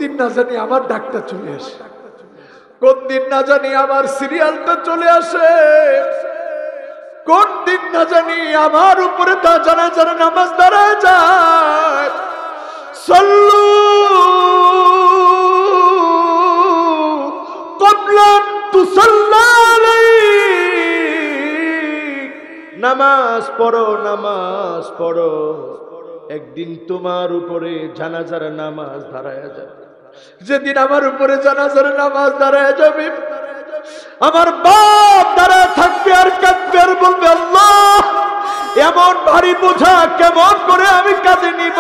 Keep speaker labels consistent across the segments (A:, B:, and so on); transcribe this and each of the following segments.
A: দিন না জানি আমার ডাকটা চলে আসে, কোন দিন না জানি আমার সিরিয়ালটা চলে আসে, কোন দিন না জানি আমার উপরে তা জানাজার নামাজ দাঁড়ায় যায়। সাল্লু ক্বাবলা আন তুসাল্লা আলাইক, নামাজ পড়ো, নামাজ পড়ো, একদিন তোমার উপরে জানাজার নামাজ দাঁড়ায় যাবে। যেদিন আমার উপরে জানাজার নামাজ দাঁড়ায় যাবে, আমার বাপ দাঁড়ায় থাকবে আর কাঁদবে আর বলবে, আল্লাহ এমন ভারী বোঝা কেমন করে আমি কাঁধে নিব।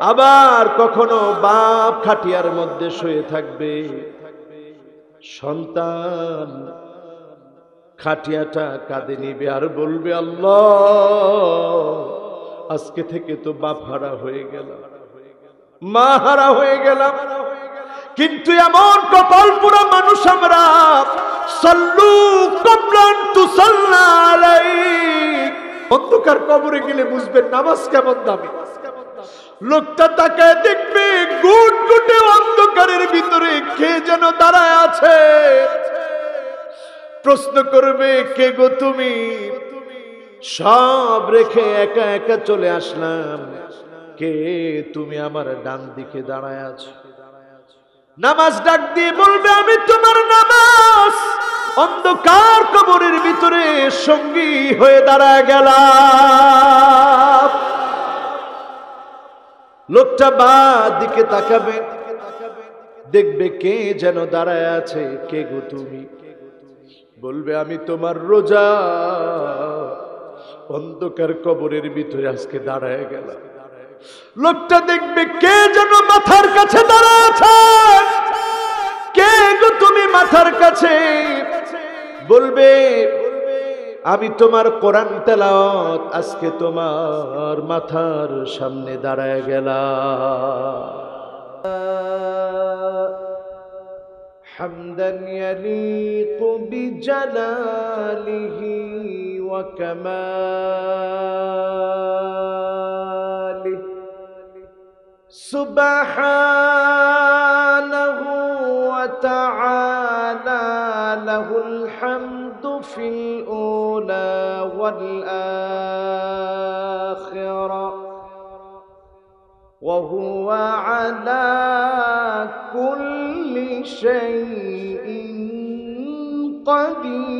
A: আবার কখনো বাপ খাটিয়ার মধ্যে শুয়ে থাকবে, সন্তান খাটিয়াটা কাঁধে নিবে আর বলবে, আল্লাহ আজকে থেকে তো বাপ হারা হয়ে গেল, মা হারা হয়ে গেলাম। কিন্তু এমন কপাল পুরা মানুষ আমরা। সাল্লু ক্বাবলা আন তুসাল্লা আলাইক, অন্ধকার কবরে গেলে বুঝবেন নামাজ কেমন দামি। লোকটা তাকায় দেখবে গুটগুটে অন্ধকারের ভিতরে কে যেন দাঁড়ায় আছে। প্রশ্ন করবে, কে গো তুমি? সব রেখে একা একা চলে আসলাম, কে তুমি? আমার ডান দিকে দাঁড়ায় আছো। নামাজ ডাক দিয়ে বলবে, আমি তোমার নামাজ। অন্ধকার কবরের ভিতরে সঙ্গী হয়ে দাঁড়ায় গেলাম। লোকটা বাঁ দিকে তাকাবে, দেখবে কে যেন দাঁড়ায় আছে, কে গো তুমি? বলবে, আমি তোমার রোজা। অন্ধকার কবরের ভিতরে আজকে দাঁড়ায় গেলাম। লোকটা দেখবে কে যেন মাথার কাছে দাঁড়ায় আছে, কে গো তুমি মাথার কাছে? বলবে, আমি তোমার কোরআন তেলাওয়াত, আজকে তোমার মাথার সামনে দাঁড়ায় গেলাম। হামদান ইয়ালিকু বিজালালিহি ওয়া কামালিহি সুবহানাহু ওয়া তাআলা লাহুল হামদু ফিল উলা ওয়াল আখিরা ওয়া হুয়া আলা কুল্লি শাইইন কাদির।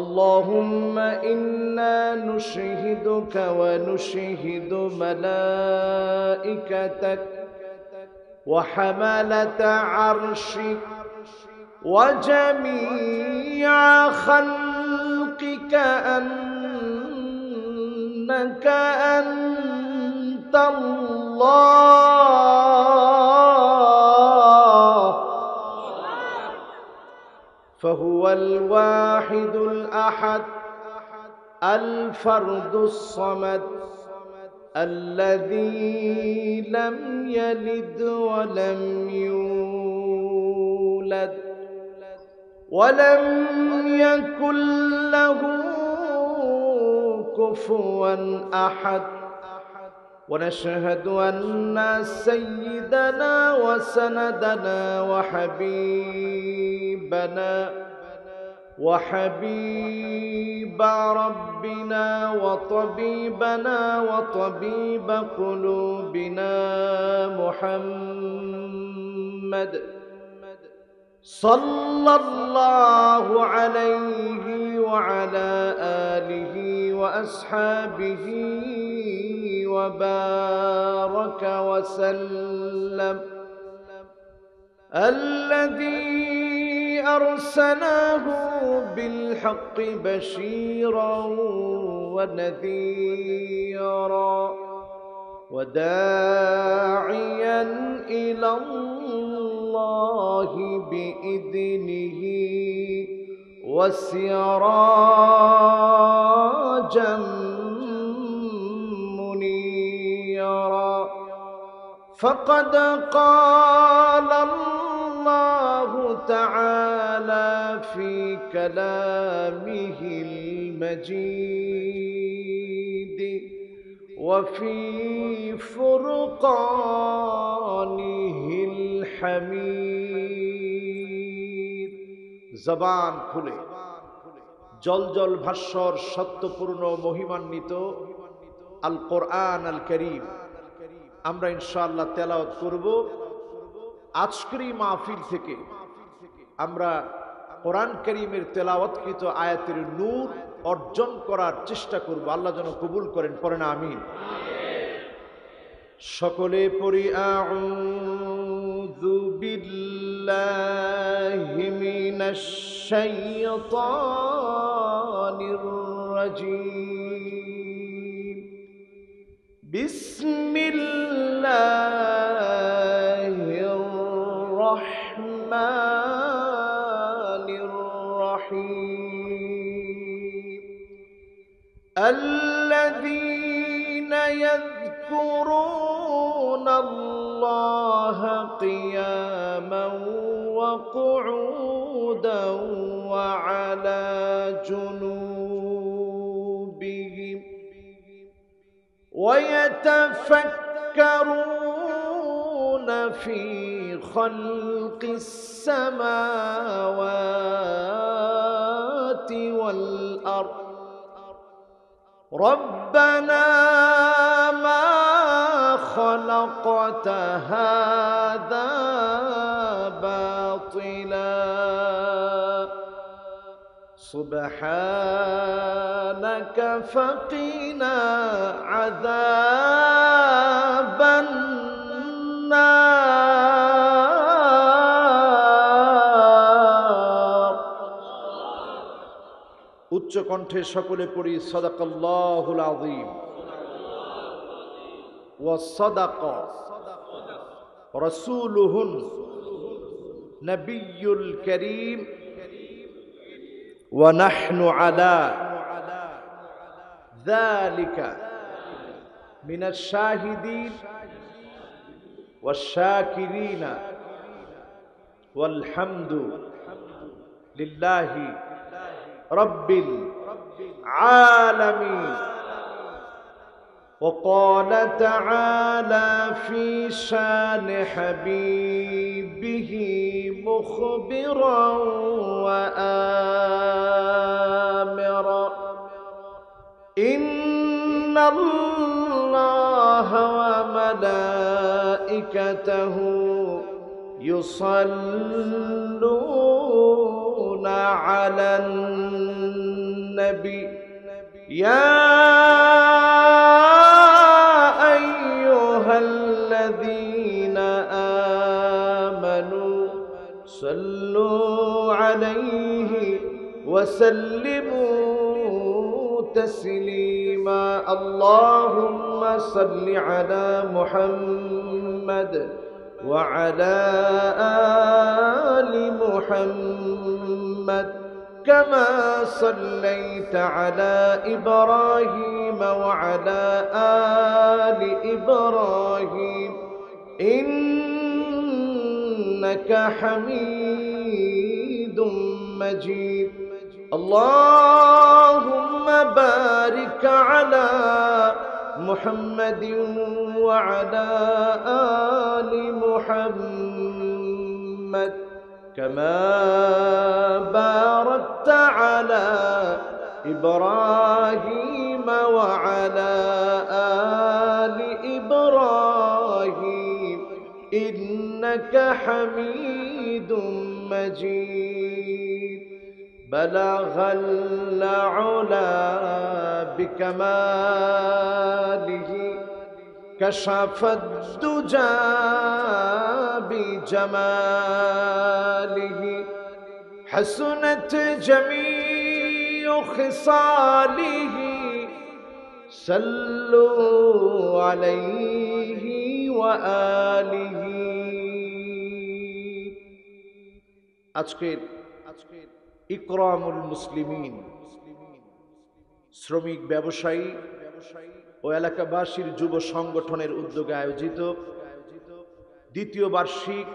A: اللهم إنا نشهدك ونشهد ملائكتك وحملة عرشك وجميع خلقك أنك أنت الله، فهو الواحد الأحد الفرد الصمد الذي لم يلد ولم يولد ولم يكن له كفوا أحد. ونشهد أن سيدنا وسندنا وحبيب ربنا وطبيبنا وطبيب قلوبنا محمد صلى الله عليه وعلى آله وأصحابه وبارك وسلم، الذي أرسله بالحق بشيرا ونذيرا وداعيا إلى الله بإذنه وسراجا منيرا. فقد قال الله الله تعالى في كلامه المجيد وفي فرقانه الحميد জবান খুলে জলজল ভাস্বর সত্যপূর্ণ মহিমান্বিত আল কোরআন আল কারীম আমরা ইনশাআল্লাহ তেলাওয়াত করব। আজকের এই মাহফিল থেকে আমরা কোরআন কারীমের তেলাওয়াতকৃত আয়াতের নূর অর্জন করার চেষ্টা করব। আল্লাহ যেন কবুল করেন, পড়েন আমিন। সকলে পড়ি আউযু বিল্লাহি মিনাশ শাইতানির রাজীম। বিসমিল্লাহির রহমানির রহিম। আল্লাযীনা ইয়াযকুরুনা আল্লাহা কিয়ামান ওয়া qu'udan ওয়া আলা জুনুবিহিম ويتفكرون في خلق السماوات والأرض ربنا ما خلقت هذا باطلا سبحانك فقنا عذاب النار। উচ্চ কণ্ঠে সকলে পড়ি সাদাকাল্লাহুল আযীম ওয়া সাদাকা রাসূলুহুন নবিয়্যুল কারীম ونحن على ذلك من الشاهدين والشاكرين والحمد لله رب العالمين. وقال تعالى في شان حبيبه مخبرا وآمرا إن الله وملائكته يصلون على النبي يا أيها الذين آمنوا صلوا عليه وسلموا تسليما. اللهم صل على محمد وعلى آل محمد كما صليت على إبراهيم وعلى آل إبراهيم إنك حميد مجيد. اللهم بارك على محمد وعلى آل محمد كما باركت على إبراهيم وعلى آل إبراهيم إنك حميد مجيد. بلغ العلا بكماله كشف الدجى بجماله حسنت جميع خصاله صلوا عليه وآله. আজকের ইকরামুল মুসলিমিন শ্রমিক ব্যবসায়ী ও এলাকাবাসীর যুব সংগঠনের উদ্যোগে আয়োজিত দ্বিতীয় বার্ষিক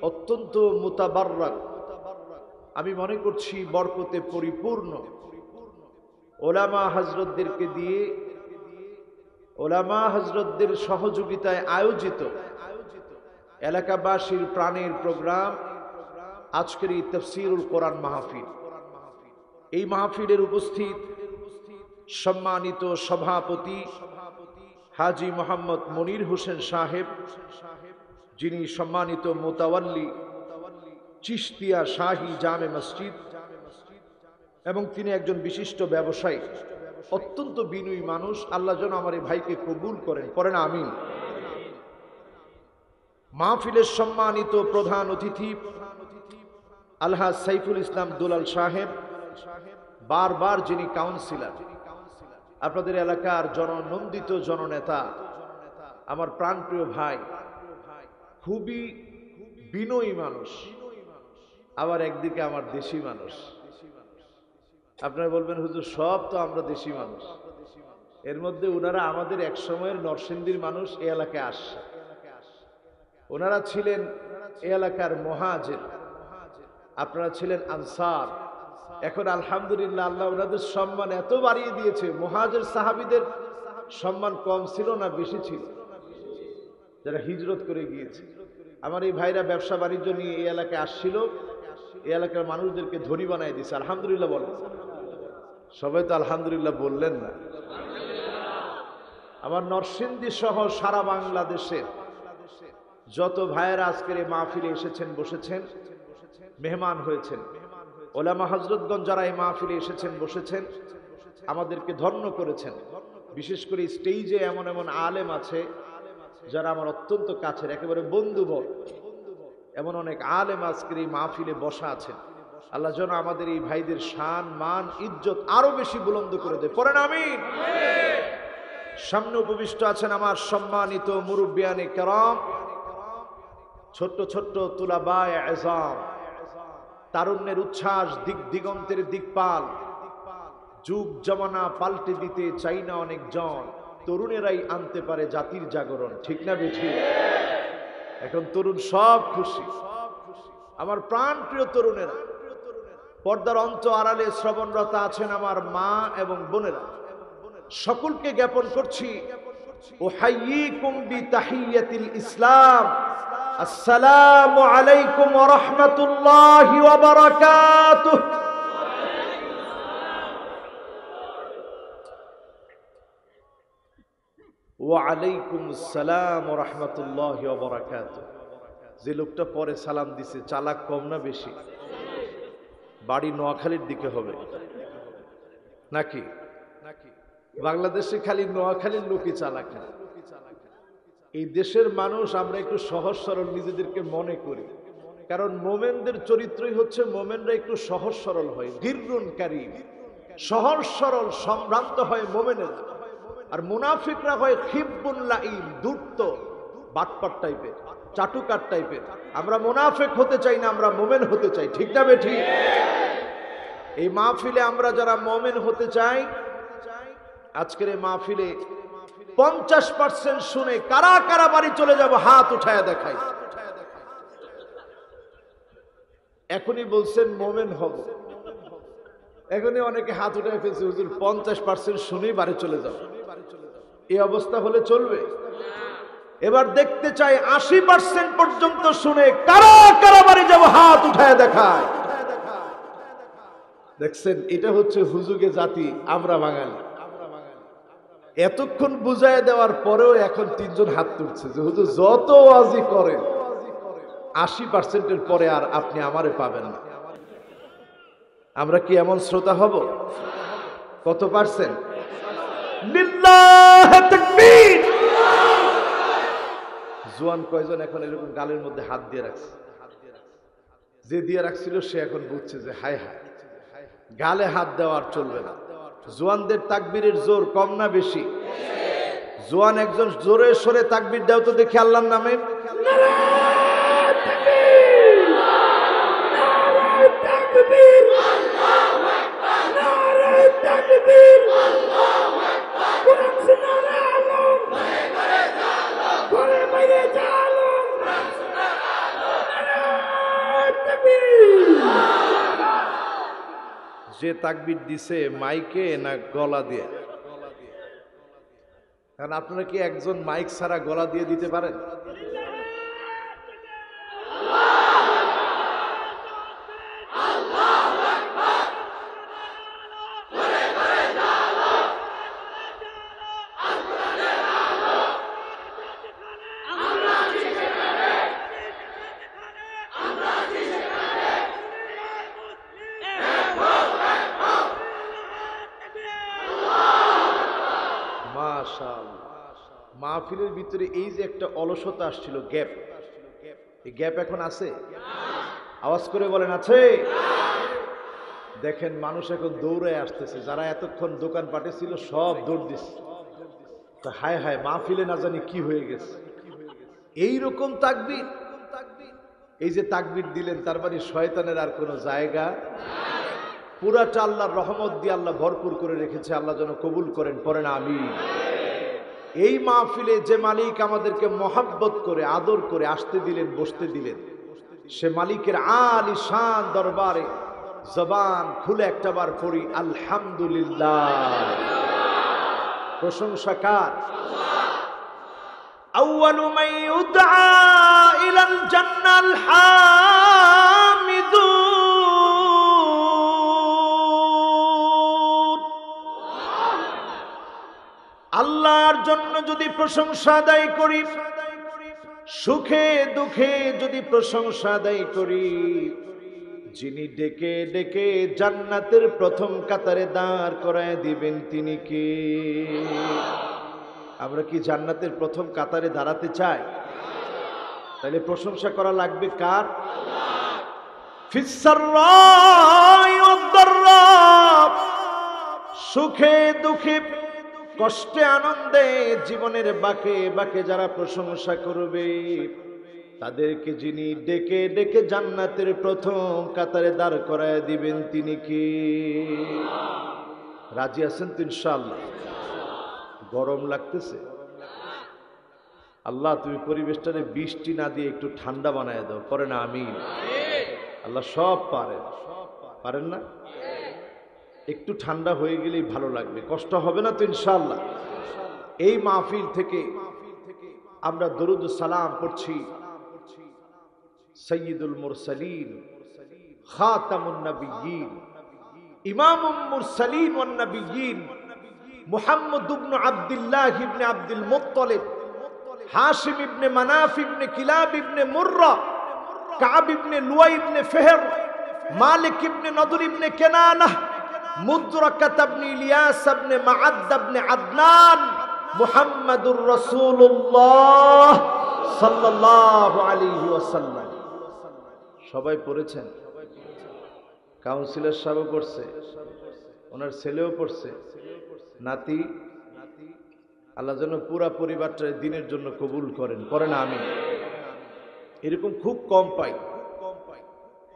A: অত্যন্ত মুতাবাররাক, আমি মনে করছি বরকতে পরিপূর্ণ ওলামা হযরতদেরকে দিয়ে, ওলামা হযরতদের সহযোগিতায় আয়োজিত এলাকাবাসীর প্রাণের প্রোগ্রাম আজকের এই তাফসীরুল কোরআন মাহফিল। এই মাহফিলের উপস্থিত সম্মানিত সভাপতি হাজী মোহাম্মদ মনির হোসেন সাহেব, যিনি সম্মানিত মোতাওয়াল্লি চিশতিয়া শাহী জামে মসজিদ, এবং তিনি একজন বিশিষ্ট ব্যবসায়ী, অত্যন্ত বিনয়ী মানুষ। আল্লাহ যেন আমার এই ভাইকে কবুল করেন, পড়েন আমিন। মাহফিলের সম্মানিত প্রধান অতিথি আলহাজ সাইফুল ইসলাম দুলাল সাহেব, বারবার যিনি কাউন্সিলর, আপনাদের এলাকার জননন্দিত জননেতা, আমার প্রাণপ্রিয় ভাই, খুবই বিনয়ী মানুষ, আবার একদিকে আমার দেশি মানুষ। আপনারা বলবেন হুজুর সব তো আমরা দেশি মানুষ, এর মধ্যে ওনারা আমাদের এক সময়ের নরসিংদীর মানুষ, এই এলাকায় আসছে। ওনারা ছিলেন এই এলাকার মুহাজির, আপনারা ছিলেন আনসার। এখন আলহামদুলিল্লাহ আল্লাহ ওনাদের সম্মান এত বাড়িয়ে দিয়েছে। মুহাজির সাহাবীদের সম্মান কম ছিল না বেশি ছিল? যারা হিজরত করে গিয়েছে। আমার এই ভাইরা ব্যবসা বাণিজ্য নিয়ে এই এলাকায় আসছিল, এই এলাকার মানুষদেরকে ধনী বানাই দিয়েছে। আলহামদুলিল্লাহ বলেন। সবাই তো আলহামদুলিল্লাহ বললেন না। আমার নরসিংদী সহ সারা বাংলাদেশের যত ভাইয়েরা আজকের এই মাহফিলে এসেছেন, বসেছেন, মেহমান হয়েছেন, ওলামা হযরতগণ যারা এই মাহফিলে এসেছেন, বসেছেন, আমাদেরকে ধন্য করেছেন। বিশেষ করে স্টেজে এমন এমন আলেম আছে যারা আমার অত্যন্ত কাছের, একেবারে বন্ধুবর। এমন অনেক আলেম আজকের এই মাহফিলে বসা আছেন। আল্লাহ যেন আমাদের এই ভাইদের শান, মান, ইজ্জত আরো বেশি বুলন্দ করে দেয়, পড়েন আমিন। সামনে উপবিষ্ট আছেন আমার সম্মানিত মুরব্বিয়ানে কেরাম, ছোট্ট ছোট্ট তুলাবায়ে ইজাম, তারুণ্যের উচ্ছ্বাস, দিক দিগন্তের দিকপাল। যুগ জামানা পাল্টে দিতে চাই না অনেকজন, তরুণেরাই আনতে পারে জাতির জাগরণ, ঠিক না বেঠি? এখন তরুণ সব খুশি, আমার প্রাণ প্রিয় তরুণেরা। পর্দার অন্ত আড়ালে শ্রবণরত আছেন আমার মা এবং বোনেরা, সকলকে জ্ঞাপন করছি উহাইয়িকুম বিতাহিয়াতিল ইসলাম, আসসালামু আলাইকুম ওয়া রাহমাতুল্লাহি ওয়া বারাকাতুহু। ওয়া আলাইকুম আসসালাম ওয়া রাহমাতুল্লাহি ওয়া বারাকাতুহু। যে লোকটা পরে সালাম দিছে চালাক কম না বেশি? বাড়ি নোয়াখালীর দিকে হবে নাকি? বাংলাদেশে খালি নোয়াখালীর লোকই চালাক না। এই দেশের মানুষ আমরা একটু সহজ সরল নিজেদেরকে মনে করি, কারণ মোমেনদের চরিত্রই হচ্ছে মোমেনরা একটু সহজ সরল হয়, গিররুন কারীম, সহজ সরল সম্ভ্রান্ত হয় মোমেনেরা। আর মুনাফিকরা হয় খিব্বুন লাঈম, ধূর্ত বাটপার টাইপের, চাটুকার টাইপের। আমরা মুনাফিক হতে চাই না, আমরা মোমেন হতে চাই, ঠিক না বেঠিক? এই মাহফিলে আমরা যারা মোমেন হতে চাই, আজকের এই মাহফিলে 50% শুনে কারা কারা বাড়ি চলে যাব হাত উঠায় দেখাই। এখনই বলছেন মোমেন হব, এখনই অনেকে হাত উঠায় ফেলছে, হুজুর 50% শুনেই বাড়ি চলে যাব। এই অবস্থা হলে চলবে? এবার দেখতে চাই 80% পর্যন্ত শুনে কারা কারা বাড়ি যাব হাত উঠায় দেখায়। দেখছেন, এটা হচ্ছে হুজুগে জাতি, আমরা বাঙালি। এতক্ষণ বুঝায় দেওয়ার পরেও এখন 3 জন হাত তুলছে যে হুজুর যত ওয়াজি করেন 80%-এর পরে আর আপনি আমারে পাবেন না। আমরা কি এমন শ্রোতা হব? কত পার্সেন্ট? লিল্লাহ তাকবীর। জোয়ান কয়জন এখন এরকম গালের মধ্যে হাত দিয়ে রাখছে? যে দিয়ে রাখছিল সে এখন বুঝছে যে হায় হায়, গালে হাত দেওয়ার চলবে না। জোয়ানদের তাকবীরের জোর কম না বেশি? জোয়ান একজন জোরে সরে তাকবীর দাও তো দেখি আল্লাহর নামে। যে তাকবীর দিছে মাইকে না গলা দিয়ে? কারণ আপনারা কি একজন মাইক ছাড়া গলা দিয়ে দিতে পারেন? মাহফিলের ভিতরে এই যে একটা অলসতা আসছিল, গ্যাপ, এই গ্যাপ এখন আছে? আওয়াজ করে বলেন আছে? দেখেন মানুষ এখন দৌড়ায় আসতেছে, যারা এতক্ষণ দোকান পাটে ছিল সব দৌড় দিচ্ছে। তো হায় হায় মাহফিলে না জানি কি হয়ে গেছে। এইরকম তাকবীর, এই যে তাকবীর দিলেন তার মানে শয়তানের আর কোনো জায়গা। পুরাটা আল্লাহর রহমত দিয়ে আল্লাহ ভরপুর করে রেখেছে, আল্লাহ যেন কবুল করেন, পড়েন আমিন। এই মাহফিলে যে মালিক আমাদেরকে মহাব্বত করে আদর করে আসতে দিলেন, বসতে দিলেন, সে মালিকের আলিশান দরবারে জবান খুলে একটাবার পড়ি আলহামদুলিল্লাহ। প্রশংসা কার? আউয়ালু মান ইউদআ ইলাল জান্নাল হামিদুন। আল্লাহর জন্য যদি প্রশংসা আদায় করি, সুখে দুঃখে যদি প্রশংসা আদায় করি, যিনি ডেকে ডেকে জান্নাতের প্রথম কাতারে দাঁড় করায় দিবেন তিনি কে? আমরা কি জান্নাতের প্রথম কাতারে দাঁড়াতে চাই? তাহলে প্রশংসা করা লাগবে কার? ফিসসাররাই ওয়াদ-দাররা, সুখে দুঃখে কষ্টে আনন্দে জীবনের বাঁকে বাঁকে যারা প্রশংসা করবে, তাদেরকে যিনি ডেকে ডেকে জান্নাতের প্রথম কাতারে দাঁড় করায় দিবেন তিনি কি? রাজি আছেন তো ইনশাআল্লাহ? গরম লাগতেছে? আল্লাহ তুমি পরিবেশটারে বৃষ্টি না দিয়ে একটু ঠান্ডা বানায় দাও, পরে না আমিন। আল্লাহ সব পারেন, পারেন না? একটু ঠান্ডা হয়ে গেলেই ভালো লাগবে, কষ্ট হবে না তো ইনশাআল্লাহ। এই মাহফিল থেকে আমরা দরুদ সালাম পড়ছি সাইয়্যিদুল মুরসালিন, খাতামুন নবিয়্যিন, ইমামুল মুরসালিন ওয়ান নবিয়্যিন, মুহাম্মদ ইবনে আব্দুল্লাহ ইবনে আব্দুল মুত্তালিব, হাশিম ইবনে মানাফ ইবনে কিলাব ইবনে মুররা, কাব ইবনে লুয়াই ইবনে ফিহর, মালিক ইবনে নদর ইবনে কেনানা, মুদরাকাত ইবনে ইলিয়াস ইবনে মাআদ ইবনে আদনান, মুহাম্মাদুর রাসূলুল্লাহ সাল্লাল্লাহু আলাইহি ওয়াসাল্লাম। সবাই পড়েছেন? কাউন্সিলর সাহেবও পড়ছে, ওনার ছেলেও পড়ছে, নাতি। আল্লাহ যেন পুরা পরিবারটা দিনের জন্য কবুল করেন, পড়েন আমিন। এরকম খুব কম পাই।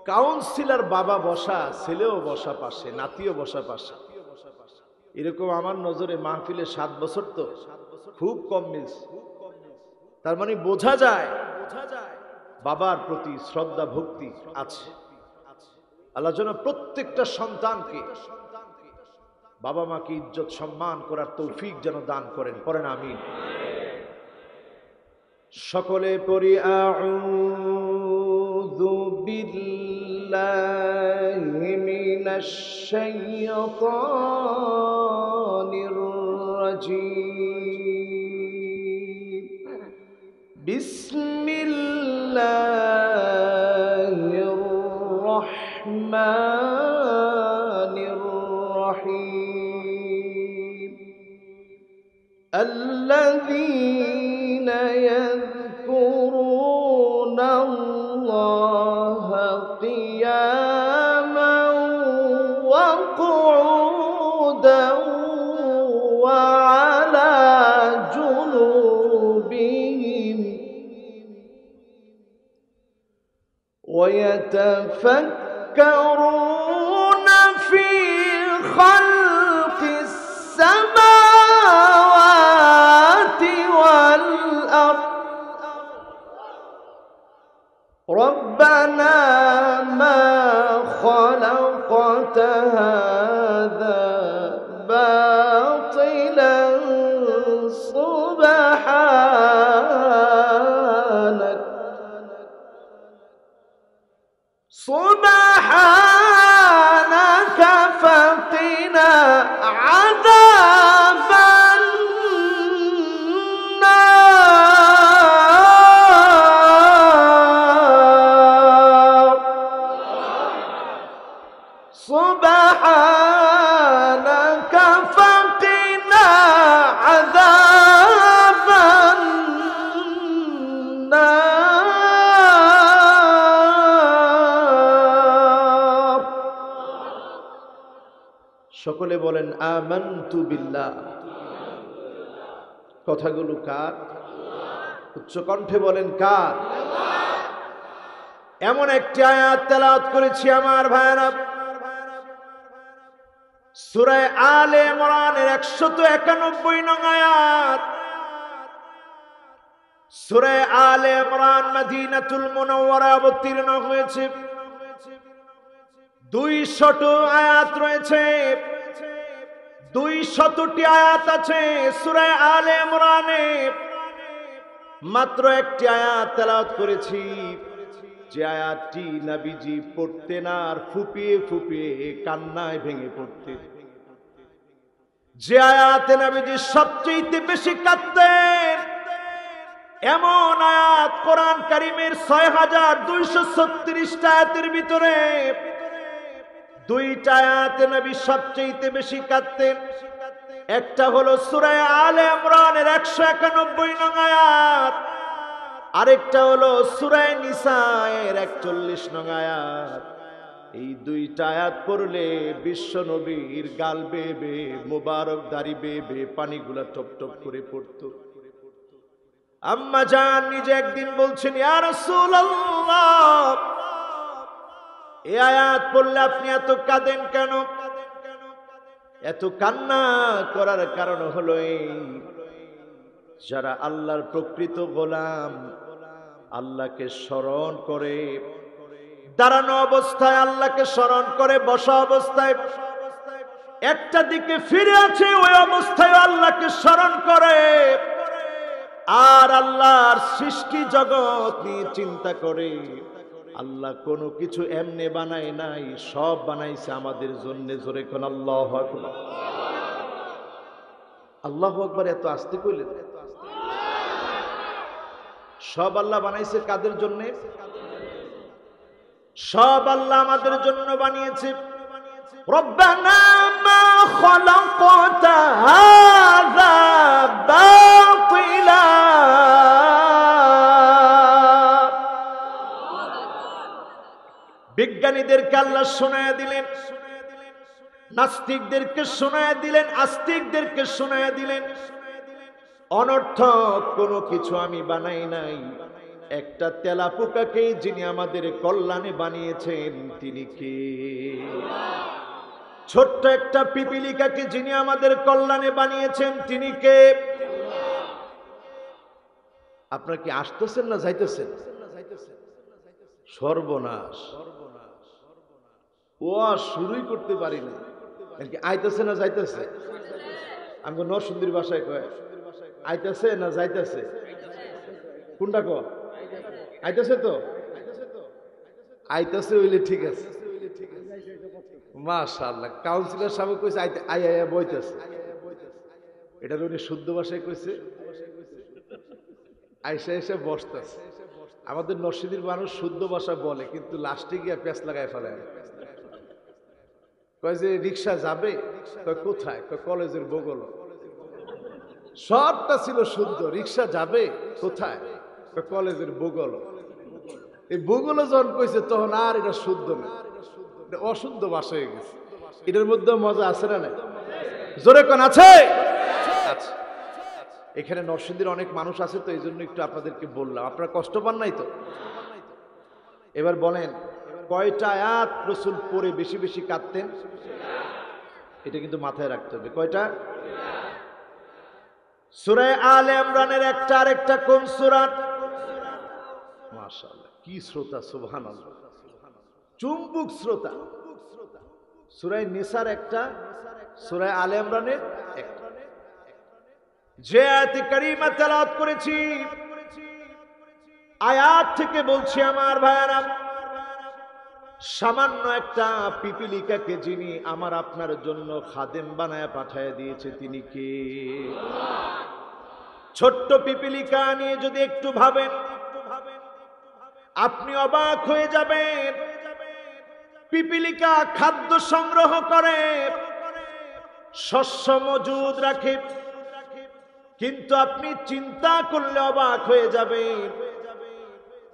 A: কাউন্সিলর বাবা বসা, ছেলেও বসা পাশে, নাতিও বসা পাশে, এরকম আমার নজরে মাহফিলে 7 বছর তো খুব কম মিলছে। তার মানে বোঝা যায় বাবার প্রতি শ্রদ্ধা ভক্তি আছে। আল্লাহ যেন প্রত্যেকটা সন্তানকে বাবা মাকে ইজ্জত সম্মান করার তৌফিক যেন দান করেন, পড়েন আমিন। সকলে পড়ি আউযু বিল্লাহি মিনাশ শাইতানির রাজীম। বিসমিল্লাহির রাহমানির রাহিম। আল্লাযীনা ইয়াযকুরুনাল্লাহা কিয়ামান ওয়া কুউদান ওয়া আলা জুনুবিহিম ওয়া ইয়াতাফাক্কারুনা ফি খালকিস সামাওয়াতি ওয়াল আরদ ربنا ما خلقت هذا সকলে বলেন আমানতু বিল্লাহ। কথাগুলো কার? উচ্চ কণ্ঠে বলেন কার? এমন একটি আয়াত তেলাওয়াত করেছি আমার ভাইরা, সূরা আলে ইমরানের 191 নং আয়াত। সূরা আলে ইমরান মদিনাতুল মুনাওয়ারা অবতীর্ণ হয়েছে। 200 আয়াত রয়েছে, 200টি আয়াত আছে সূরা আলে ইমরানে। মাত্র একটি আয়াত তেলাওয়াত করেছি, যে আয়াতটি নবীজি পড়তেন আর ফুপিয়ে ফুপিয়ে কান্নায় ভেঙে পড়তেন, যে আয়াতে নবীজি সবচেয়ে বেশি কাঁদতেন, এমন আয়াত কোরআন কারীমের 6236 আয়াতের ভিতরে 2টা আয়াতে নবী সবচেয়ে বেশি কাঁদতেন। একটা হলো সূরা আলে ইমরানের 191 নং আয়াত, আরেকটা হলো সূরা নিসায়ের 41 নং আয়াত। এই 2টা আয়াত পড়লে বিশ্ব নবীর গাল বেয়ে বেয়ে, মুবারক দাড়ি বেয়ে বেয়ে পানিগুলা টপ টপ করে পড়তো। আম্মা জান নিজে একদিন বলছেন, ইয়া রাসূলুল্লাহ, এই আয়াত পড়লে আপনি এত কাঁদেন কেন? এত কান্না করার কারণ হলো এই, যারা আল্লাহর প্রকৃত গোলাম, আল্লাহকে স্মরণ করে, দাঁড়ানো অবস্থায় আল্লাহকে স্মরণ করে, বসা অবস্থায় একটা দিকে ফিরে আছে ওই অবস্থায় আল্লাহকে স্মরণ করে, আর আল্লাহর সৃষ্টি জগৎ নিয়ে চিন্তা করে। আল্লাহ কোনো কিছু এমনি বানায় নাই, সব বানাইছে আমাদের জন্য। জোরে কোন আল্লাহু আকবার। আল্লাহু আকবার এত আস্তে কইলেন? সব আল্লাহ বানাইছে কাদের জন্য? সব আল্লাহ আমাদের জন্য বানিয়েছে। রব্বানা মা খালাকতা হাযা বাতিলা, বিজ্ঞানীদেরকে আল্লাহ শোনায়া দিলেন, নাস্তিকদেরকে শোনায়া দিলেন, আস্তিকদেরকে শোনায়া দিলেন, অনর্থক কোনো কিছু আমি বানাই নাই। একটা তেলাপোকাকে যিনি আমাদের কল্যাণে বানিয়েছেন তিনি কে? ছোট্ট একটা পিপিলিকাকে যিনি আমাদের কল্যাণে বানিয়েছেন তিনি কে? আপনারা কি আসতেছেন না যাইতেছেন? সর্বনাশ, ও শুরুই করতে পারি না। আইতেছে না যাইতেছে? আমি নরসিংদীর ভাষায় কয় আইতেছে না যাইতেছে? কোনটা কয়? আইতেছে তো? আইতেছে হইলে ঠিক আছে, মাশাআল্লাহ। কাউন্সিলর সাহেব কইছে আই আই বইতেছে, এটা উনি শুদ্ধ ভাষায় কইছে, আইসা এসে বসতেছে। আমাদের নরসিংদীর মানুষ শুদ্ধ ভাষা বলে, কিন্তু লাস্টে গিয়ে প্যাঁচ লাগায় ফেলায়। কয় যে রিক্সা যাবে, কয় কোথায়? কয় কলেজের বগল। সবটা ছিল শুদ্ধ, রিক্সা যাবে কোথায়? কয় কলেজের বগল। এই বগল যখন কইছে তখন আর এটা শুদ্ধ না, এটা অশুদ্ধ ভাষা হয়ে গেছে। এটার মধ্যে মজা আছে না নাই? জোরে কোন আছে? আচ্ছা, এখানে নরসিংদীর অনেক মানুষ আছে তো এই জন্য একটু আপনাদেরকে বললাম, আপনারা কষ্ট পান নাই তো? এবার বলেন, কয়টা আয়াত রাসূল পড়ে বেশি বেশি কাঁদতেন? এটা কিন্তু মাথায় রাখতে হবে। কয়টা? সূরা আলে ইমরানের একটা, আরেকটা কোন সূরা? মাশাআল্লাহ, কি শ্রোতা! সুবহানাল্লাহ, চুম্বক শ্রোতা। সূরা নিসার একটা, সূরা আলে ইমরানের একটা। যে আয়াতে কারিমা তেলাওয়াত করেছি, আয়াত থেকে বলছি আমার ভাইয়ারা, সামান্য একটা পিপিলিকাকে যিনি আমার আপনার জন্য খাদেম বানায় পাঠায় দিয়েছে তিনি কে? ছোট্ট পিপিলিকা নিয়ে যদি একটু ভাবেন আপনি অবাক হয়ে যাবেন। পিপিলিকা খাদ্য সংগ্রহ করে, শস্য মজুদ রাখে, কিন্তু আপনি চিন্তা করলে অবাক হয়ে যাবেন,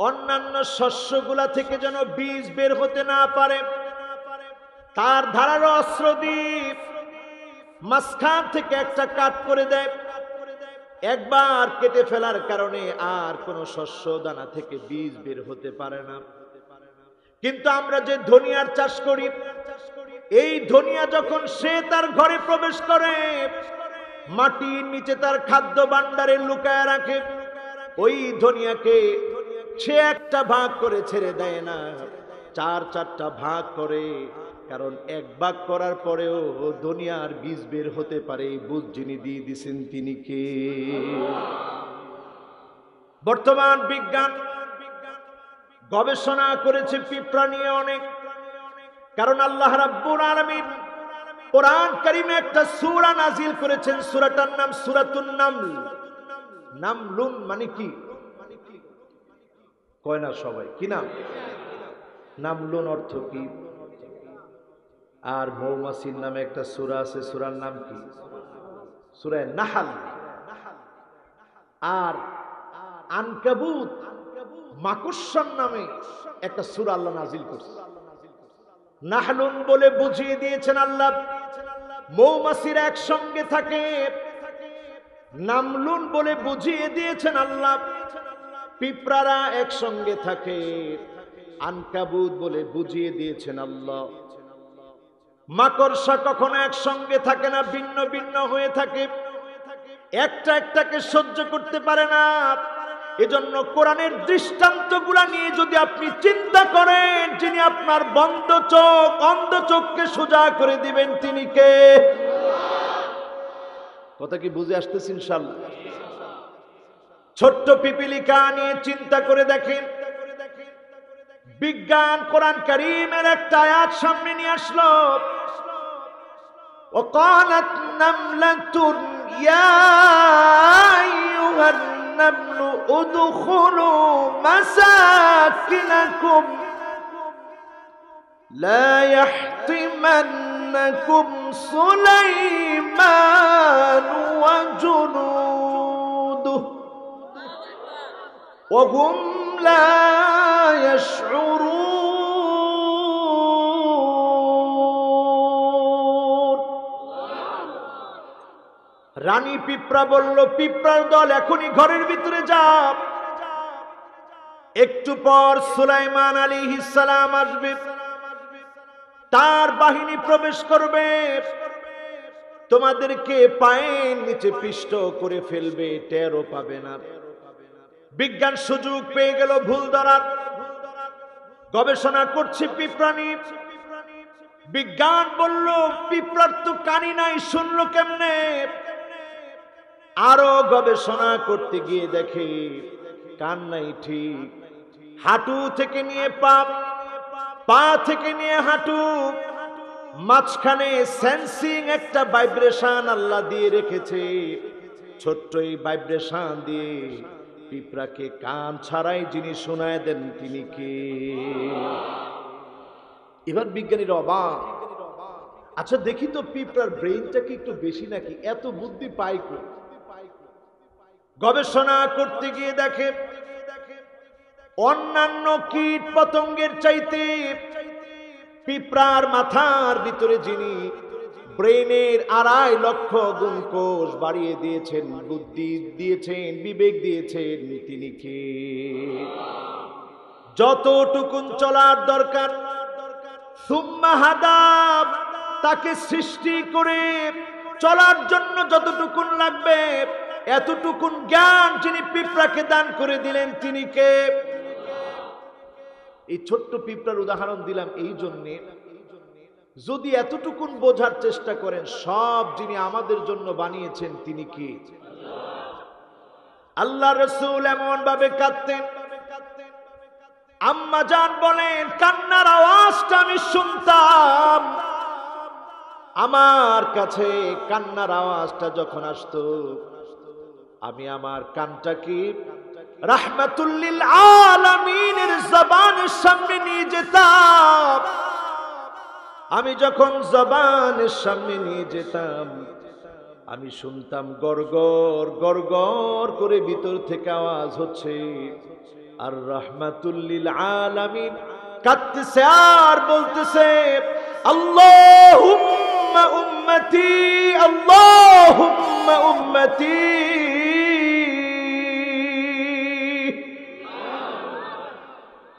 A: অন্যান্য শস্যগুলা থেকে যেন বীজ বের হতে না পারে, তার ধারালো অস্ত্র দিয়ে মাঝখান থেকে একটা কাট করে দেয়, একবার কেটে ফেলার কারণে আর কোনো শস্য দানা থেকে বীজ বের হতে পারে না। কিন্তু আমরা যে ধনিয়ার চাষ করি, এই ধনিয়া যখন সে তার ঘরে প্রবেশ করে, মাটির নিচে তার খাদ্য ভাণ্ডারে লুকায় রাখে, ওই ধনিয়াকে সে একটা ভাগ করে ছেড়ে দেয় না, চার চারটা ভাগ করে। কারণ এক ভাগ করার পরেও দুনিয়ার বীজ বের হতে পারে, বুঝ যিনি দিয়ে দিছেন তিনি কে? বর্তমান বিজ্ঞান গবেষণা করেছে পিঁপড়া নিয়ে অনেক। কারণ আল্লাহ রাব্বুল আলামিন কোরআন কারীমে একটা সূরা নাজিল করেছেন, সূরাটার নাম সূরাতুন নামল। নামলুন মানে কি কয় না সবাই? কি নাম? নামলুন অর্থ কি? আর মৌমাছির নামে একটা সূরা আছে, সূরার নাম কি? সূরা নাহল। আর আনকাবুত মাকড়সার নামে একটা সূরা আল্লাহ নাজিল করছে। নাহলুন বলে বুঝিয়ে দিয়েছেন আল্লাহ, মৌমাছিরা একসঙ্গে থাকে। নামলুন বলে বুঝিয়ে দিয়েছেন আল্লাহ, পিঁপড়ারা একসঙ্গে থাকে। আনকাবুত বলে বুঝিয়ে দিয়েছেন আল্লাহ, মাকড়সা কখনো একসঙ্গে থাকে না, ভিন্ন ভিন্ন হয়ে থাকে, একটা একটাকে সহ্য করতে পারে না। এজন্য কোরআনের দৃষ্টান্তগুলা নিয়ে যদি আপনি চিন্তা করেন, যিনি আপনার বন্ধ চোখ অন্ধ চোখকে সোজা করে দিবেন তিনি কে? কথা কি বুঝে আসতেছে ইনশাআল্লাহ? ছোট্ট পিপিলিকা নিয়ে চিন্তা করে দেখেন। বিজ্ঞান কোরআন কারীমের একটা আয়াত সামনে নিয়ে আসলো, وقالت نملة يا أيها النمل ادخلوا مساكنكم لا يحطمنكم سليمان وجنوده وهم لا يشعرون। রানী পিঁপড়া বলল, পিঁপড়ার দল এখনই ঘরের ভিতরে যাও, একটু পর সুলাইমান আলাইহিস সালাম আসবে, তার বাহিনী প্রবেশ করবে, তোমাদেরকে পায়ের নিচে পিষ্ট করে ফেলবে, টেরও পাবে না। বিজ্ঞান সুযোগ পেয়ে গেল ভুল ধরার। গবেষণা করছে পিঁপড়া নিয়ে। বিজ্ঞান বলল, পিঁপড়ার তো কানি নাই, শুনলো কেমনে? আরো গবেষণা করতে গিয়ে দেখে কান নাই ঠিক। হাঁটু থেকে নিয়ে পা, পা থেকে নিয়ে হাঁটু, মাঝখানে সেন্সিং একটা ভাইব্রেশন আল্লাহ দিয়ে রেখেছে। ছোট্ট এই ভাইব্রেশন দিয়ে পিঁপড়াকে কান ছাড়াই যিনি শোনায় দেন তিনি কে? এবার বিজ্ঞানীরা অবাক। আচ্ছা দেখি তো পিঁপড়ার ব্রেইনটা কি একটু বেশি নাকি, এত বুদ্ধি পায় কই? গবেষণা করতে গিয়ে দেখে অন্যান্য কীট পতঙ্গের চাইতে পিঁপড়ার মাথার ভিতরে যিনি ব্রেনের 2.5 লক্ষ গুণ কোষ বাড়িয়ে দিয়েছেন, বুদ্ধি দিয়েছেন, বিবেক দিয়েছেন, তিনি কে? যতটুকুন চলার দরকার সুম্মা হাদা, তাকে সৃষ্টি করে চলার জন্য যতটুকুন লাগবে এতটুকুন জ্ঞান যিনি পিঁপড়াকে দান করে দিলেন তিনি কে? এই ছোট্ট পিঁপড়ার উদাহরণ দিলাম এই জন্যে, যদি এতটুকুন বোঝার চেষ্টা করেন সব যিনি আমাদের জন্য বানিয়েছেন তিনি কে? আল্লাহ রাসূল এমন ভাবে কাঁদতেন, আম্মা জান বলেন কান্নার আওয়াজটা আমি শুনতাম। আমার কাছে কান্নার আওয়াজটা যখন আসতো, আমি আমার কানটাকে রাহমাতুল লিল আলামিনের জবানের সামনে নিয়ে যেতাম। আমি যখন জবানের সামনে নিয়ে যেতাম, আমি শুনতাম গড়গড় গড়গড় করে ভিতর থেকে আওয়াজ হচ্ছে, আর রাহমাতুল লিল আলামিন কাঁদতেছে আর বলতেছে, আল্লাহুম্মা উম্মতি আল্লাহুম্মা উম্মতি।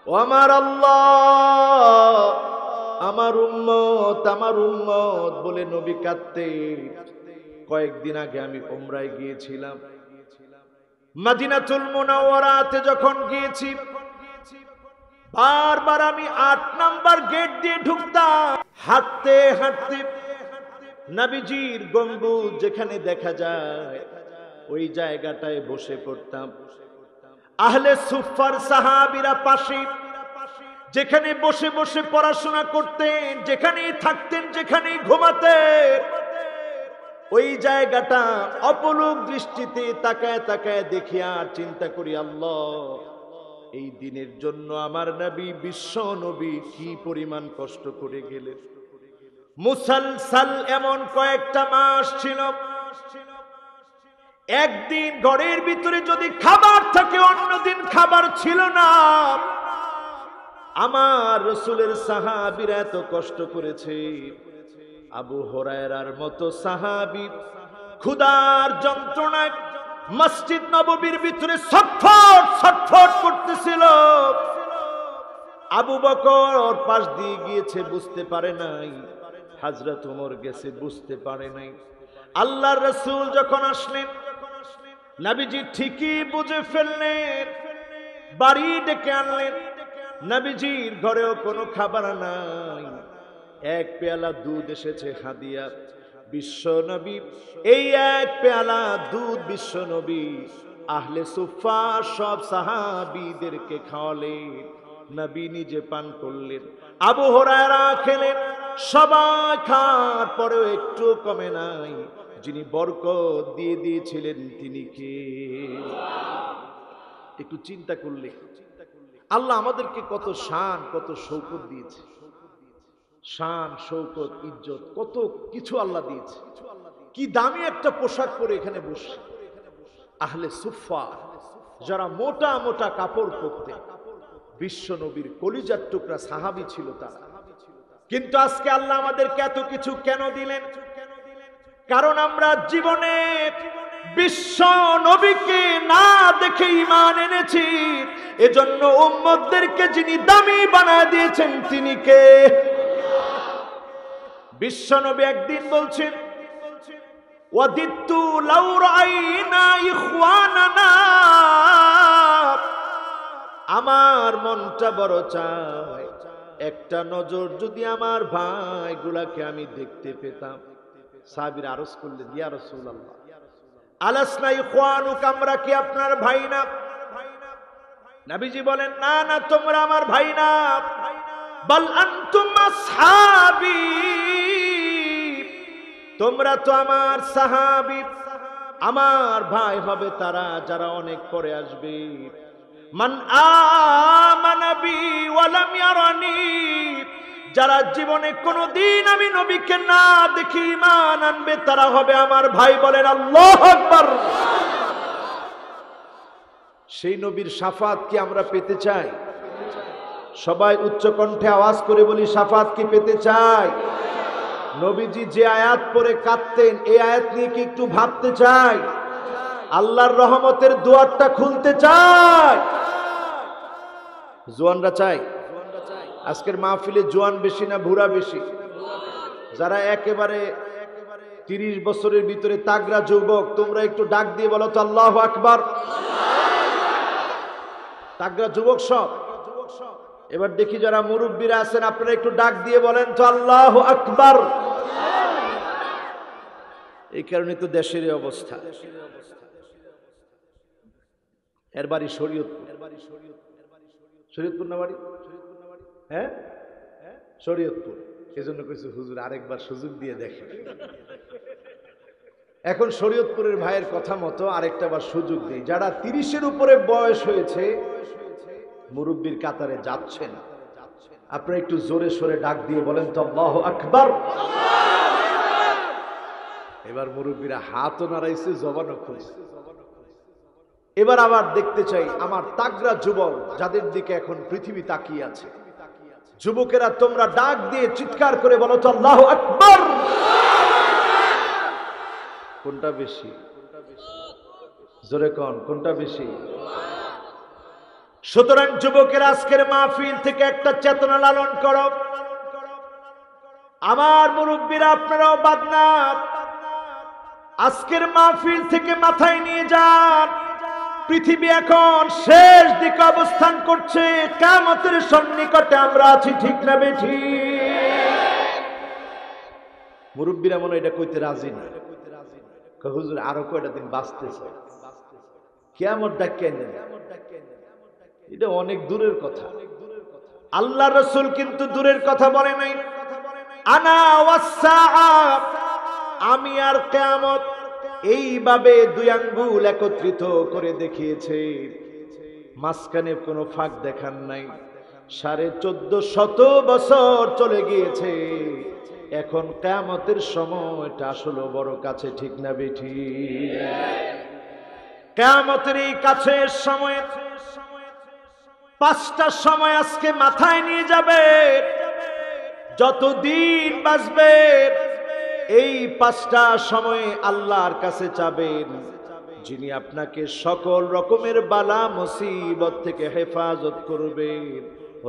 A: ও আমার আল্লাহ, আমার উম্মত বলে নবী কাঁদতেন। কয়েকদিন আগে আমি উমরায় গিয়েছিলাম, মদিনাতুল মুনাওয়ারাতে যখন গিয়েছি, বারবার আমি 8 নাম্বার গেট দিয়ে ঢুকতাম। হাঁটতে হাঁটতে নবীজির গম্বুজ যেখানে দেখা যায় ওই জায়গাটায় বসে পড়তাম। আহলে সুফার সাহাবীরা পাশে যেখানে বসে বসে পড়াশোনা করতেন, যেখানে থাকতেন, যেখানে ঘুমাতেন, ওই জায়গাটা অপলক দৃষ্টিতে তাকায় তাকায় দেখি আর চিন্তা করি, আল্লাহ এই দিনের জন্য আমার নবী, বিশ্ব নবী কি পরিমাণ কষ্ট করে গেলেন। মুসালসাল এমন কয়েকটা মাস ছিল, একদিন ঘরের ভিতরে যদি খাবার থাকে অন্যদিন খাবার ছিল না। আমার রাসূলের সাহাবীরা এত কষ্ট করেছে। আবু হুরায়রার মতো সাহাবী ক্ষুধার যন্ত্রণায় মসজিদ নববীর ভিতরে ছটফট ছটফট করতেছিল। আবু বকর পাশ দিয়ে গিয়েছে, বুঝতে পারে নাই। হযরত ওমর গেছে, বুঝতে পারে নাই। আল্লাহর রাসূল যখন আসলেন, নবীজি ঠিকই বুঝে ফেললেন, বাড়ি ডেকে আনলেন। নবীজির ঘরেও কোনো খাবার নাই, এক পেয়ালা দুধ এসেছে হাদিয়া। বিশ্ব নবী এই এক পেয়ালা দুধ বিশ্ব নবী আহলে সুফা সব সাহাবীদেরকে খাওয়ালেন, নবী নিজে পান করলেন, আবু হুরায়রা খেলেন। সবাই খাওয়ার পরেও একটু কমে নাই। যিনি বরকত দিয়ে দিয়েছিলেন তিনি কে? একটু চিন্তা করলে আল্লাহ আমাদেরকে কত শান, কত শৌকত দিয়েছে। শান, শৌকত, ইজ্জত, কত কিছু আল্লাহ দিয়েছে। কি দামি একটা পোশাক পরে এখানে বসে। আহলে সুফা যারা মোটা মোটা কাপড় পরতে, বিশ্ব নবীর কলিজার টুকরা সাহাবী ছিল তারা। কিন্তু আজকে আল্লাহ আমাদেরকে এত কিছু কেন দিলেন? কারণ আমরা জীবনে বিশ্ব নবীকে না দেখে ঈমান এনেছি। এজন্য উম্মতদেরকে যিনি দামি বানায় দিয়েছেন তিনি কে? বিশ্ব নবী একদিন বলছেন, ওয়াদিতু লাউ রাআইনা ইখওয়ানানা, আমার মনটা বড় চায় একটা নজর যদি আমার ভাইগুলাকে আমি দেখতে পেতাম। সাহাবীরা আরজ করলেন, ইয়া রাসূলুল্লাহ আলাসনা ইখওয়ানুক, আমরা কি আপনার ভাই না? নবীজি বলেন, না না, তোমরা আমার ভাই না। বাল আনতুম আসহাবী, তোমরা তো আমার সাহাবী। আমার ভাই হবে তারা যারা অনেক পরে আসবে। মান আমানা বি ওয়া লাম ইয়ারানি, যারা জীবনে কোনোদিন আমি নবীকে না দেখে ঈমান আনবে তারা হবে আমার ভাই। বলেন আল্লাহু আকবার। সেই নবীর শাফাত কি আমরা পেতে চাই? সবাই উচ্চ কণ্ঠে আওয়াজ করে বলি, শাফাত কি পেতে চাই? নবীজি যে আয়াত পড়ে কাঁদতেন, এই আয়াত নিয়ে কি একটু ভাবতে চাই? আল্লাহর রহমতের দুয়ারটা খুলতে চাই? জোয়ানরা চাই? আজকের মাহফিলে জোয়ান বেশি না বুড়া বেশি? যারা একেবারে 30 বছরের ভিতরে তাগড়া যুবক, তোমরা একটু ডাক দিয়ে বলো তো আল্লাহু আকবার। তাগড়া যুবক সব। এবার দেখি যারা মুরব্বীরা আছেন আপনারা একটু ডাক দিয়ে বলেন তো আল্লাহু আকবার। এই কারণে তো দেশের এই অবস্থা। এর বাড়ি শরীয়তপুর। শরীয়তপুর না বাড়ি? হ্যাঁ, শরীয়তপুর। এজন্য কইছে হুজুর আরেকবার সুযোগ দিয়ে দেখে। এখন শরীয়তপুরের ভাইয়ের কথা মতো আরেকটা বার সুযোগ দেই। যারা 30-এর উপরে বয়স হয়েছে, মুরব্বীর কাতারে যাচ্ছেন, আপনারা একটু জোরে সোরে ডাক দিয়ে বলেন তো আল্লাহু আকবার। এবার মুরব্বীরা হাতও নাড়াইছে, জবানও খুলছে। এবার আবার দেখতে চাই আমার তাগড়া যুবক যাদের দিকে এখন পৃথিবী তাকিয়ে আছে, যুবকেরা তোমরা ডাক দিয়ে চিৎকার করে বলো তো আল্লাহু আকবার। কোনটা বেশি? জোরে কোন, কোনটা বেশি? সুতরাং যুবকের আজকের মাহফিল থেকে একটা চেতনা লালন করো। আমার মুরব্বীরা আপনারাও বাদ না, আজকের মাহফিল থেকে মাথায় নিয়ে যান, পৃথিবী এখন শেষ দিকে অবস্থান করছে, কিয়ামতের সন্নিকটে আমরা আছি, ঠিক না বেঠি? মুরব্বীরা মনে এটা কইতে রাজি না, হুজুর আরো কয়টা দিন বাঁচতেছে, কিয়ামত ডাকেন, এটা অনেক দূরের কথা। আল্লাহ রাসূল কিন্তু দূরের কথা বলে নাই। আনা ওয়াসসাআ, আমি আর কিয়ামত, এইভাবে দুই আঙ্গুল একত্রিত করে দেখিয়েছে, মাঝখানে কোনো ফাঁক দেখান নাই। 1450 বছর চলে গিয়েছে, এখন কিয়ামতের সময়টা আসলে বড় কাছে, ঠিক না বেঠি? কিয়ামতের এই কাছের সময় 5টা সময় আজকে মাথায় নিয়ে যাবে। যতদিন বাঁচবে এই 5টা সময়ে আল্লাহর কাছে চাবেন, যিনি আপনাকে সকল রকমের বালা মুসিবত থেকে হেফাজত করবেন,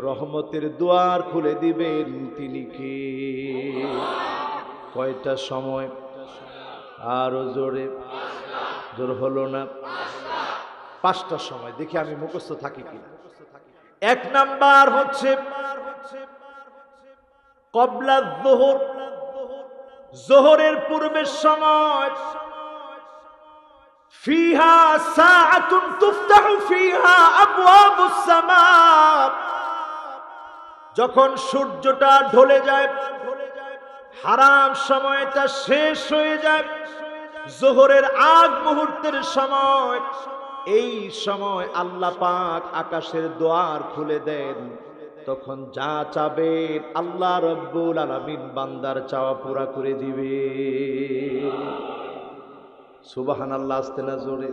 A: রহমতের দুয়ার খুলে দিবেন, তিনি কে? কয়টা সময়? আরো জোরে, জোর হলো না? 5টা সময়। দেখি আমি মুখস্থ থাকি কিনা। 1 নাম্বার হচ্ছে ক্বাবলা যুহর, যোহরের পূর্বের সময়। ফিহা সাআতুন তুফতাহু ফিহা আবওয়াবুস সামা, যখন সূর্যটা ঢলে যায়, হারাম সময়টা শেষ হয়ে যায়, যোহরের আগ মুহূর্তের সময়, এই সময় আল্লাহ পাক আকাশের দুয়ার খুলে দেন। তখন যা চাবেন আল্লাহ রব্বুল আলামিন বান্দার চাওয়া পুরা করে দিবে। সুবহানাল্লাহ। আসতে না জোরে?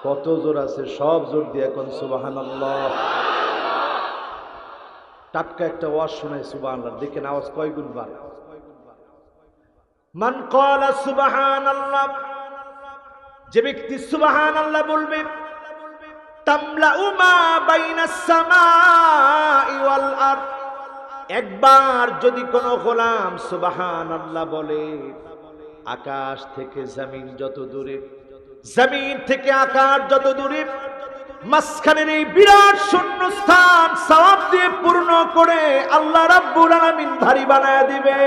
A: কত জোর আছে? সব জোর দিয়ে এখন সুবহানাল্লাহ। টাটকা একটা ওয়াজ শোনায় সুবহানাল্লাহ, দেখেন আওয়াজ কয় গুণ বাড়ে। মান ক্বালা সুবহানাল্লাহ, যে ব্যক্তি সুবহানাল্লাহ বলবে, তামলাউ মা বাইনাস সামাই ওয়াল আরদ, একবার যদি কোনো গোলাম সুবহানাল্লাহ বলে, আকাশ থেকে জমিন যত দূরে, জমিন থেকে আকাশ যত দূরে, মাঝখানের এই বিরাট শূন্যস্থান সওয়াব দিয়ে পূর্ণ করে আল্লাহ রাব্বুল আলামিন ভারী বানায় দিবে।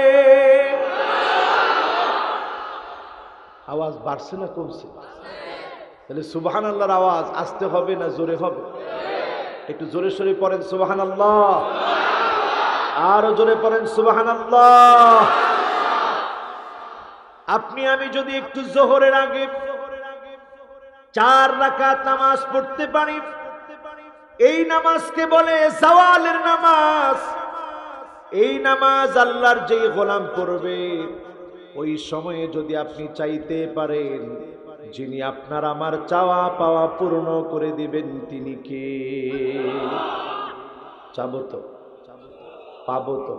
A: আওয়াজ বাড়ছে না কমছে? তাহলে সুবহানাল্লাহর আওয়াজ আসতে হবে না জোরে হবে? একটু জোরে সরে পড়েন সুবহানাল্লাহ, আরো জোরে পড়েন সুবহানাল্লাহ। আপনি আমি যদি একটু যোহরের আগে 4 রাকাত নামাজ পড়তে পারি, এই নামাজকে বলে জাওয়ালের নামাজ। এই নামাজ আল্লাহর যেই গোলাম পড়বে, ওই সময়ে যদি আপনি চাইতে পারেন, যিনি আপনার আমার চাওয়া পাওয়া পূর্ণ করে দিবেন, তিনি কে? চাবো তো, পাবো তো,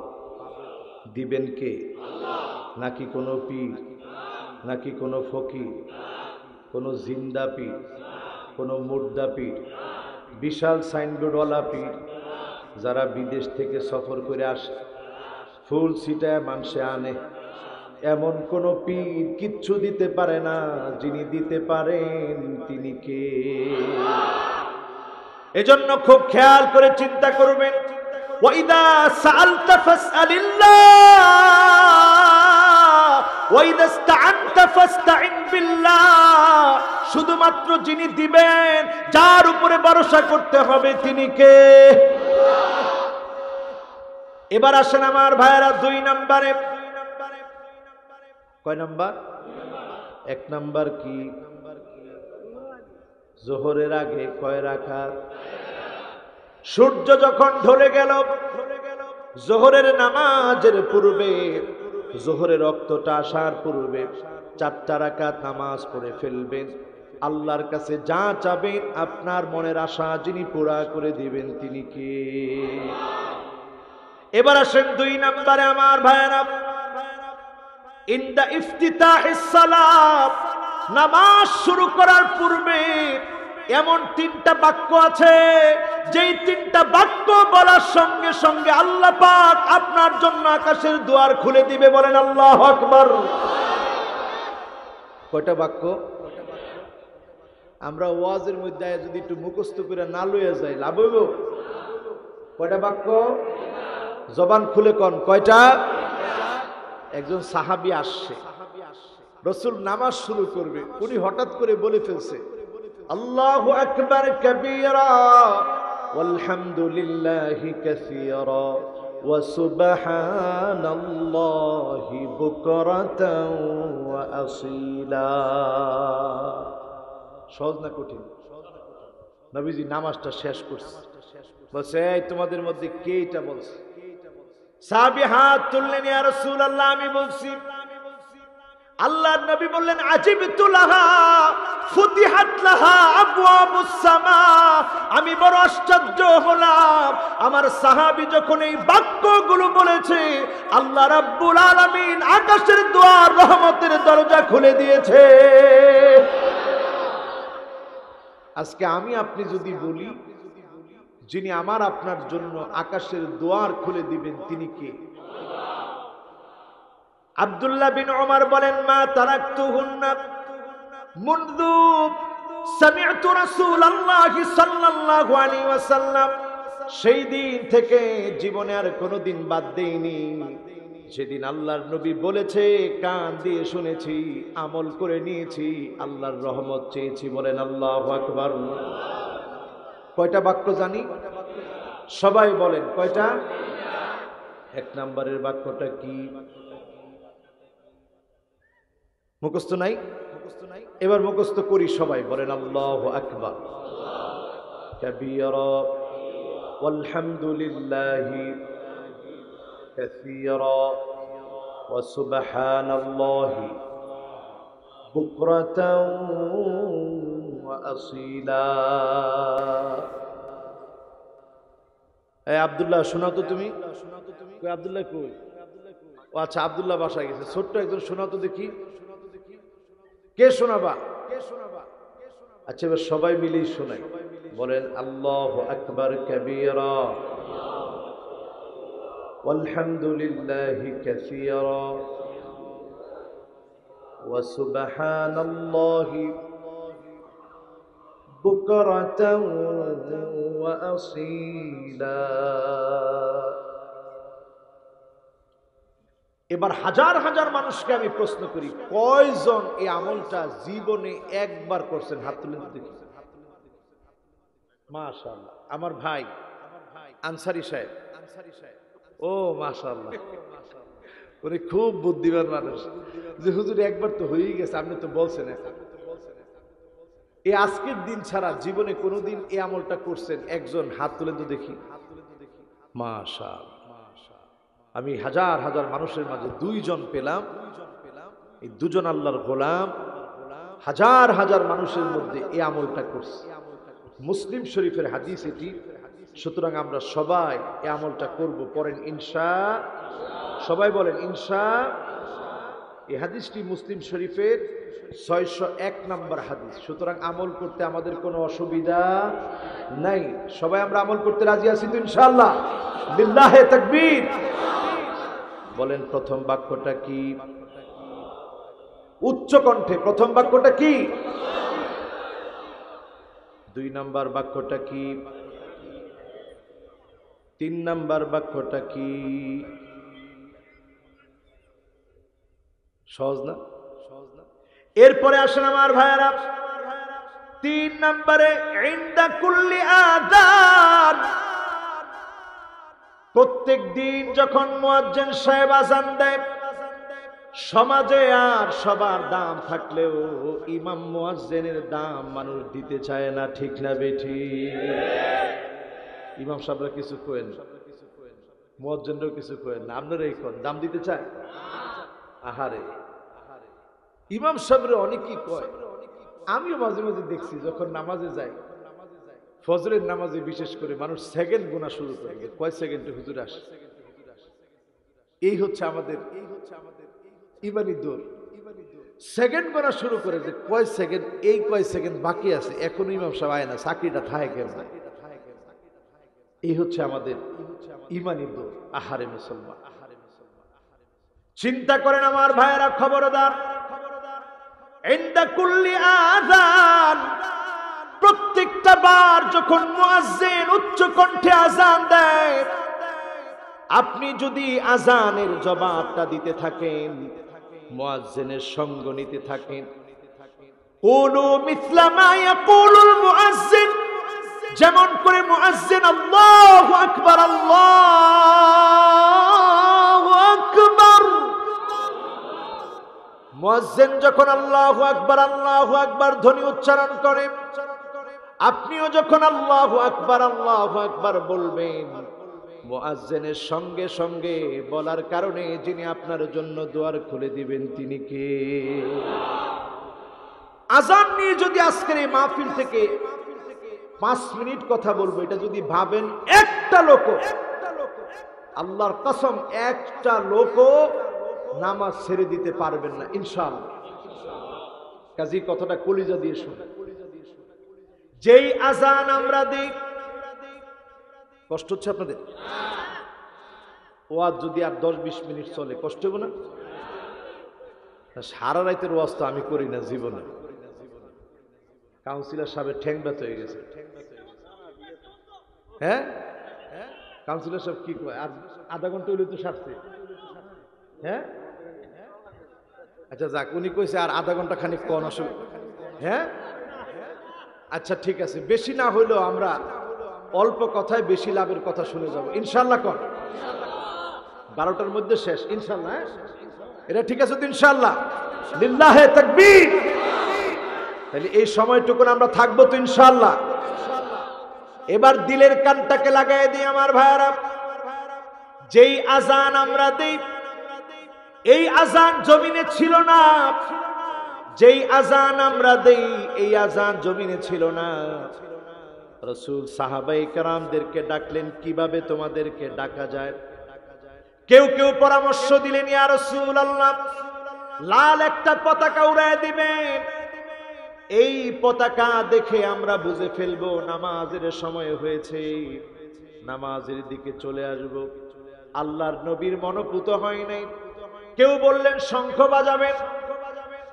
A: দিবেন কে? নাকি কোনো পীর, নাকি কোনো ফকির, কোনো জিন্দা পীর, কোনো মুর্দা পীর, বিশাল সাইনবোর্ডওয়ালা পীর, যারা বিদেশ থেকে সফর করে আসে, ফুল ছিটায় মানুষে আনে, এমন কোন পীর কিচ্ছু দিতে পারে না। যিনি দিতে পারেন তিনি কে? এজন্য খুব খেয়াল করে চিন্তা করবেন। ওয়াইদা সাআলতা ফাসআলিল্লাহ ওয়াইদা ইসতাআনতা ফাসতাইন বিল্লাহ, শুধুমাত্র যিনি দিবেন, যার উপরে ভরসা করতে হবে, তিনি কে? এবার আসেন আমার ভাইয়েরা 2 নম্বরে। কয় নাম্বার? 1 নাম্বার কি? যোহরের আগে কয় রাকাত? সূর্য যখন ঢলে গেল, যোহরের নামাজের পূর্বে, যোহরের রক্তটা আসার পূর্বে 4টা রাকাত নামাজ পড়ে ফেলবেন। আল্লাহর কাছে যা চাবেন, আপনার মনের আশা যিনি পুরা করে দিবেন, তিনি কে? এবার আসেন 2 নম্বরে আমার ভাইয়েরা। ইনদা ইফতিতাহিস সালাত, নামাজ শুরু করার পূর্বে এমন তিনটা বাক্য আছে, যেই তিনটা বাক্য বলার সঙ্গে সঙ্গে আল্লাহ পাক আপনার জন্য আকাশের দুয়ার খুলে দিবে। বলেন আল্লাহু আকবার। কয়টা বাক্য? আমরা ওয়াজের মধ্যে যদি একটু মুখস্থ করে না লইয়া যাই লাভ হইব? কয়টা বাক্য? জবান খুলে কোন কয়টা? একজন সাহাবী আসছে, রাসূল নামাজ শুরু করবে, উনি হঠাৎ করে বলে ফেলছে আল্লাহু আকবার কাবীরা ওয়ালহামদুলিল্লাহি কাসীরা ওয়া সুবহানাল্লাহি বুকরাতাও ওয়া আসীলা। সহজ না কঠিন? নবীজি নামাজটা শেষ করছে, বলছে এই তোমাদের মধ্যে কে এটা বলছে? সাহাবী হাত তুললেন, ইয়া রাসূলুল্লাহ আমি বলছি। আল্লাহর নবী বললেন আজিবতু লাহা ফুতিহাত লাহা আবওয়াবুস সামা। আমি বড় আশ্চর্য হলাম, আমার সাহাবী যখন এই বাক্যগুলো বলেছে আল্লাহ রাব্বুল আলামিন আকাশের দুয়ার রহমতের দরজা খুলে দিয়েছে। আজকে আমি আপনি যদি বলি যিনি আমার আপনার জন্য আকাশের দুয়ার খুলে দিবেন তিনি কে? আব্দুল্লাহ বিন ওমর বলেন মা তারাকতুহুন্না মুনযু সামি'তু রাসূলুল্লাহি সাল্লাল্লাহু আলাইহি ওয়াসাল্লাম। সেই দিন থেকে জীবনে আর কোনোদিন বাদ দেইনি। যেদিন আল্লাহর নবী বলেছে কান দিয়ে শুনেছি, আমল করে নিয়েছি, আল্লাহর রহমত চেয়েছি। বলেন আল্লাহু আকবার। কয়টা বাক্য জানি? সবাই বলেন কয়টা? এক নম্বরের বাক্যটা কি? মুখস্থ নাই? এবার মুখস্থ করি সবাই, বলেন আল্লাহু আকবার কাবীরা ওয়ালহামদুলিল্লাহি কাসীরা ওয়া সুবহানাল্লাহি বুকরাতাও ওয়া আসীলা। এই আব্দুল্লাহ শোনাও তো তুমি। কই আব্দুল্লাহ কই? ও আচ্ছা আব্দুল্লাহ বাসায় গেছে। ছোট্ট একজন শোনাও তো দেখি। কে শোনাবা? আচ্ছা এবার সবাই মিলেই শোনাই, বলেন আল্লাহু আকবার কাবীরা ওয়ালহামদুলিল্লাহি কাসীরা ওয়া সুবহানাল্লাহি বুকরাতাও ওয়া আসীলা। এবার হাজার হাজার মানুষকে আমি প্রশ্ন করি, কয়জন এই আমলটা জীবনে একবার করছেন? হাত তুলেন দেখি। মাশাআল্লাহ, আমার ভাই আনসারী সাহেব। ও মাশাআল্লাহ, উনি খুব বুদ্ধিমান মানুষ। যে হুজুর একবার তো হয়েই গেছে, আপনি তো বলছেন। এই আজকের দিন ছাড়া জীবনে কোনোদিন এই আমলটা করছেন একজন? হাত তুলেন তো দেখি। মাশাআল্লাহ, আমি হাজার হাজার মানুষের মাঝে দুইজন পেলাম। এই দুজন আল্লাহর গোলাম হাজার হাজার মানুষের মধ্যে এই আমলটা করছে। মুসলিম শরীফের হাদিস এটি। সুতরাং আমরা সবাই এই আমলটা করব। পড়েন ইনশাআল্লাহ। সবাই বলেন ইনশাআল্লাহ। এই হাদিসটি মুসলিম শরীফের 601 নম্বর হাদিস। সুতরাং আমল করতে আমাদের কোনো অসুবিধা নাই। সবাই আমরা আমল করতে রাজি আছি তো ইনশাআল্লাহ? লিল্লাহে তাকবীর। বলেন প্রথম বাক্যটা কি? উচ্চ কণ্ঠে প্রথম বাক্যটা কি? দুই নাম্বার বাক্যটা কি? তিন নাম্বার বাক্যটা কি? সহজ না? এরপরে আসেন আমার ভাইয়ারা, তিন নম্বরে ইনদা কুল্লি আযান। প্রত্যেক দিন যখন মুয়াজ্জিন সাহেব আযান দেয়, সমাজে আর সবার দাম থাকলেও ইমাম মুয়াজ্জিনের দাম মানুষ দিতে চায় না, ঠিক না বেঠিক? ইমাম সাহেবরা কিছু করেন, মুয়াজ্জিনরাও কিছু করেন না, আপনারাই কোন দাম দিতে চায়? আহারে, ইমাম সাহেবরা অনেকেই কয়। আমিও মাঝে মাঝে দেখছি যখন নামাজে যাই, ফজরের নামাজে বিশেষ করে মানুষ সেকেন্ড গোনা শুরু করে, কয় সেকেন্ডে হুজুর আসে। এই হচ্ছে আমাদের ইমানি দৌড়। সেকেন্ড করা শুরু করে যে কয় সেকেন্ড, এই কয় সেকেন্ড বাকি আছে, এখনো ইমাম সাহেব আয় না, চাকরিটা থাকে কেমন। এই হচ্ছে আমাদের ইমানি দৌড়। আহারে মুসলমান, চিন্তা করেন আমার ভাইয়েরা, খবরদার, ইনদা কুল্লি আযান, প্রত্যেকটা বার যখন মুয়াজ্জিন উচ্চ কণ্ঠে আযান দেয়, আপনি যদি আযানের জবাবটা দিতে থাকেন, মুয়াজ্জিনের সঙ্গ নিতে থাকেন, কুলু মিসলা মা ইয়াকুলুল মুয়াজ্জিন, যেমন করে মুয়াজ্জিন আল্লাহু আকবার আল্লাহু আকবার, মুয়াজ্জিন যখন আল্লাহু আকবার ধ্বনি উচ্চারণ করে, আপনিও যখন আল্লাহু আকবার বলবেন, মুয়াজ্জিনের সঙ্গে সঙ্গে বলার কারণে যিনি আপনার জন্য দুয়ার খুলে দিবেন তিনি কে? আযান নিয়ে যদি আজকের এই মাহফিল থেকে 5 মিনিট কথা বলবো, এটা যদি ভাবেন, একটা লোক, আল্লাহর কসম, একটা লোক নামাজ ছেড়ে দিতে পারবেন না ইনশাআল্লাহ। কাজী কথাটা কলিজা দিয়ে শুনুন। যেই আযান আমরা দিই, কষ্ট হচ্ছে আপনাদের? ওয়াজ যদি আর 10-20 মিনিট চলে কষ্ট হবে না? সারা রাতের ওয়াজ তো আমি করি না জীবনে। কাউন্সিলর সাহেবের ঠ্যাং ব্যথা হয়ে গেছে। হ্যাঁ, কাউন্সিলর সাহেব কি কয়, আর আধা ঘন্টা হইলে তো সারছে। হ্যাঁ, আচ্ছা যাক, উনি কইছে আর আধা ঘন্টা খানিক কম আসবে। হ্যাঁ, আচ্ছা ঠিক আছে, বেশি না হইলেও আমরা অল্প কথায় বেশি লাভের কথা শুনে যাব ইনশাআল্লাহ। কর 12টার মধ্যে শেষ ইনশাআল্লাহ। এটা ঠিক আছে তো ইনশাআল্লাহ? লিল্লাহে তাকবীর। তাহলে এই সময়টুকু আমরা থাকবো তো ইনশাআল্লাহ। এবার দিলের কানটাকে লাগাই দিই আমার ভাইরা, যেই আযান আমরা দেই, এই আযান জমিনে ছিল না। যেই আযান আমরা দেই, এই আযান জমিনে ছিল না। রাসূল সাহাবায়ে কেরামদেরকে ডাকলেন, কিভাবে তোমাদেরকে ডাকা যায়? কেউ কেউ পরামর্শ দিলেন, ইয়া রাসূলুল্লাহ, লাল একটা পতাকা উড়ায় দিবেন, এই পতাকা দেখে আমরা বুঝে ফেলবো নামাজের সময় হয়েছে, নামাজের দিকে চলে আসব। আল্লাহর নবীর মনোপুত হয় নাই। কেউ বললেন শঙ্খ বাজাবেন,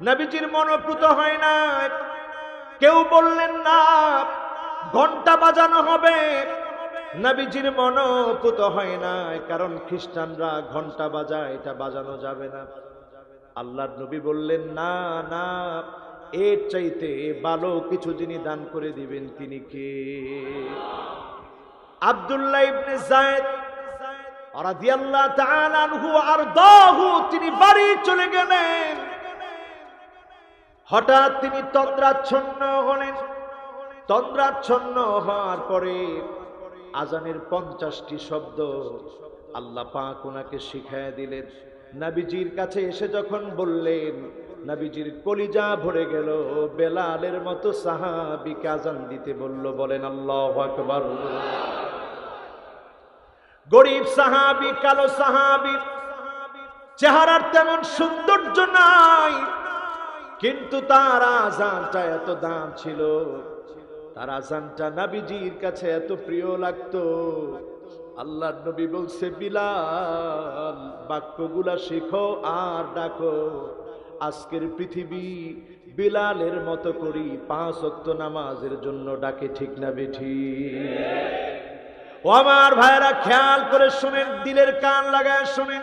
A: নবীজির মনোপুত হয় নাই। কেউ বললেন না ঘন্টা বাজানো হবে, নবীজির মনোপুত হয় না, কারণ খ্রিস্টানরা ঘন্টা বাজায়, এটা বাজানো যাবে না। আল্লাহর নবী বললেন না না, এর চাইতে ভালো কিছু যিনি দান করে দিবেন তিনি কে? আব্দুল্লাহ ইবনে যায়েদ রাদিয়াল্লাহু তাআলা আনহু আরদাহু, তিনি বাড়ি চলে গেলেন। হঠাৎ তিনি তন্দ্রাচ্ছন্ন হলেন। তন্দ্রাচ্ছন্ন হওয়ার পরে আজানের 50টি শব্দ আল্লাহ পাক ওনাকে শিখায় দিলেন। নবীজির কাছে এসে যখন বললেন, নবীজির কলিজা ভরে গেল। বেলালের মতো সাহাবীকে আজান দিতে বলল। বলেন আল্লাহু আকবার। গরিব সাহাবী, কালো সাহাবী, চেহারার তেমন সৌন্দর্য নাই, কিন্তু তার আজানটা এত দাম ছিল, তার আজানটা নবীজির কাছে এত প্রিয় লাগতো। আল্লাহর নবী বলছে, বিলাল, বাক্যগুলা শিখো আর ডাকো। আজকের পৃথিবী বিলালের মতো করি 5 ওয়াক্ত নামাজের জন্য ডাকে, ঠিক না বেঠিক? ও আমার ভাইরা, খেয়াল করে শুনেন, দিলের কান লাগায় শুনেন।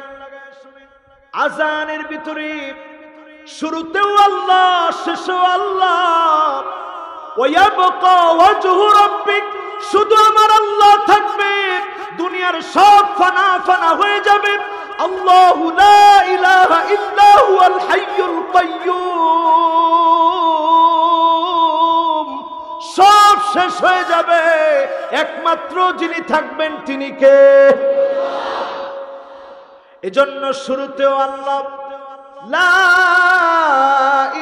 A: আজানের ভিতরে শুরুতেও আল্লাহ, শেষেও আল্লাহ। ওয়ায়াবকা ওয়াজহু রাব্বিক, শুধু আমার আল্লাহ থাকবে, দুনিয়ার সব ফানা ফানা হয়ে যাবে। আল্লাহু লা ইলাহা ইল্লা হুয়াল হাইয়ুল কাইয়্যুম, সব শেষ হয়ে যাবে, একমাত্র যিনি থাকবেন তিনি কে? এজন্য শুরুতেও আল্লাহ, লা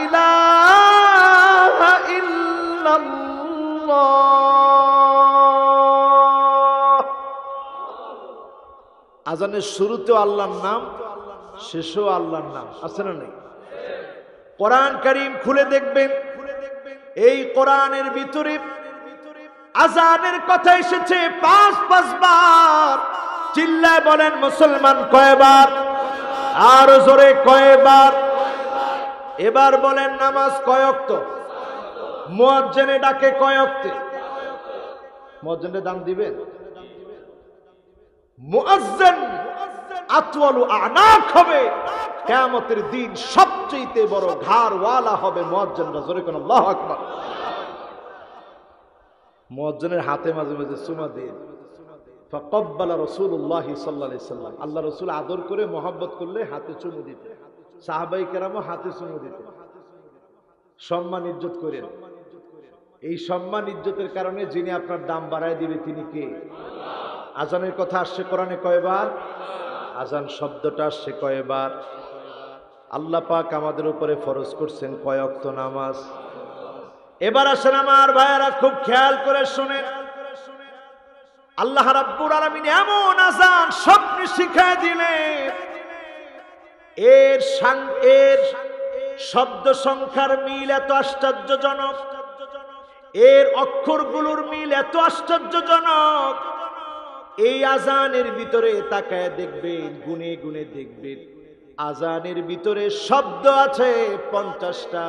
A: ইলাহা ইল্লাল্লাহ। আজানের শুরুতেও আল্লাহর নাম, শেষও আল্লাহর নাম, আছে না নাই? কোরআন কারীম খুলে দেখবেন, এই কোরআনের ভিতরে আজানের কথা এসেছে 5 বার। চিল্লায় বলেন মুসলমান কয়বার? আর জোরে কয়বার? এবার বলেন নামাজ কয় ওয়াক্ত? মুয়াজ্জিনে ডাকে কয় ওয়াক্তে? মুয়াজ্জিনে দান দিবেন? মুয়াজ্জিন আতওয়ালু আনাক হবে, কিয়ামতের দিন সবচেয়ে বড় ঘাড়ওয়ালা হবে মুয়াজ্জিনরা। জোরে কোন আল্লাহু আকবার। মুয়াজ্জিনের হাতে মাঝে মাঝে চুমা দিয়ে ফাকাব্বালা রাসূলুল্লাহ সাল্লাল্লাহু আলাইহি সাল্লাম, আল্লাহ রাসূল আদর করে মহব্বত করলে হাতে চুমু দিতেন, সাহাবায়ে কেরামও হাতে চুমু দিতেন। সম্মান ইজ্জত করেন। এই সম্মান ইজ্জতের কারণে যিনি আপনার দাম বাড়ায় দিবে তিনি কে? আজানের কথা আসছে কোরআনে কয়বার? আজান শব্দটা আসছে কয়বার? আল্লাহ পাক আমাদের উপরে ফরজ করছেন কয় ওয়াক্ত নামাজ? এবার আসেন আমার ভাইয়েরা, খুব খেয়াল করে শুনেন। আল্লাহ রাব্বুল আলামিন এমন আজান স্বপ্নে শিখায় দিলেন, এর শব্দ সংখ্যার মিল এত আশ্চর্যজনক, এর অক্ষরগুলোর মিল এত আশ্চর্যজনক। এই আজানের ভিতরে তাকায় দেখবেন, গুনে গুনে দেখবেন, আজানের ভিতরে শব্দ আছে 50টা।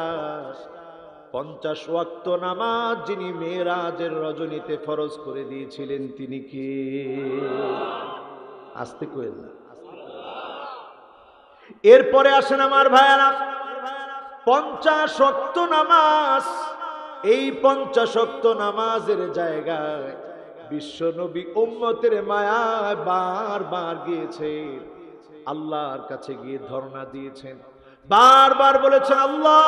A: 50 ওয়াক্ত নামাজ যিনি মেরাজের রজনীতে ফরজ করে দিয়েছিলেন তিনি কে? আস্তে কইল না। এরপরে আসেন আমার ভাইয়েরা, 50 ওয়াক্ত নামাজ, এই 50 ওয়াক্ত নামাজের জায়গায় বিশ্ব নবী উম্মতের মায়ায় বারবার গিয়েছেন, আল্লাহর কাছে গিয়ে ধর্ণা দিয়েছেন, বারবার বলেছেন আল্লাহ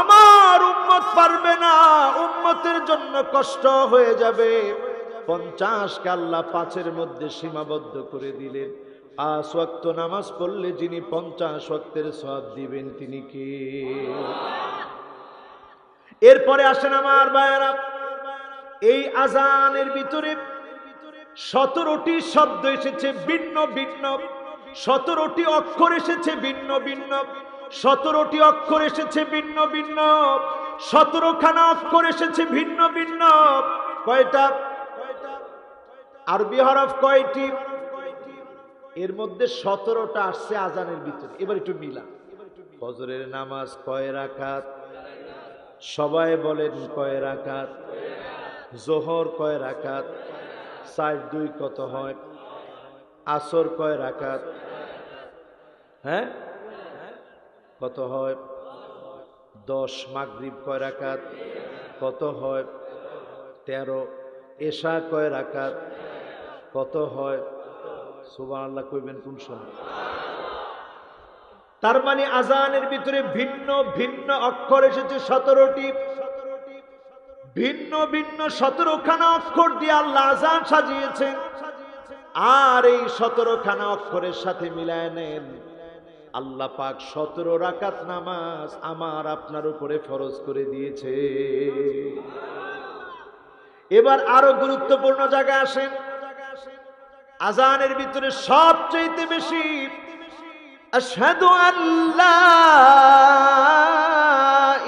A: আমার উম্মত পারবে না, উম্মতের জন্য কষ্ট হয়ে যাবে। 50 কে আল্লাহ 5-এর মধ্যে সীমাবদ্ধ করে দিলেন। 5 ওয়াক্ত নামাজ পড়লে যিনি 50 ওয়াক্তের সওয়াব দিবেন তিনি কে? এরপরে আসেন আমার ভাইয়েরা, এই আজানের ভিতরে 17টি শব্দ এসেছে ভিন্ন ভিন্ন, 17টি অক্ষর এসেছে ভিন্ন ভিন্ন, 17টি অক্ষর এসেছে ভিন্ন ভিন্ন, 17খানা অক্ষর এসেছে ভিন্ন ভিন্ন। কয়টা? আরবি হরফ কয়টি? এর মধ্যে 17টা আসছে আজানের ভিতরে। এবার একটু মিলা। ফজরের নামাজ কয় রাকাত? সবাই বলেন কয় রাকাত? জোহর কয় রাকাত? 4-2 কত হয়? আসর কয় রাকাত? হ্যাঁ কত হয়? 10। মাগরিব কয় রাকাত? কত হয়? 13। এশা কয় রাকাত? কত হয়? সুবহানাল্লাহ কইবেন কোন সময়? তার মানে আজানের ভিতরে ভিন্ন ভিন্ন অক্ষর এসেছে 17টি, ভিন্ন ভিন্ন 17খানা অক্ষর দিয়ে আল্লাহ আজান সাজিয়েছেন। আর এই 17খানা অক্ষরের সাথে মিলায় নেন, আল্লাহ পাক 17 রাকাত নামাজ আমার আপনার উপরে ফরজ করে দিয়েছে। এবার আরো গুরুত্বপূর্ণ জায়গায় আসেন, আজানের ভিতরে সবচেয়ে বেশি আশহাদু আল্লা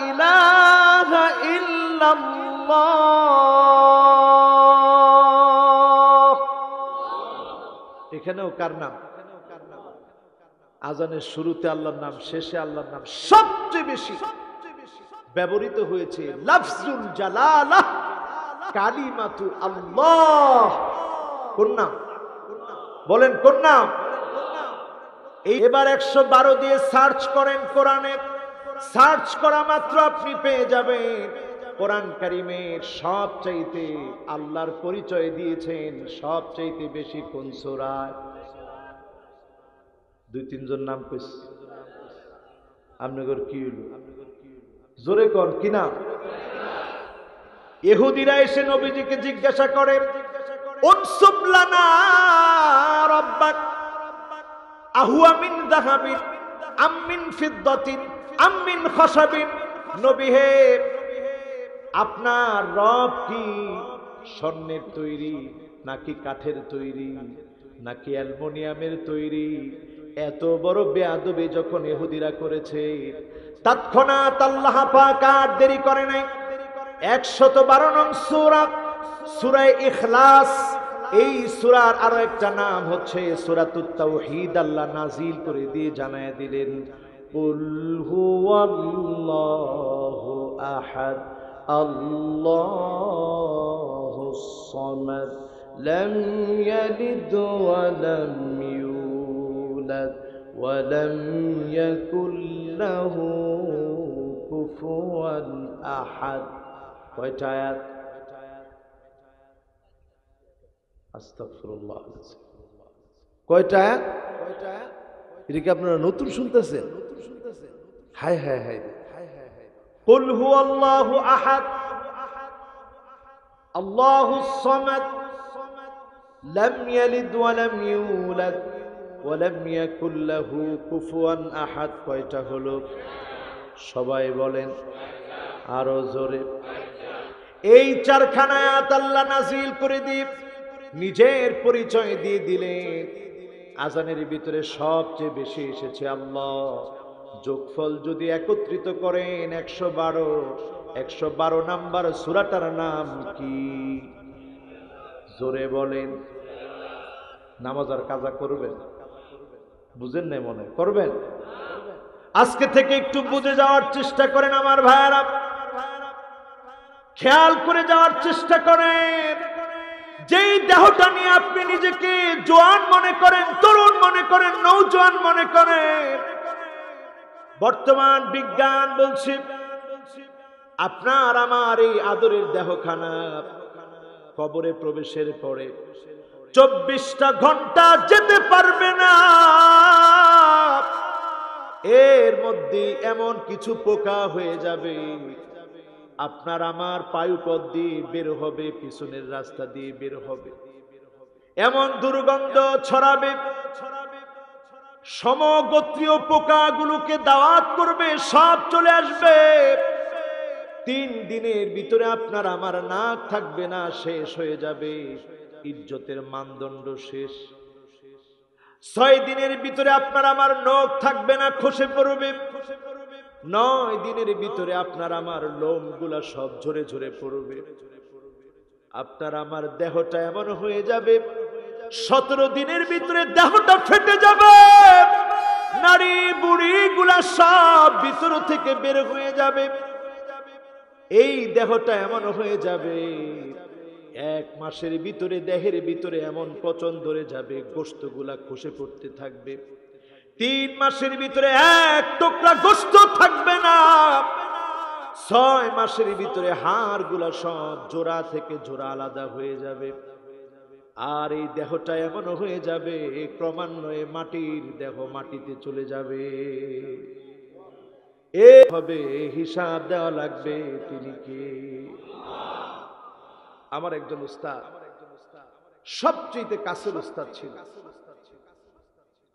A: ইলাহা ইল্লাল্লাহ, এখানেও কার নাম? আজানের শুরুতে আল্লাহর নাম, শেষে আল্লাহর নাম সবচেয়ে বেশি ব্যবহৃত হয়েছে। লাফজুল জালালাহ, কালিমাতু আল্লাহ। কোন নাম বলেন? কোন নাম? এবার 112 দিয়ে সার্চ করেন কোরআনে, সার্চ করা মাত্র আপনি পেয়ে যাবেন কোরআন কারীমের সবচাইতে আল্লাহর পরিচয় দিয়েছেন সবচাইতে বেশি কোন সূরায়? 2-3 জন নাম কইছে, আপনাদের কি হলো? জোরে কোন কি নাম? ইহুদিরা এসে নবীজিকে জিজ্ঞাসা করে, উনসুব লানা রাব্বাক আহুয়া মিন যাহাবিন আম মিন ফিদ্দাতিন আম মিন খাশাবিন। নবী হে, আপনার রব কি স্বর্ণের তৈরি নাকি কাঠের তৈরি? নাকি অ্যালুমিনিয়ামের তৈরি? এত বড় বেয়াদবি যখন ইহুদিরা করেছে, তৎক্ষণাৎ আল্লাহ পাক আর দেরি করে নাই। 112 নং সূরা, সূরা ইখলাস, এই সূরার আরো একটা নাম হচ্ছে সূরাতুত তাওহীদ, আল্লাহ নাজিল করে দিয়ে জানায় দিলেন, কুল হুয়াল্লাহু আহাদ আল্লাহুস সামাদ লাম ইয়ালিদ ওয়া লাম ইউলাদ ওয়া লাম ইয়াকুল লাহু কুফুয়ান আহাদ। কয়টা আয়াত? আস্তাগফিরুল্লাহ। কয়টা আয়াত? এটা কি আপনারা নতুন শুনতেছেন? হায় হায় হায়। কুল হুয়াল্লাহু আহাদ আল্লাহুস সামাদ লাম ইয়ালিদ ওয়া লাম ইউলাদ ওয়া লাম ইয়াকুল লাহু কুফুয়ান আহাদ। কয়টা হলো? সবাই বলেন আরো জোরে। এই চারখানা আয়াত আল্লাহ নাজিল করে দিয়ে নিজের পরিচয় দিয়ে দিলেন। আজানের ভিতরে সবচেয়ে বেশি এসেছে আল্লাহ। যোগফল যদি একত্রিত করেন 112 নাম্বার সূরাটার নাম কি? জোরে বলেন। নামাজ আর কাজা করবেন? বুঝেন নাই মনে করবেন? আজকে থেকে একটু বুঝে যাওয়ার চেষ্টা করেন আমার ভাইরা, খেয়াল করে যাওয়ার চেষ্টা করেন। যেই দেহটা নিয়ে আপনি নিজেকে জোয়ান মনে করেন, তরুণ মনে করেন, নৌজওয়ান মনে করেন, বর্তমান বিজ্ঞান বলছে আপনার আমার এই আদরের দেহখানা কবরে প্রবেশের পরে 24টা ঘন্টা যেতে পারবে না। এর মধ্যে এমন কিছু পোকা হয়ে যাবে, আপনার আমার পায়ুপথ দিয়ে বের হবে, পিছনের রাস্তা দিয়ে বের হবে, এমন দুর্গন্ধ ছড়াবে, সমগোত্রীয় পোকাগুলোকে দাওয়াত করবে, সব চলে আসবে। 3 দিনের ভিতরে আপনার আমার নাক থাকবে না, শেষ হয়ে যাবে, ইজ্জতের মানদণ্ড শেষ। 6 দিনের ভিতরে আপনার আমার নখ থাকবে না, খসে পড়বে। 9 দিনের ভিতরে আপনার আমার লোমগুলা সব ঝরে ঝরে পড়বে। আপনার আমার দেহটা এমন হয়ে যাবে, 17 দিনের ভিতরে দেহটা ফেটে যাবে, নারী বুড়ি গুলা সব ভিতর থেকে বের হয়ে যাবে। এই দেহটা এমন হয়ে যাবে, 1 মাসের ভিতরে দেহের ভিতরে এমন পচন ধরে যাবে, গোশতগুলা খসে পড়তে থাকবে। 3 মাসের ভিতরে 1 টুকরা গোশত থাকবে না। 6 মাসের ভিতরে হাড়গুলা সব জোড়া থেকে জোড়া আলাদা হয়ে যাবে। আর এই দেহটা এমন হয়ে যাবে, ক্রমান্বয়ে মাটির দেহ মাটিতে চলে যাবে। এভাবে হিসাব দেওয়া লাগবে, তিনি কে? আমার একজন উস্তাদ, সবচেয়ে কাছের উস্তাদ ছিল।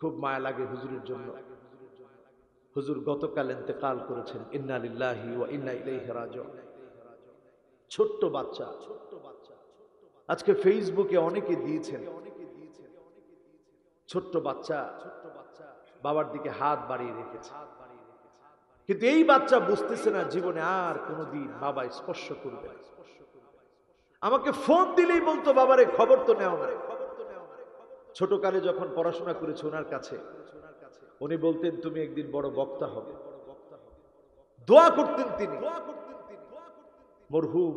A: খুব মায়া লাগে হুজুরের জন্য। হুজুর গতকাল ইন্তেকাল করেছেন, ইন্না লিল্লাহি ওয়া ইন্না ইলাইহি রাজিউন। ছোট্ট বাচ্চা, আজকে ফেসবুকে অনেকে দিয়েছেন, ছোট্ট বাচ্চা বাবার দিকে হাত বাড়িয়ে রেখেছে, কিন্তু এই বাচ্চা বুঝতেছে না জীবনে আর কোনোদিন বাবা স্পর্শ করবে। আমাকে ফোন দিলেই বলতো, বাবারে খবর তো নেও না। ছোটকালে যখন পড়াশোনা করেছে ওনার কাছে, উনি বলতেন তুমি একদিন বড় বক্তা হবে। দোয়া করতেন তিনি। মরহুম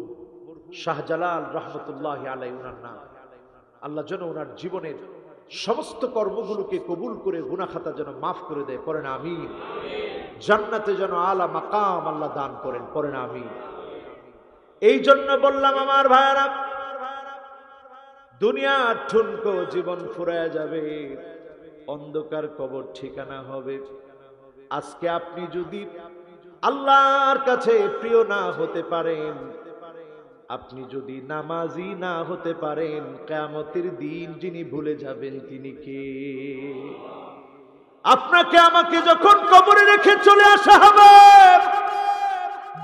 A: শাহজালাল রহমতুল্লাহ আলাইহি ওনার নাম। আল্লাহ যেন ওনার জীবনের সমস্ত কর্মগুলোকে কবুল করে গুনাহ খাতা যেন মাফ করে দেয়, পড়েন আমিন। জান্নাতে যেন আলা মাকাম আল্লাহ দান করেন, পড়েন আমিন। এই জন্য বললাম আমার ভাইরা, দুনিয়ার ঠুনকো জীবন ফুরায় যাবে, অন্ধকার কবর ঠিকানা হবে। আজকে আপনি যদি আল্লাহর কাছে প্রিয় না হতে পারেন, আপনি যদি নামাজি না হতে পারেন, কিয়ামতের দিন যিনি ভুলে যাবেন তিনি কে? আপনাকে আমাকে যখন কবরে রেখে চলে আসা হবে,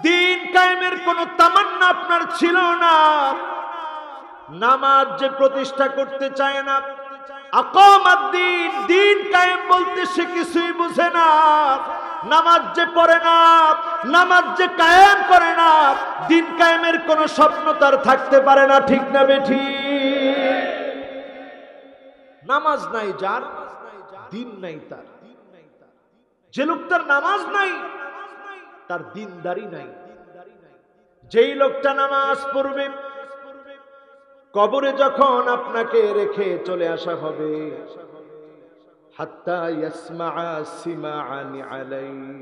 A: দিন কায়েমের কোন তামান্না আপনার ছিল না, নামাজ যে প্রতিষ্ঠা করতে চায় না, আকামাদ্দিন, দিন কায়েম বলতে সে কিছুই বুঝে না। নামাজ যে পড়ে না, নামাজ যে কায়েম করে না, দিন কায়েমের কোন স্বপ্ন তার থাকতে পারে না। ঠিক না বেঠিক? নামাজ নাই যার, দিন নাই তার। যে লোকটার নামাজ নাই তার দিনদারি নাই। যেই লোকটা নামাজ পড়বে, কবরে যখন আপনাকে রেখে চলে আসা হবে, হাত্তা ইয়াসমাআ সিমাআনি আলাইহি,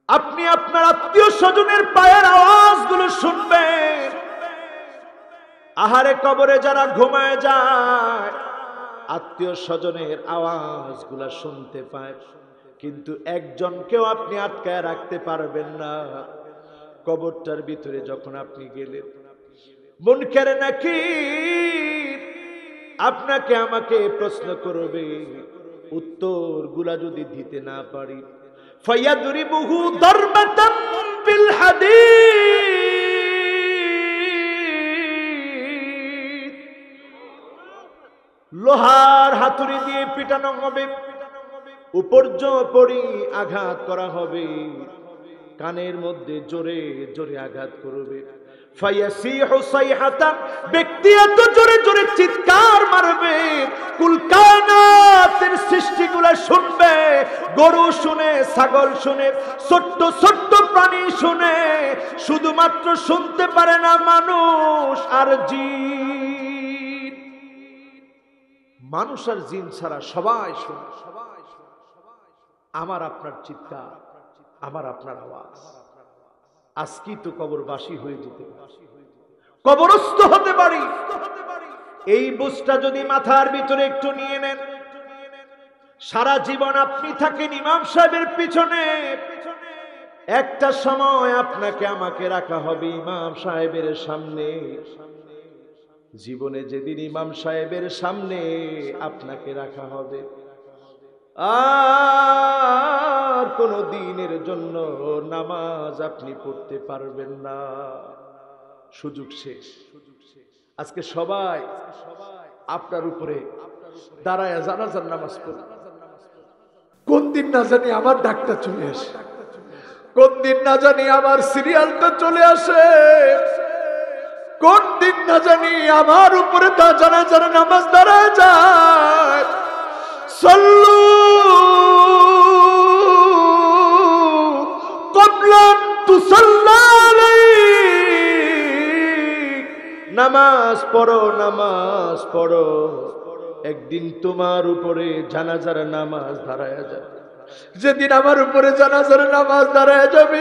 A: আপনি আপনার আত্মীয় স্বজনের পায়ের আওয়াজগুলো শুনবেন। আহারে, কবরে যারা ঘুমায় যায় আত্মীয় স্বজনের আওয়াজগুলো শুনতে পায়, কিন্তু একজনকেও আপনি আটকায় রাখতে পারবেন না। কবরটার ভিতরে যখন আপনি গেলেন, মুনকার নাকির আপনাকে আমাকে প্রশ্ন করবে, উত্তরগুলা যদি দিতে না পারি, ফায়াদরিবুহু দারবাতান বিল হাদীদ, লোহার হাতুড়ি দিয়ে পিটানো হবে, উপর্যপরি আঘাত করা হবে, কানের মধ্যে জোরে জোরে আঘাত করবে। ফায়াসিহু সাইহাতান, ব্যক্তি এত জোরে জোরে চিৎকার মারবে, কুল কায়নাতের সৃষ্টিগুলো শুনবে, গরু শুনে, ছাগল শুনে, ছোট্ট ছোট্ট প্রাণী শুনে, শুধুমাত্র শুনতে পারে না মানুষ আর জিন। মানুষ আর জিন ছাড়া সবাই শুনে। আমার আপনার চিৎকার, আমার আপনার আওয়াজ। আজকেই তো কবরবাসী হয়ে যেতে পারি, কবরস্থ হতে পারি। এই বুঝটা যদি মাথার ভিতরে একটু নিয়ে নেন, সারা জীবন আপনি থাকেন ইমাম সাহেবের পিছনে, একটা সময় আপনাকে আমাকে রাখা হবে ইমাম সাহেবের সামনে। জীবনে যেদিন ইমাম সাহেবের সামনে আপনাকে রাখা হবে, আর কোন দিনের জন্য নামাজ আপনি পড়তে পারবেন না। সুযোগ শেষ। আজকে সবাই আপনার উপরে দাঁড়ায় জানাজার নামাজ পড়ে। কোন দিন না জানি আমার ডাকটা চলে আসে, কোন দিন না জানি আমার সিরিয়ালটা চলে আসে, কোন দিন না জানি আমার উপরে তা জানাজার নামাজ দাঁড়ায় যায়। সাল্লু ক্বাবলা আন তুসাল্লা আলাইক, নামাজ পড়ো, নামাজ পড়ো, একদিন তোমার উপরে জানাজার নামাজ দাঁড়ায় যাবে। যেদিন আমার উপরে জানাজার নামাজ দাঁড়ায় যাবে,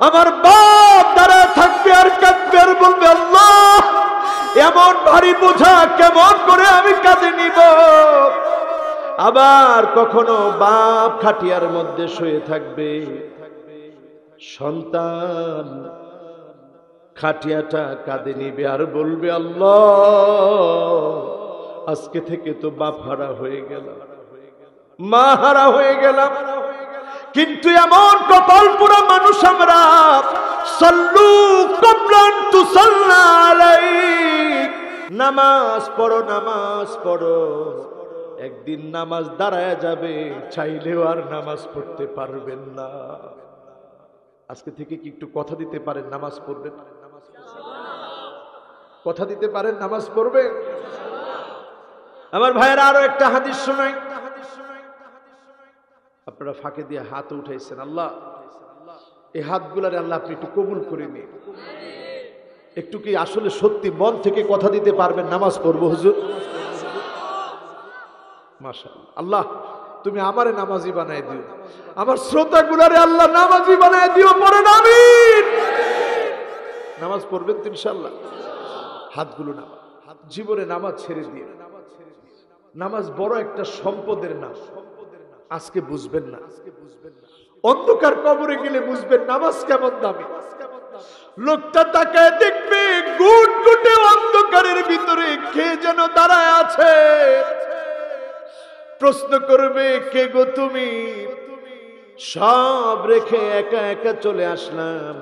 A: আমার বাপ দাঁড়ায় থাকবে আর কাঁদবে আর বলবে, আল্লাহ, এমন ভারী বোঝা কেমন করে আমি কাঁধে নিব। আবার কখনো বাপ খাটিয়ার মধ্যে শুয়ে থাকবে, সন্তান খাটিয়াটা কাঁধে নিবে আর বলবে, আল্লাহ, আজকে থেকে তো বাপ হারা হয়ে গেল, মা হারা হয়ে গেলাম। কিন্তু এমন কপাল পুরা মানুষ আমরা। সাল্লু ক্বাবলা আন তুসাল্লা আলাইক, নামাজ পড়ো, নামাজ পড়ো, একদিন নামাজ দাঁড়ায় যাবে, চাইলেও আর নামাজ পড়তে পারবেন না। আজকে থেকে কি একটু কথা দিতে পারেন নামাজ পড়বেন? কথা দিতে পারেন নামাজ পড়বেন? আমার ভাইয়েরা, আরো একটা হাদিস শোনাই। আপনারা ফাঁকে দিয়ে হাত উঠাইছেন, আল্লাহ এই হাতগুলারে আল্লাহ আপনি একটু কবুল করে নিন। একটু কি আসলে সত্যি মন থেকে কথা দিতে পারবেন নামাজ পড়বো হুজুর? মাশাআল্লাহ। আল্লাহ তুমি আমারে নামাজি বানায় দিও, আমার শ্রোতাগুলারে আল্লাহ নামাজি বানায় দিও, পড়েন আমিন। নামাজ পড়বেন তো ইনশাআল্লাহ? হাতগুলো নামা, জীবনে নামাজ ছেড়ে দিয়ে। নামাজ বড় একটা সম্পদের নাম, আজকে বুঝবেন না, অন্ধকার কবরে গেলে বুঝবেন নামাজ কেমন দামি। লোকটা তাকায় দেখবে গুট গুটে অন্ধকারের ভিতরে কে যেন দাঁড়ায় আছে, প্রশ্ন করবে, কে গো তুমি? সব রেখে একা একা চলে আসলাম,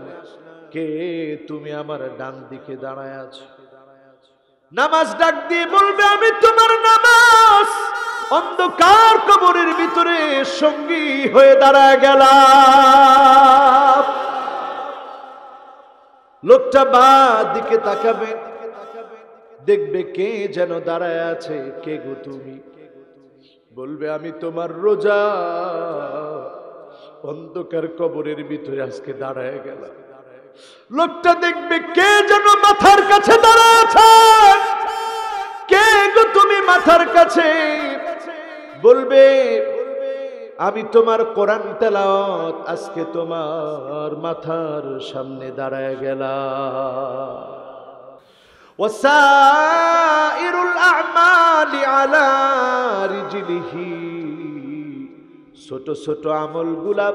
A: কে তুমি আমার ডান দিকে দাঁড়ায় আছো? নামাজ ডাক দিয়ে বলবে আমি তোমার নামাজ অন্ধকার কবরের ভিতরে সঙ্গী হয়ে দাঁড়ায় গেলাম। লোকটা বাঁ দিকে তাকাবে, দেখবে কে যেন দাঁড়ায় আছে। কে গো তুমি? বলবে আমি তোমার রোজা অন্ধকার কবরের ভিতরে আজকে দাঁড়ায় গেলাম। লোকটা দেখবে কে যেন মাথার কাছে দাঁড়ায় আছে। কে গো তুমি মাথার কাছে? বলবে আমি তোমার কোরআন তেলাওয়াত আজকে তোমার মাথার সামনে দাঁড়ায় গেলাম। ওয়াসাইরুল আ'মালি আলা রিজলিহি, ছোট ছোট আমলগুলা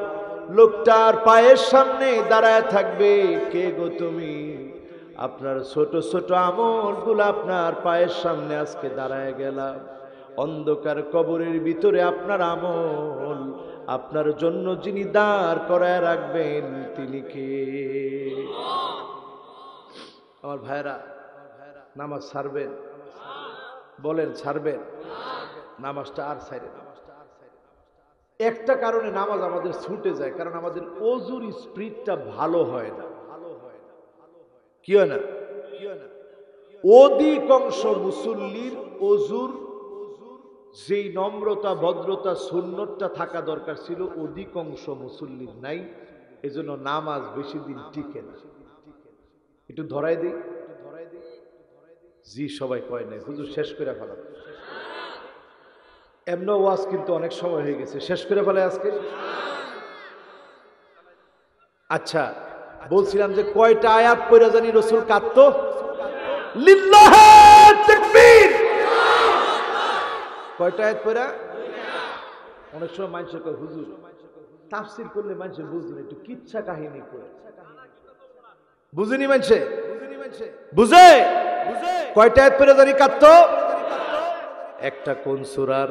A: লোকটার পায়ের সামনে দাঁড়ায় থাকবে। কে গো তুমি? আপনার ছোট ছোট আমলগুলা আপনার পায়ের সামনে আজকে দাঁড়ায় গেলাম। অন্ধকার কবরের ভিতরে আপনার আমল আপনার জন্য যিনি দাঁড় করায় রাখবেন তিনি কে? আমার ভাইরা, নামাজ ছাড়বেন? বলেন ছাড়বেন? নামাজটা আর ছাড়েন। একটা কারণে নামাজ আমাদের ছুটে যায়, কারণ আমাদের ওযুর স্পিডটা ভালো হয় না। কি হয় না? অধিকাংশ মুসল্লির ওযুর যেই নম্রতা ভদ্রতা সুন্নতটা থাকা দরকার ছিল অধিকাংশ মুসল্লির নাই। এজন্য নামাজ বেশি দিন টিকে না। একটু ধরাই দিই। জি সবাই কয় নাই, হুজুর শেষ করে ফেলাম। এমন ওয়াজ কিন্তু অনেক সময় হয়ে গেছে, শেষ করে ফেলে আজকে। আচ্ছা, বলছিলাম যে কয়টা আয়াত পড়ে জানি রাসূল কাঁদতো? লিল্লাহি তাকবীর। কয়টা আয়াত পড়া? অনেক সময় মানুষ কয় হুজুর তাফসীর করলে মানুষ বুঝবে না, একটু কিচ্ছা কাহিনী করে বুঝেনি মানুষে? বুঝে? কয়টা আয়াত পড়ে জানি কাঁদতো? একটা কোন সূরার?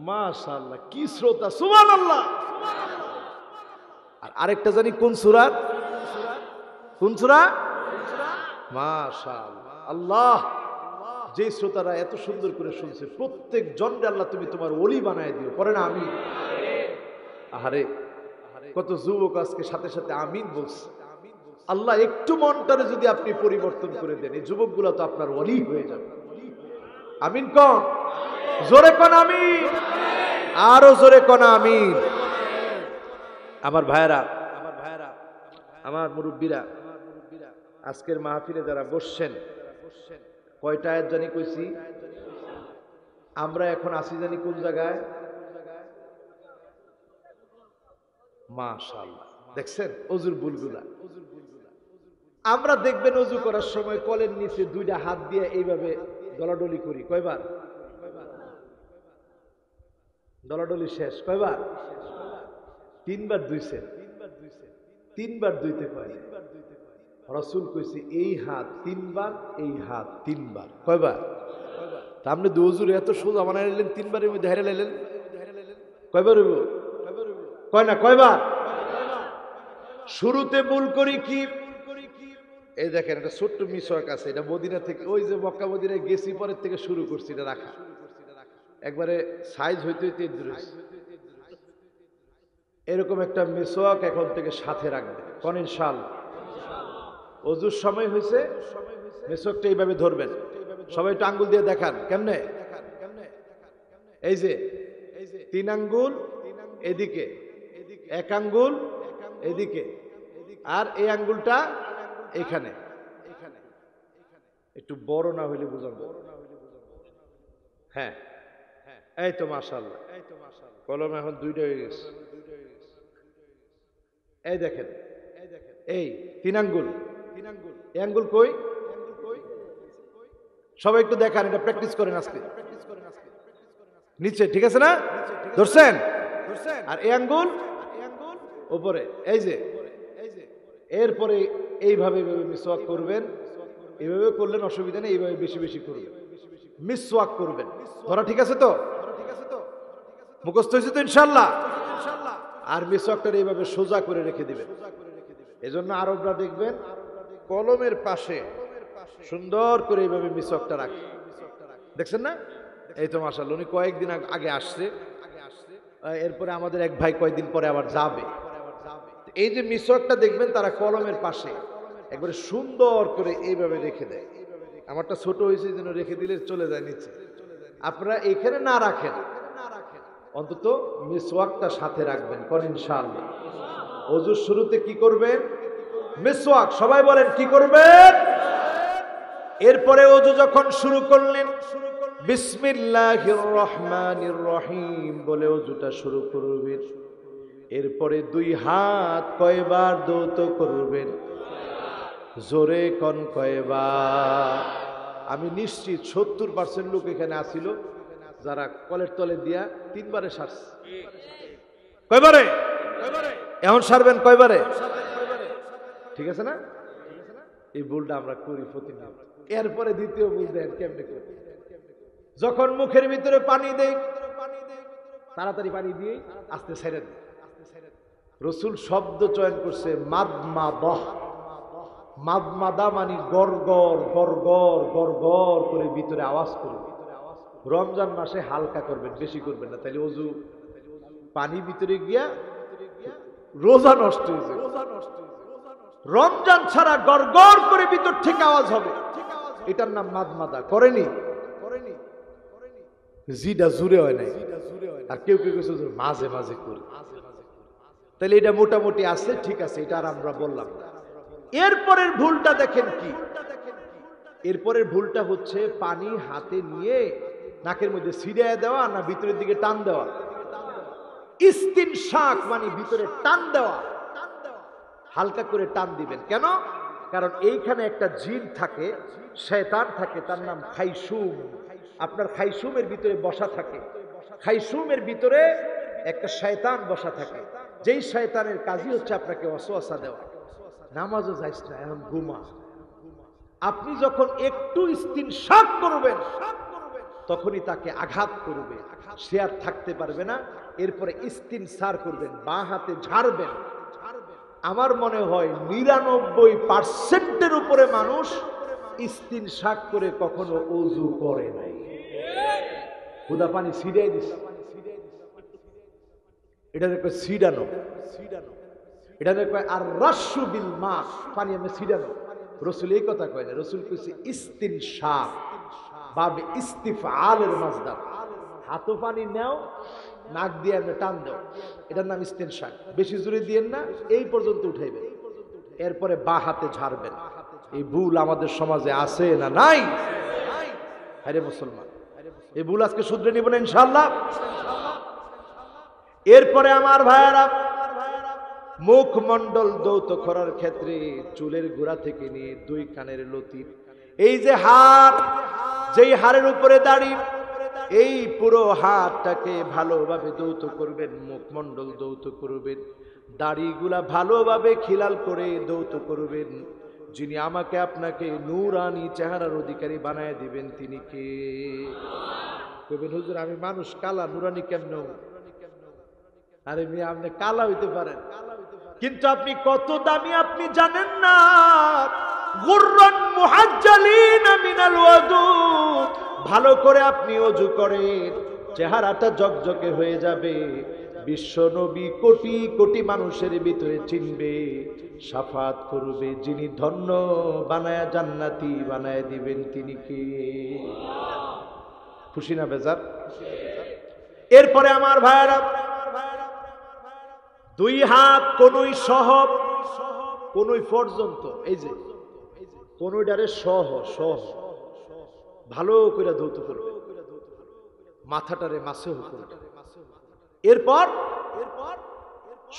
A: মাশাআল্লাহ, কি শ্রোতা, সুবহানাল্লাহ। আর আরেকটা জানি কোন সূরার? কোন সূরা? মাশাআল্লাহ। আল্লাহ, যে শ্রোতারা এত সুন্দর করে শুনছে প্রত্যেক জনকে আল্লাহ তুমি তোমার ওলি বানায় দিও। পরে না আমি আহারে কত যুবক আজকে সাথে সাথে আমিন বলছে। আল্লাহ একটু মনটারে যদি আপনি পরিবর্তন করে দেন, এই যুবকগুলো তো আপনার ওলি হয়ে যাবে। আমিন কোন? জোরে কোন আমিন, আরো জোরে কোন আমিন। আমার ভাইরা, আমার মুরব্বীরা, আজকের মাহফিলে যারা বসছেন, কয়টা আয়াত জানি কইছি? আমরা এখন আসি জানি কোন জায়গায়? মাশাআল্লাহ, দেখছেন ওযুর ভুলগুলা। আমরা দেখবেন ওযু করার সময় কলের নিচে দুইটা হাত দিয়ে এইভাবে দলাডলি করি। কয়বার দলাডলি শেষ? কয়বার? তিনবার ধুইছেন। তিনবার ধুইতে পারে। রাসূল কইছে এই হাত তিনবার, এই হাত তিনবার। কয়বার? তা আপনি দুজুর এত সোজা বানাই নিলেন, তিনবারের মধ্যে হেরে লাইলেন। কয়বার হইব? কয় না, কয়বার? শুরুতে ভুল করি কি? এই দেখেন একটা ছোট্ট মিসওয়াক আছে, এটা মদিনা থেকে, ওই যে মক্কা মদিনায় গেছি পরের থেকে শুরু করছি এটা রাখা। একবারে সাইজ হইতে হইতে এরকম একটা মিসওয়াক এখন থেকে সাথে রাখবে। কোন ইনশাআল্লাহ? ওযুর সময় হয়েছে, মিসওয়াকটা এইভাবে ধরবেন। সবাই একটু আঙ্গুল দিয়ে দেখান কেমনে। এই যে তিন আঙ্গুল এদিকে, এক আঙ্গুল এদিকে, আর এই আঙ্গুলটা এখানে। একটু বড় না হইলে বুঝাবো। হ্যাঁ, এই তো মাশাআল্লাহ, কলম এখন দুইটা হয়ে গেছে। এই দেখেন, এই তিন আঙ্গুল, এই আঙ্গুল কই? সবাই একটু দেখান, এটা প্র্যাকটিস করেন আজকে। নিচে, ঠিক আছে না? ধরছেন? আর এই আঙ্গুল উপরে। এই যে এরপরে এইভাবে মিসওয়াক করবেন। এইভাবে করলেন অসুবিধা নেই, এইভাবে বেশি বেশি করবেন, মিসওয়াক করবেন। ধরা ঠিক আছে তো? মুখস্থ হয়েছে তো ইনশাআল্লাহ? আর মিসওয়াকটা এইভাবে সোজা করে রেখে দিবেন। এজন্য আরবরা দেখবেন কলমের পাশে সুন্দর করে এইভাবে মিসওয়াকটা রাখে, দেখছেন না? এই তো মাশাআল্লাহ, উনি কয়েকদিন আগে আসছে, এরপরে আমাদের এক ভাই কয়েকদিন পরে আবার যাবে। এই যে মিসওয়াকটা দেখবেন তারা কলমের পাশে একবারে সুন্দর করে এইভাবে রেখে দেয়। আমারটা ছোট হয়েছে যেন রেখে দিলে চলে যায় নিচে। আপনারা এখানে না রাখেন, অন্তত মিসওয়াকটা সাথে রাখবেন, করেন ইনশাআল্লাহ। ওযুর শুরুতে কি করবেন? মিসওয়াক। সবাই বলেন কি করবেন? এরপরে ওযু যখন শুরু করলেন, বিসমিল্লাহির রহমানির রহিম বলে ওযুটা শুরু করবেন। এরপরে দুই হাত কয়বার ধৌত করবেন? জোরে কোন কয়বার? আমি নিশ্চিত 70% লোক এখানে আসিল যারা কলের তলে দিয়া 3 বারে সারছে। কয়বারে? এখন সারবেন কয়বারে? ঠিক আছে না? এই ভুলটা আমরা করি প্রতিনিয়ত। এরপরে দ্বিতীয় ভুল দেন কেমনে করি? যখন মুখের ভিতরে পানি দেই, তাড়াতাড়ি পানি দিয়ে আস্তে ছেড়ে দেয়। রাসূল শব্দ চয়ন করছে মাদমাদাহ। মাদমাদা মানে গড়গড় গড়গড় গড়গড় করে ভিতরে আওয়াজ করবে। রমজান মাসে হালকা করবেন, বেশি করবেন না, তাইলে ওযু পানি ভিতরে গিয়া রোজা নষ্ট হয়ে যাবে। রমজান ছাড়া গড়গড় করে ভিতর থেকে আওয়াজ হবে, এটার নাম মাদমাদা। করেনি? জিটা জুড়ে হয় নাই, আর কেউ কেউ কিছু মাঝে মাঝে করে। তাহলে এটা মোটামুটি আছে, ঠিক আছে, এটা আর আমরা বললাম। এরপরের ভুলটা দেখেন কি? এরপরের ভুলটা হচ্ছে পানি হাতে নিয়ে নাকের মধ্যে ছিড়িয়ে দেওয়া না ভিতরের দিকে টান দেওয়া। ইস্তিনশাক মানে ভিতরে টান দেওয়া। হালকা করে টান দিবেন। কেন? কারণ এইখানে একটা জিন থাকে, শয়তান থাকে, তার নাম খাইসুম। আপনার খাইসুমের ভিতরে বসা থাকে। খাইসুমের ভিতরে একটা শয়তান বসা থাকে, যেই শয়তানের কাজই হচ্ছে আপনাকে ওয়াসওয়াসা দেওয়া। নামাজও যাইস না, এখন ঘুমা। আপনি যখন একটু ইস্তিনশাক করবেন তখনই তাকে আঘাত করবে, সে আর থাকতে পারবে না। এরপরে ইস্তিনসার করবেন, বাঁ হাতে ঝাড়বেন। আমার মনে হয় 99% উপরে মানুষ ইস্তিনশাক করে কখনো ওযু করে নাই। খুদা পানি ছিড়াই দিছে, এটা দেখো ছিড়ানো, এটা দেখো আর রাশু বিল মা, পানি আমি ছিড়ানো। রাসূল এই কথা কয় না, রাসূল কইছে ইস্তিনশাক বাবে ইস্তিফআলের মাজদার। হাতে পানি নাও, নাক দিয়ে আমি টান দাও, এটার নাম ইস্তিনশাক। বেশি জোরে দিয়েন না, এই পর্যন্ত উঠাইবেন, এরপরে বাঁ হাতে ঝাড়বেন। এই ভুল আমাদের সমাজে আছে না নাই? আরে মুসলমান, এই ভুল আজকে শুধরে নিব না ইনশাআল্লাহ। এরপরে আমার ভাইয়েরা, মুখমণ্ডল ধৌত করার ক্ষেত্রে চুলের গোড়া থেকে নিয়ে 2 কানের লতি, এই যে হাত, যেই হাড়ের উপরে দাড়ি, এই পুরো হাতটাকে ভালোভাবে ধৌত করবেন, মুখমণ্ডল ধৌত করবেন, দাড়িগুলা ভালোভাবে খিলাল করে ধৌত করবেন। যিনি আমাকে আপনাকে নূরানি চেহারার অধিকারী বানায় দিবেন তিনি কে? কইবেন হুজুর আমি মানুষ কালা, নূরানি কেমনে? আরে মিয়া, আপনি কালা হইতে পারেন, কিন্তু আপনি কত দামি আপনি জানেন না। গুররান মুহাজ্জালিন মিনাল ওযু, ভালো করে আপনি ওযু করেন, চেহারাটা জকজকে হয়ে যাবে। বিশ্ব নবী কোটি কোটি মানুষের ভিতরে চিনবে, শাফাত করবে। যিনি ধন্য বানায়া জান্নাতি বানায় দিবেন তিনি কে? খুশি না বেজার? এরপরে আমার ভাইয়েরা, 2 হাত কনুই সহ, কনুই পর্যন্ত, এই যে কনুইটারে সহ সহ ভালো করে ধৌত করবে, মাথাটারে মাসহ করবে। এরপর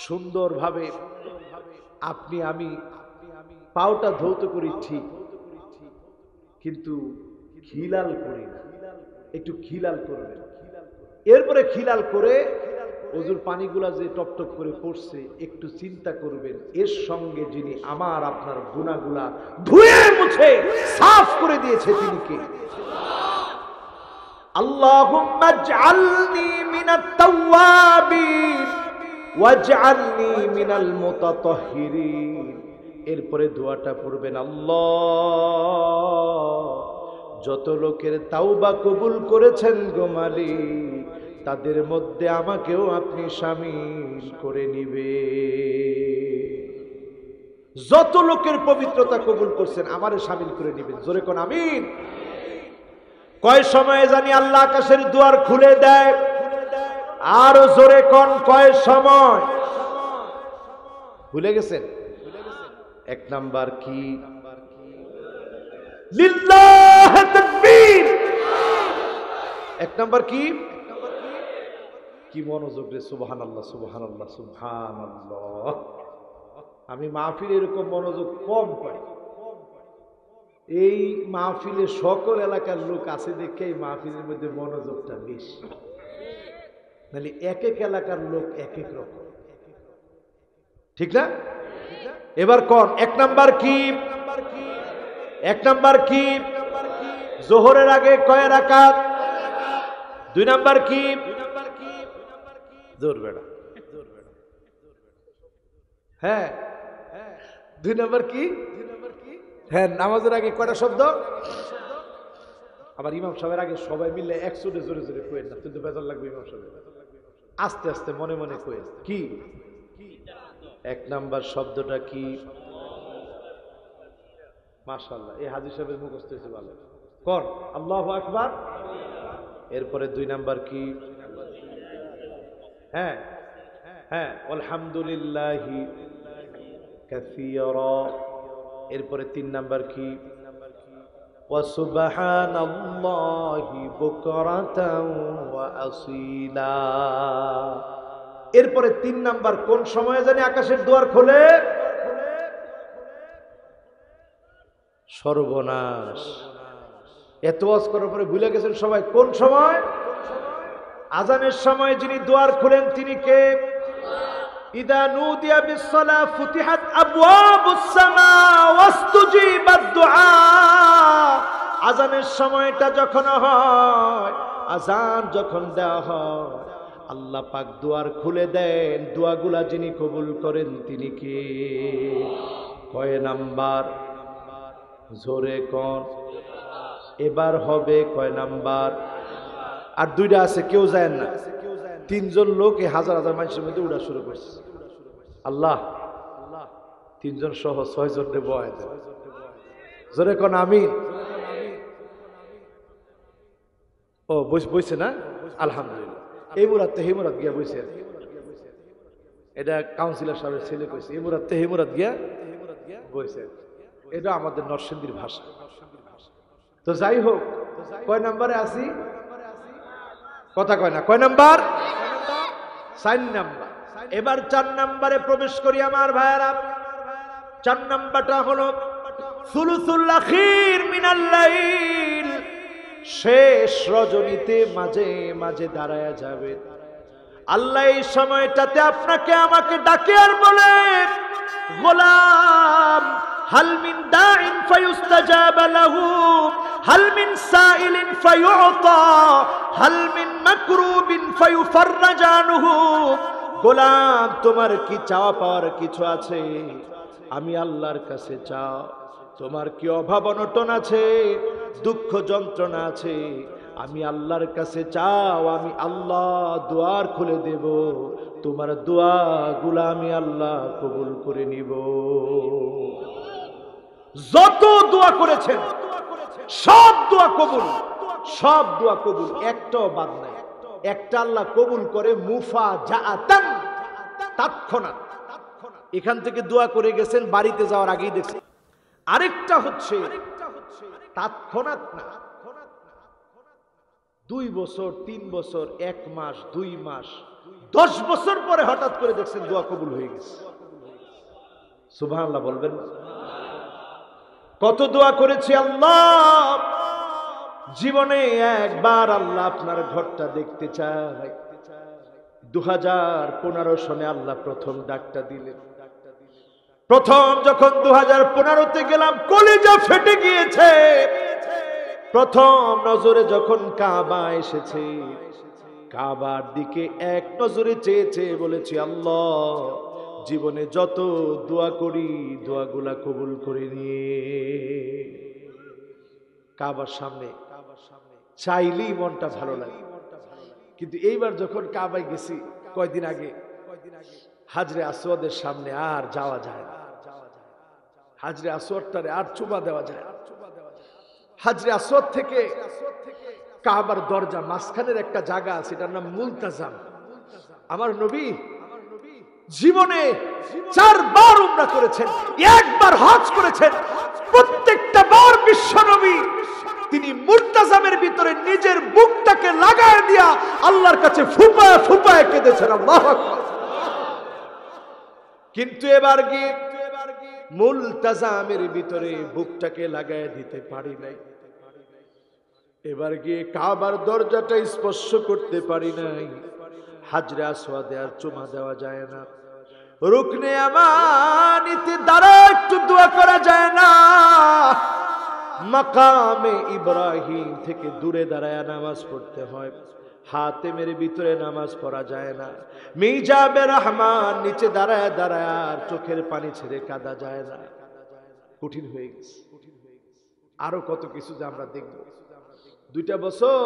A: সুন্দরভাবে আপনি আমি পাওটা ধৌত করি ঠিক, কিন্তু খিলাল করি না, একটু খিলাল করবেন। এরপরে খিলাল করে ওযুর পানিগুলা যে টপটপ করে পড়ছে একটু চিন্তা করবেন, এর সঙ্গে যিনি আমার আপনার গুনাহগুলা ধুয়ে মুছে সাফ করে দিয়েছে তিনি কে? আল্লাহুম্মা ইজআলনি মিনাত তাওয়াবিন ওয়াজআলনি মিনাল মুতাতাহহিরিন। এরপরে দোয়াটা পড়বেন, আল্লাহ যত লোকের তাওবা কবুল করেছেন গো মালিক, তাদের মধ্যে আমাকেও আপনি শামিল করে নিবে। যত লোকের পবিত্রতা কবুল করছেন আমারে শামিল করে নিবেন। জোরে কোন আমিন। কয় সময়ে জানি আল্লাহ আকাশের দুয়ার খুলে দেয়? আরো জোরে কোন কয় সময়? ভুলে গেছেন? এক নাম্বার কি? লিল্লাহ তাকবীর। এক নাম্বার কি? কি মনোযোগ রে! সুবহানাল্লাহ, সুবহানাল্লাহ, সুবহানাল্লাহ। আমি মাহফিলে এরকম মনোযোগ কম পাই। এই মাহফিলে সকল এলাকার লোক আছে দেখে এই মাহফিলের মধ্যে মনোযোগটা বেশি। নাহলে এক এক এলাকার লোক এক এক রকম, ঠিক না? এবার কোন এক নাম্বার কি? এক নাম্বার কি? জোহরের আগে কয় রাকাত? 2 নাম্বার কি? জোর বেড়া। হ্যাঁ, 2 নাম্বার কি? হ্যাঁ, নামাজের আগে কয়টা শব্দ? আবার ইমাম সাহেবের আগে সবাই মিলে একসুটে জোরে জোরে কয়েন না, কিন্তু বেজার লাগবে। ইমাম সাহেব আস্তে আস্তে মনে মনে কয়েন। কি এক নাম্বার শব্দটা কি? মাশাআল্লাহ, এই হাজী সাহেবের মুখস্থ হয়েছে ভালো। কোন? আল্লাহু আকবার। এরপরে 2 নাম্বার কি? হ্যাঁ হ্যাঁ, আলহামদুলিল্লাহি কাসীরা। এরপরে 3 নাম্বার কি? ওয়া সুবহানাল্লাহি বুকরাতাও ওয়া আসীলা। এরপরে 3 নাম্বার কোন সময়ে জানি আকাশের দুয়ার খোলে? সর্বনাশ! এত ওয়াজ করার পরে ভুলে গেছেন সবাই কোন সময়? আজানের সময় যিনি দুয়ার খুলেন তিনি কে? ইদা নুদিয়া বিসসালাহ ফুতিহাত আবওয়াবুস সামা ওয়াস্তুজিবাদ দুআ। আজানের সময়টা যখন হয়, আজান যখন দেওয়া হয়, আল্লাহ পাক দুয়ার খুলে দেন। দোয়াগুলা যিনি কবুল করেন তিনি কে? কয় নাম্বার? জোরে কোন? এবার হবে কয় নাম্বার? আর 2টা আছে, কেউ যায় না। 3 জন লোক এই হাজার হাজার মানুষের মধ্যে উড়া শুরু করছে। আল্লাহ 3 জন সহ 6 জন রে বয় দেন। জোরে কোন আমিন। ও বইছে না? আলহামদুলিল্লাহ। এই মুরাদ হে মুরাদ গিয়া বইছে। এটা কাউন্সিলর সাহেবের ছেলে কইছে, এই মুরাদ হে মুরাদ গিয়া বইছে। এটা আমাদের নরসিংদীর ভাষা। তো যাই হোক, কয় নাম্বারে আসি? কথা কয় না। কয় নাম্বার? 4 নাম্বার। এবার 4 নাম্বারে প্রবেশ করি আমার ভাইয়েরা। 4 নাম্বারটা হলো সুলুসুল আখির মিনাল লাইল। শেষ রজনীতে মাঝে মাঝে দাঁড়ায়া যাবে আল্লাহ। এই সময়টাতে আপনাকে আমাকে ডাকে আর বলে, গোলাম হাল মিন দাইন ফায়ুস্তাজাব লাহু হাল মিন সাইলিন ফায়ুতা হাল মিন মাকরুবিন ফায়ুফাররাজ আনহু। গোলাম তোমার কি চাওয়া পাওয়ার কিছু আছে? আমি আল্লাহর কাছে চাও। তোমার কি অভাব অনটন আছে, দুঃখ যন্ত্রণা আছে? আমি আল্লাহর কাছে চাও, আমি আল্লাহ দুয়ার খুলে দেব। তোমার দোয়াগুলো আমি আল্লাহ কবুল করে নিব। যত দোয়া করেছেন সব দোয়া কবুল, সব দোয়া কবুল, একটাও বাদ নাই। একটা আল্লাহ কবুল করে মুফাজাআতান, তৎক্ষণাৎ। এখান থেকে দোয়া করে গেছেন, বাড়িতে যাওয়ার আগেই দেখছেন। আরেকটা হচ্ছে তৎক্ষণাৎ না, 2 বছর 3 বছর 1 মাস 2 মাস 10 বছর পরে হঠাৎ করে দেখছেন দোয়া কবুল হয়ে গেছে। সুবহানাল্লাহ বলবেন না? কত দোয়া করেছি আল্লাহ, জীবনে একবার আল্লাহ আপনার ঘরটা দেখতে চাই। 2015 সনে আল্লাহ প্রথম ডাকটা দিলেন। প্রথম যখন 2015-তে গেলাম, কলিজা ফেটে গিয়েছে। প্রথম নজরে যখন কাবা এসেছে, কাবার দিকে এক নজরে চেয়েছে বলেছি, আল্লাহ জীবনে যত দোয়া করি দোয়াগুলা কবুল করে নিয়ে কাবার সামনে চাইলেই মনটা ভালো লাগে। কিন্তু এইবার যখন কাবায় গেছি কয়দিন আগে, হাজরে আসওয়াদের সামনে আর যাওয়া যায় না। হাজরে আসওয়াদটারে আর চুমা দেওয়া যায় না। হাজরে আসওয়াদ থেকে কাবার দরজা মাঝখানের একটা জায়গা আছে, এটার নাম মুলতাজাম। আমার নবী জীবনে 4 বার উমরা করেছেন, 1 বার হজ করেছেন। প্রত্যেকটা বার বিশ্ব নবী তিনি মুলতাজামের ভিতরে নিজের বুকটাকে লাগায় দিয়া আল্লাহর কাছে ফুপায় ফুপায় কেঁদেছেন। আল্লাহু আকবার। কিন্তু এবার গিয়ে মুলতাজামের ভিতরে বুকটাকে লাগায় দিতে পারি নাই। এবার গিয়ে কাবার দরজাটা স্পর্শ করতে পারি নাই। হাজরে আসওয়াদে আর চুমা দেওয়া যায় না। রুকনে আমানিতে দ্বারা একটু দোয়া করা যায় না। মাকামে ইব্রাহিম থেকে দূরে দাঁড়ায় নামাজ পড়তে হয়। হাতেমের ভিতরে নামাজ পড়া যায় না। মিজাবে রহমান নিচে দাঁড়ায় দাঁড়ায় আর চোখের পানি ছেড়ে কাঁদা যায় না। কঠিন হয়ে গেছে। আরো কত কিছু যে আমরা দেখব। 2টা বছর,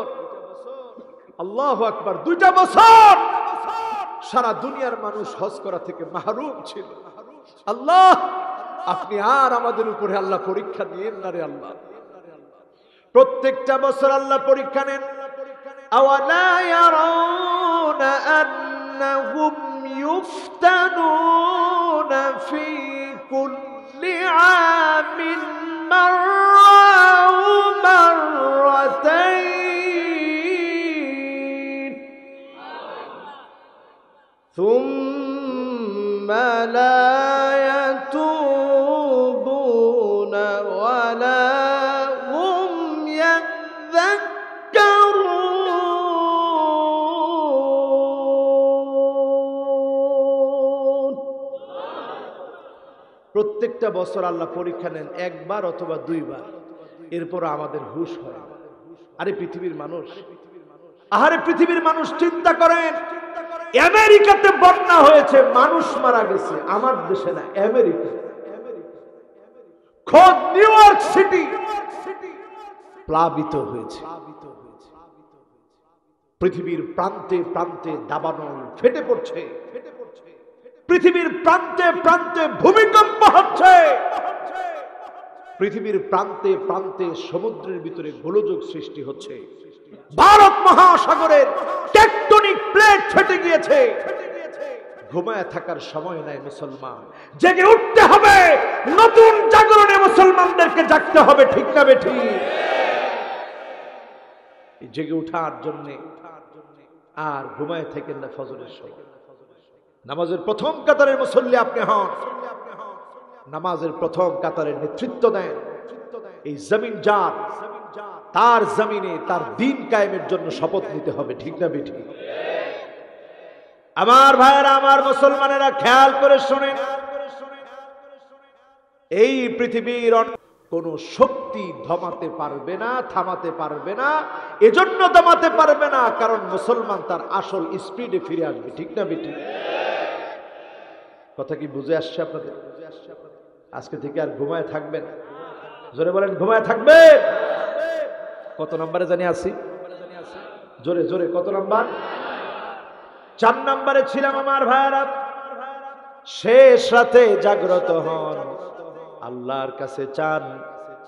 A: আল্লাহু আকবার, 2টা বছর সারা দুনিয়ার মানুষ হজ করা থেকে মাহরুম ছিল। আল্লাহ, আপনি আর আমাদের উপরে আল্লাহ পরীক্ষা নিয়েন না রে আল্লাহ। প্রত্যেকটা বছর আল্লাহ পরীক্ষা নেন। আওয়ালা ইয়ারাউনা আন্নাহুম ইফতানুনা ফি কুল্লি আমিন মাররা মাররাতাইন সুম্মা লা ইয়াতুবুনা ওয়ালা হুম ইয়াযাক্কারুন। প্রত্যেকটা বছর আল্লাহ পরীক্ষা নেন 1 বার অথবা 2 বার। এরপর আমাদের হুঁশ হয়। আরে পৃথিবীর মানুষ, আহারে পৃথিবীর মানুষ, চিন্তা করেন, আমেরিকাতে বন্যা হয়েছে, মানুষ মারা গেছে। আমার দেশে না, আমেরিকা। খোদ নিউ ইয়র্ক সিটি প্লাবিত হয়েছে। পৃথিবীর প্রান্তে প্রান্তে দাবানল ফেটে পড়ছে। পৃথিবীর প্রান্তে প্রান্তে ভূমিকম্প হচ্ছে। পৃথিবীর প্রান্তে প্রান্তে সমুদ্রের ভিতরে গোলযোগ সৃষ্টি হচ্ছে। ভারত মহাসাগরের টেকটনিক প্লেট ফেটে গিয়েছে। ঘুমায় থাকার সময় নাই মুসলমান, জেগে উঠতে হবে। নতুন জাগরণে মুসলমানদেরকে জাগতে হবে, ঠিক না বেঠি? জেগে উঠার জন্য আর ঘুমায় থাকেন না। ফজরের সময় নামাজের প্রথম কাতারের মুসল্লি আপনি হন। নামাজের প্রথম কাতারের নেতৃত্ব দেন। এই জমিন যার, তার জমিনে তার দিন কায়েমের জন্য শপথ নিতে হবে, ঠিক না বেঠি? আমার ভাইয়েরা, আমার মুসলমানেরা, খেয়াল করে শোনেন। এই পৃথিবীর কোন শক্তি থামাতে পারবে না, থামাতে পারবে না। এজন্য থামাতে পারবে না কারণ মুসলমান তার আসল স্পিডে ফিরে আসবে, ঠিক না বেঠি? কথা কি বুঝে আসছে আপনাদের? আজকে থেকে আর ঘুমায় থাকবেন? জোরে বলেন, ঘুমায় থাকবেন। কত নম্বরে জানি আছি? জোরে জোরে কত নাম্বার? 4 নম্বরে ছিলাম আমার ভাইরা। শেষ রাতে জাগ্রত হন, আল্লাহর কাছে চান,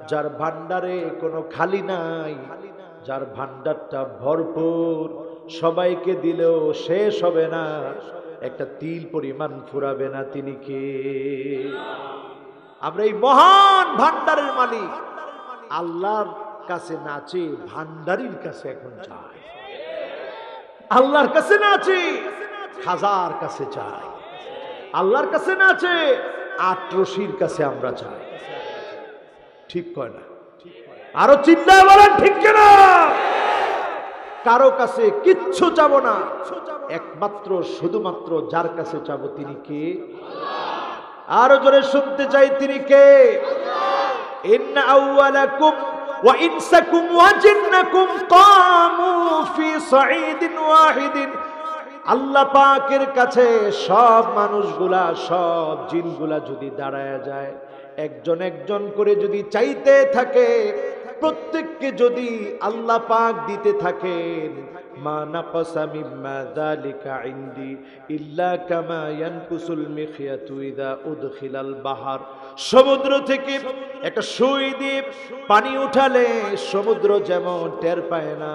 A: যার ভান্ডারে কোনো খালি নাই, যার ভান্ডারটা ভরপুর, সবাইকে দিলেও শেষ হবে না, একটা তিল পরিমাণ ফুরাবে না। তিনি কে? আমরা এই মহান ভান্ডারের মালিক আল্লাহর কাছে না চেয়ে ভান্ডারির কাছে এখন চাই। আল্লাহর কাছে না চেয়ে খাজার কাছে চাই। আল্লাহর কাছে না চেয়ে আটরশির কাছে আমরা চাই। ঠিক কয় না? আরো চিন্তায় বলেন, ঠিক কিনা? কারো কাছে কিচ্ছু চাবো না, একমাত্র শুধুমাত্র যার কাছে চাবো তিনি কে? আরো জোরে শুনতে চাই, তিনি কে? ইন্না আউওয়ালাকুম ওয়া ইনসাকুম ওয়া জিন্নাকুম কামু ফি সাঈদিন ওয়াহিদিন আল্লাহ পাকের কাছে সব মানুষগুলা সব জিনগুলা যদি দাঁড়ায় যায়, একজন একজন করে যদি চাইতে থাকে, প্রত্যেককে যদি আল্লাহ পাক দিতে থাকেন, মা নাকাসা মিম্মা যালিকা ইনদি ইল্লা কামা ইয়ানকুসুল মিখয়াতু ইযা উদখিলাল বাহার। সমুদ্র থেকে একটা সুই দিয়ে পানি উঠালে সমুদ্র যেমন টের পায় না,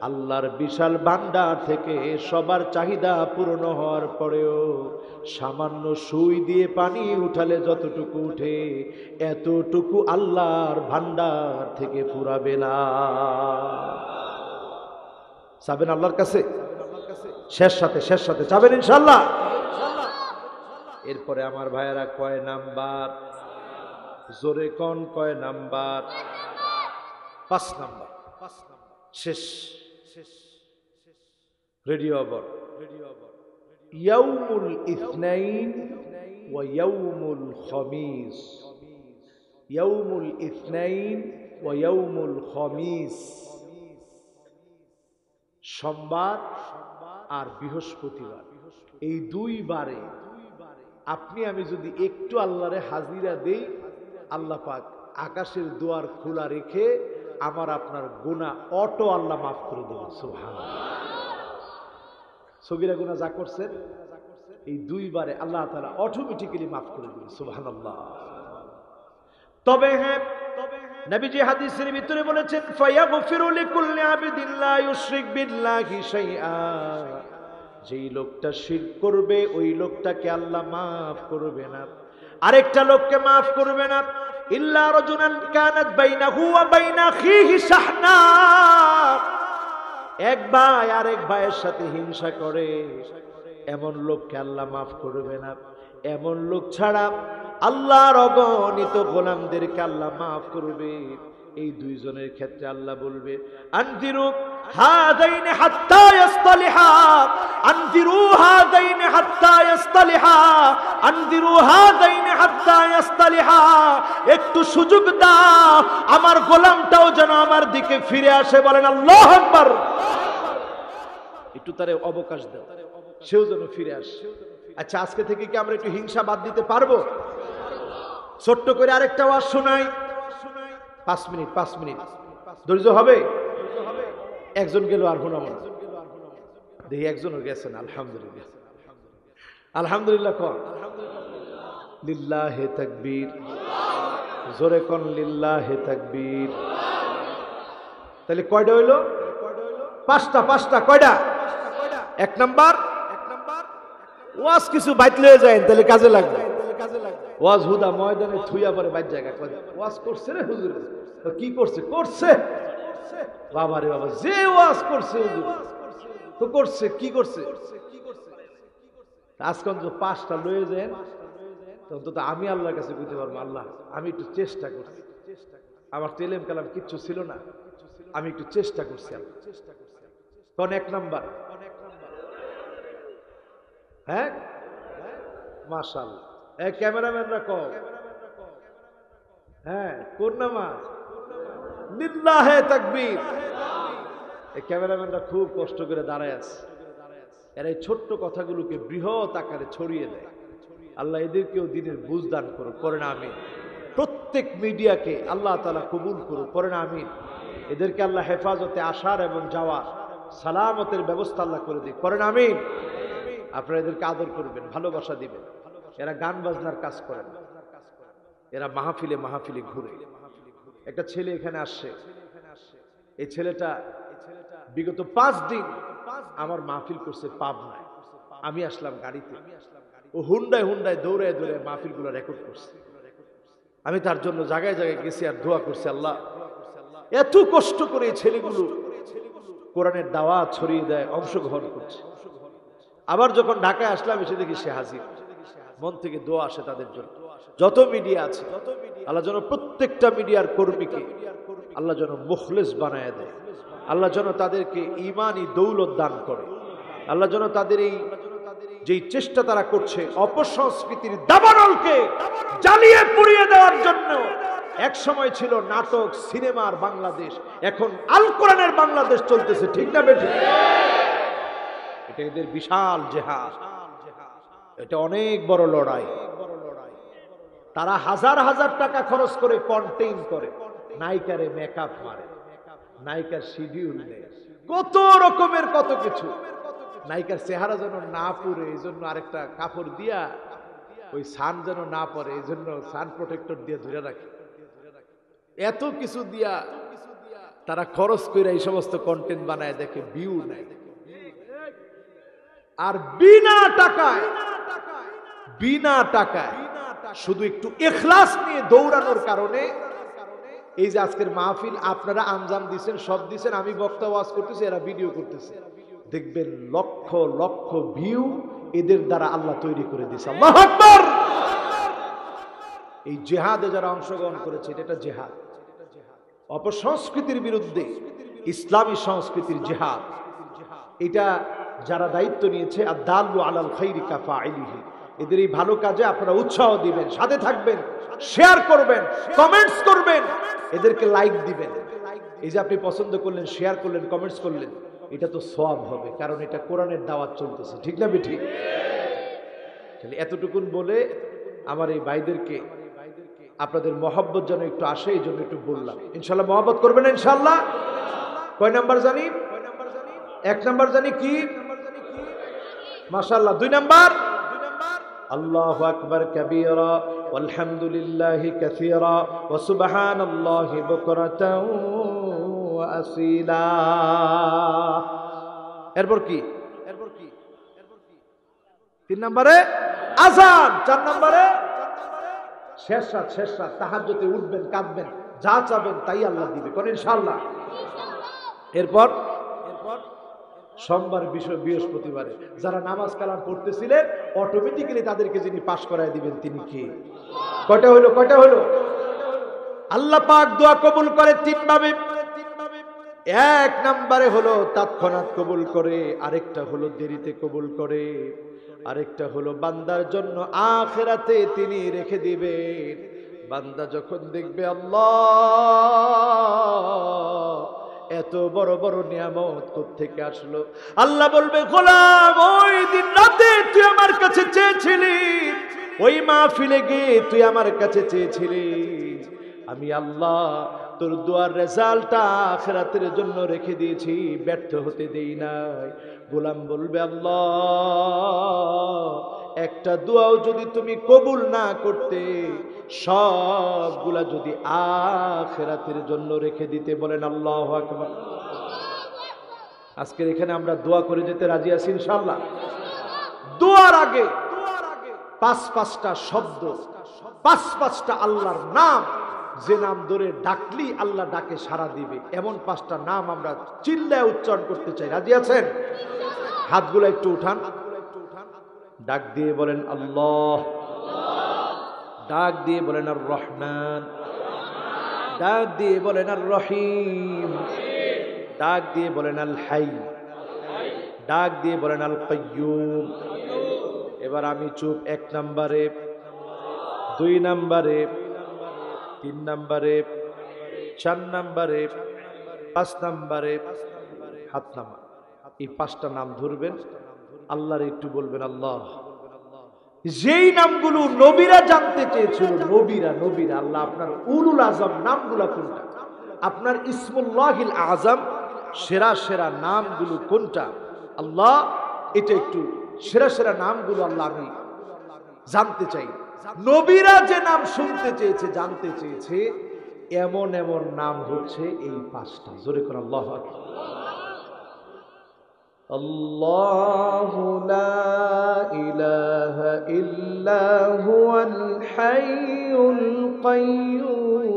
A: আল্লাহর বিশাল ভান্ডার থেকে সবার চাহিদা পূর্ণ হওয়ার পরেও সামান্য সুই দিয়ে পানি উঠালে যতটুকু উঠে, এতটুকু আল্লাহর ভান্ডার থেকে ফুরাবে না। চাবেন আল্লাহর কাছে? শেষ সাথে চাবেন ইনশাআল্লাহ। এরপরে আমার ভাইয়েরা কয় নাম্বার? জোরে কোন কয় নাম্বার? 5 নাম্বার। শেষ। রেডিও আবার ইয়াউমুল ইসনাইন ওয়া ইয়াউমুল খামিস। ইয়াউমুল ইসনাইন ওয়া ইয়াউমুল খামিস, সোমবার আর বৃহস্পতিবার, এই 2 বারে আপনি আমি যদি একটু আল্লাহরে হাজিরা দেই, আল্লাহ পাক আকাশের দুয়ার খোলা রেখে আমার আপনার গুনাহ অটো আল্লাহ মাফ করে দেবেন। সুবহানাল্লাহ। সগীরা গুনাহ যা করছেন এই 2 বারে আল্লাহ তাআলা অটোমেটিক্যালি মাফ করে দেবেন। সুবহানাল্লাহ। তবে হ্যাঁ, নবীজি হাদিসের ভিতরে বলেছেন, ফায়াগফিরু লিকুল্লি আবদিন লা ইউশরিক বিল্লাহি শাইআ। যেই লোকটা শিরক করবে ওই লোকটাকে আল্লাহ মাফ করবে না, আরেকটা লোককে মাফ করবে না। ইল্লা রাজুলান কানাত বাইনাহু ওয়া বাইনা আখিহি শাহনা। এক ভাই আরেক ভাইয়ের সাথে হিংসা করে, এমন লোককে আল্লাহ মাফ করবে না। এমন লোক ছাড়া আল্লাহর অগণিত গোলামদেরকে আল্লাহ মাফ করবে। এই 2 জনের ক্ষেত্রে আল্লাহ বলবে, আনজিরু হাযাইনি হাত্তা ইস্তালিহা, আনজিরু হাযাইনি হাত্তা ইস্তালিহা, আনজিরু হাযাইনি হাত্তা ইস্তালিহা। একটু সুযোগ দাও, আমার গোলামটাও যেন আমার দিকে ফিরে আসে। বলেন আল্লাহু আকবার। একটু তারে অবকাশ দাও, সেও যেন ফিরে আসে। আচ্ছা, আজকে থেকে কি আমরা একটু হিংসা বাদ দিতে পারবো? ছোট্ট করে আরেকটা ওয়াজ শোনাই। 5 মিনিট ধৈর্য হবে? একজন গেল, আর শোনাবো না। দেখি একজনও গেছেন। আলহামদুলিল্লাহ, আলহামদুলিল্লাহ। কন লিল্লাহে তাকবীর, জোরে কন লিল্লাহে তাকবীর। তাহলে কয়টা হইল? 5টা। কয়টা? 1 নাম্বার, ওয়াজ কিছু বাইত লয়ে যায়, তাহলে কাজে লাগবে। ওয়াজ হুদা ময়দানে থুইয়া পরে বাইত জায়গা ওয়াজ করছে রে হুজুর। কি করছে? বাবা রে বাবা, যে ওয়াজ করছে হুজুর তো করছে। কি করছে? আজকাল তো 5টা লয়ে যায়, অন্তত আমি আল্লাহর কাছে বুঝতে পারবো, আল্লাহ আমি একটু চেষ্টা করছি। আমার তো এলেম কালাম কিচ্ছু ছিল না, আমি একটু চেষ্টা করছি। কোন 1 নাম্বার? হ্যাঁ, মাশাআল্লাহ। এই ক্যামেরাম্যানরা কও, হ্যাঁ, কোন নামাজ? লিল্লাহে তাকবীর। এই ক্যামেরাম্যানরা খুব কষ্ট করে দাঁড়ায় আছে। এরা এই ছোট্ট কথাগুলোকে বৃহৎ আকারে ছড়িয়ে দেয়। আল্লাহ এদেরকেও দিনের বুঝ দান করুন, পড়েন আমিন। প্রত্যেক মিডিয়াকে আল্লাহ তাআলা কবুল করুন, পড়েন আমিন। এদেরকে আল্লাহ হেফাজতে আসার এবং যাওয়ার সালামতের ব্যবস্থা আল্লাহ করে দিক, পড়েন আমিন। আপনারা এদেরকে আদর করবেন, ভালোবাসা দিবেন। এরা গান বাজনার কাজ করেন, এরা মাহফিলে ঘুরে। একটা ছেলে এখানে আসছে, এই ছেলেটা বিগত 5 দিন আমার মাহফিল করছে পাবনায়। আমি আসলাম গাড়িতে, ও হুন্ডায় দৌড়ায় মাহফিলগুলো রেকর্ড করছে। আমি তার জন্য জায়গায় গেছি আর দোয়া করছি, আল্লাহ এত কষ্ট করে এই ছেলেগুলো কোরআনের দাওয়াত ছড়িয়ে দেয়, অংশগ্রহণ করছে। আবার যখন ঢাকায় আসলাম এসে দেখি সে হাজির। মন থেকে দোয়া আসে তাদের জন্য। যত মিডিয়া আছে আল্লাহ যেন প্রত্যেকটা মিডিয়ার কর্মীকে আল্লাহ যেন মুখলেস বানায় দেয়। আল্লাহ যেন তাদেরকে ঈমানি দৌলত দান করে। আল্লাহ যেন তাদের এই যেই চেষ্টা তারা করছে অপসংস্কৃতির দাবানলকে জ্বালিয়ে পুড়িয়ে দেওয়ার জন্য। এক সময় ছিল নাটক সিনেমার বাংলাদেশ, এখন আল কোরআনের বাংলাদেশ চলতেছে, ঠিক না বেঠিক? এটা এদের বিশাল জেহাদ, এটা অনেক বড় লড়াই। তারা হাজার হাজার টাকা খরচ করে কন্টেইন করে, নায়িকারে মেকআপ মারে, নায়িকার শিডিউল নেয়, কত রকমের কত কিছু। নায়িকার চেহারা যেন না পুড়ে এই জন্য আরেকটা কাপড় দিয়া, ওই সান যেন না পড়ে এই জন্য সান প্রোটেক্টর দিয়ে ধরে রাখে। এত কিছু দিয়া তারা খরচ করে এই সমস্ত কন্টেন্ট বানায়, দেখে ভিউ নেয়। আর বিনা টাকায় শুধু একটু ইখলাস নিয়ে দৌড়ানোর কারণে এই যে আজকের মাহফিল আপনারা আঞ্জাম দিচ্ছেন, সব দিচ্ছেন, আমি বক্তা ওয়াজ করতেছি, এরা ভিডিও করতেছে, দেখবেন লক্ষ লক্ষ ভিউ এদের দ্বারা আল্লাহ তৈরি করে দিয়েছে। আল্লাহু আকবার। এই জিহাদে যারা অংশগ্রহণ করেছে, এটা জিহাদ, অপসংস্কৃতির বিরুদ্ধে ইসলামী সংস্কৃতির জিহাদ। এটা যারা দায়িত্ব নিয়েছে, আদ-দাল্লু আলাল খাইরি কাফাইলিহি, এদের এই ভালো কাজে আপনারা উৎসাহ দিবেন, সাথে থাকবেন, শেয়ার করবেন, কমেন্টস করবেন, এদেরকে লাইক দিবেন। এই যে আপনি পছন্দ করলেন, শেয়ার করলেন, কমেন্টস করলেন, এটা তো সওয়াব হবে, কারণ এটা কোরআনের দাওয়াত চলতেছে, ঠিক না বেঠি? তাহলে এতটুকুন বলে আমার এই ভাইদেরকে আপনাদের মহব্বত যেন একটু আসে, এই জন্য একটু বললাম। ইনশাল্লাহ মহব্বত করবেন ইনশাল্লাহ। কয় নাম্বার জানি? 1 নাম্বার জানি কি? মাশাআল্লাহ। 2 নাম্বার আল্লাহু আকবার কাবীরা ওয়ালহামদুলিল্লাহি কাসীরা ওয়া সুবহানাল্লাহি বুকরাতাও ওয়া আসীলা। এরপর কি? 3 নম্বরে আযান, 4 নম্বরে শেষ রাত তাহাজ্জুদে উঠবেন, কাঁদবেন, যা চাবেন তাই আল্লাহ দিবে, কোন ইনশাআল্লাহ। এরপর সোমবার, বৃহস্পতিবারে যারা নামাজ কালাম পড়তেছিলেন, অটোমেটিক্যালি তাদেরকে যিনি পাশ করায় দিবেন তিনি কে? কয়টা হলো? আল্লাহ পাক দোয়া কবুল করে 3 ভাবে। 1 নম্বরে হলো তৎক্ষণাৎ কবুল করে, আরেকটা হলো দেরিতে কবুল করে, আরেকটা হলো বান্দার জন্য আখিরাতে তিনি রেখে দিবেন। বান্দা যখন দেখবে আল্লাহ এত বড় বড় নিয়ামত কোত্থেকে আসলো, আল্লাহ বলবে, গোলাম ওই দিন রাতে তুই আমার কাছে চেয়েছিলি, ওই মাহফিলে গিয়ে তুই আমার কাছে চেয়েছিলি, আমি আল্লাহ তোর দোয়ার রেজাল্টটা আখিরাতের জন্য রেখে দিয়েছি, ব্যর্থ হতে দেই নাই। গোলাম বলবে, আল্লাহ একটা দোয়াও যদি তুমি কবুল না করতে, সবগুলা যদি আখিরাতের জন্য রেখে দিতে, বলেন আল্লাহু আকবার। আজকের এখানে আমরা দোয়া করে যেতে রাজি আছি ইনশাআল্লাহ। দোয়ার আগে 5-5টা শব্দ, 5-5টা আল্লাহর নাম, যে নাম ধরে ডাকলি আল্লাহ ডাকে সাড়া দিবে, এমন 5টা নাম আমরা চিল্লায় উচ্চারণ করতে চাই। রাজি আছেন? হাতগুলো একটু উঠান, ডাক দিয়ে বলেন আল্লাহ, ডাক দিয়ে বলেন আর রহমান, ডাক দিয়ে বলেন আর রহিম, ডাক দিয়ে বলেন আল হাই, ডাক দিয়ে বলেন আল কাইয়ুম। এবার আমি চুপ। 1 নম্বরে, 2 নম্বরে, 3 নম্বরে, 4 নম্বরে, 5 নম্বরে, হাত নামা। এই 5টা নাম ধরবেন, আল্লাহর একটু বলবেন আল্লাহ। যেই নামগুলো নবীরা জানতে চেয়েছিল, নবীরা, আল্লাহ আপনার উলুল আজম নামগুলো কোনটা, আপনার ইসমুল্লাহিল আজম সেরা নামগুলো কোনটা, আল্লাহ এটা একটু সেরা নামগুলো আল্লাহ আমি জানতে চাই। নবীরা যে নাম শুনতে চেয়েছে, জানতে চেয়েছে, এমন নাম হচ্ছে এই 5টা। জোরে করে আল্লাহু আকবার। আল্লাহু লা ইলাহা ইল্লা হুয়াল হাইয়ুল কাইয়্যুম।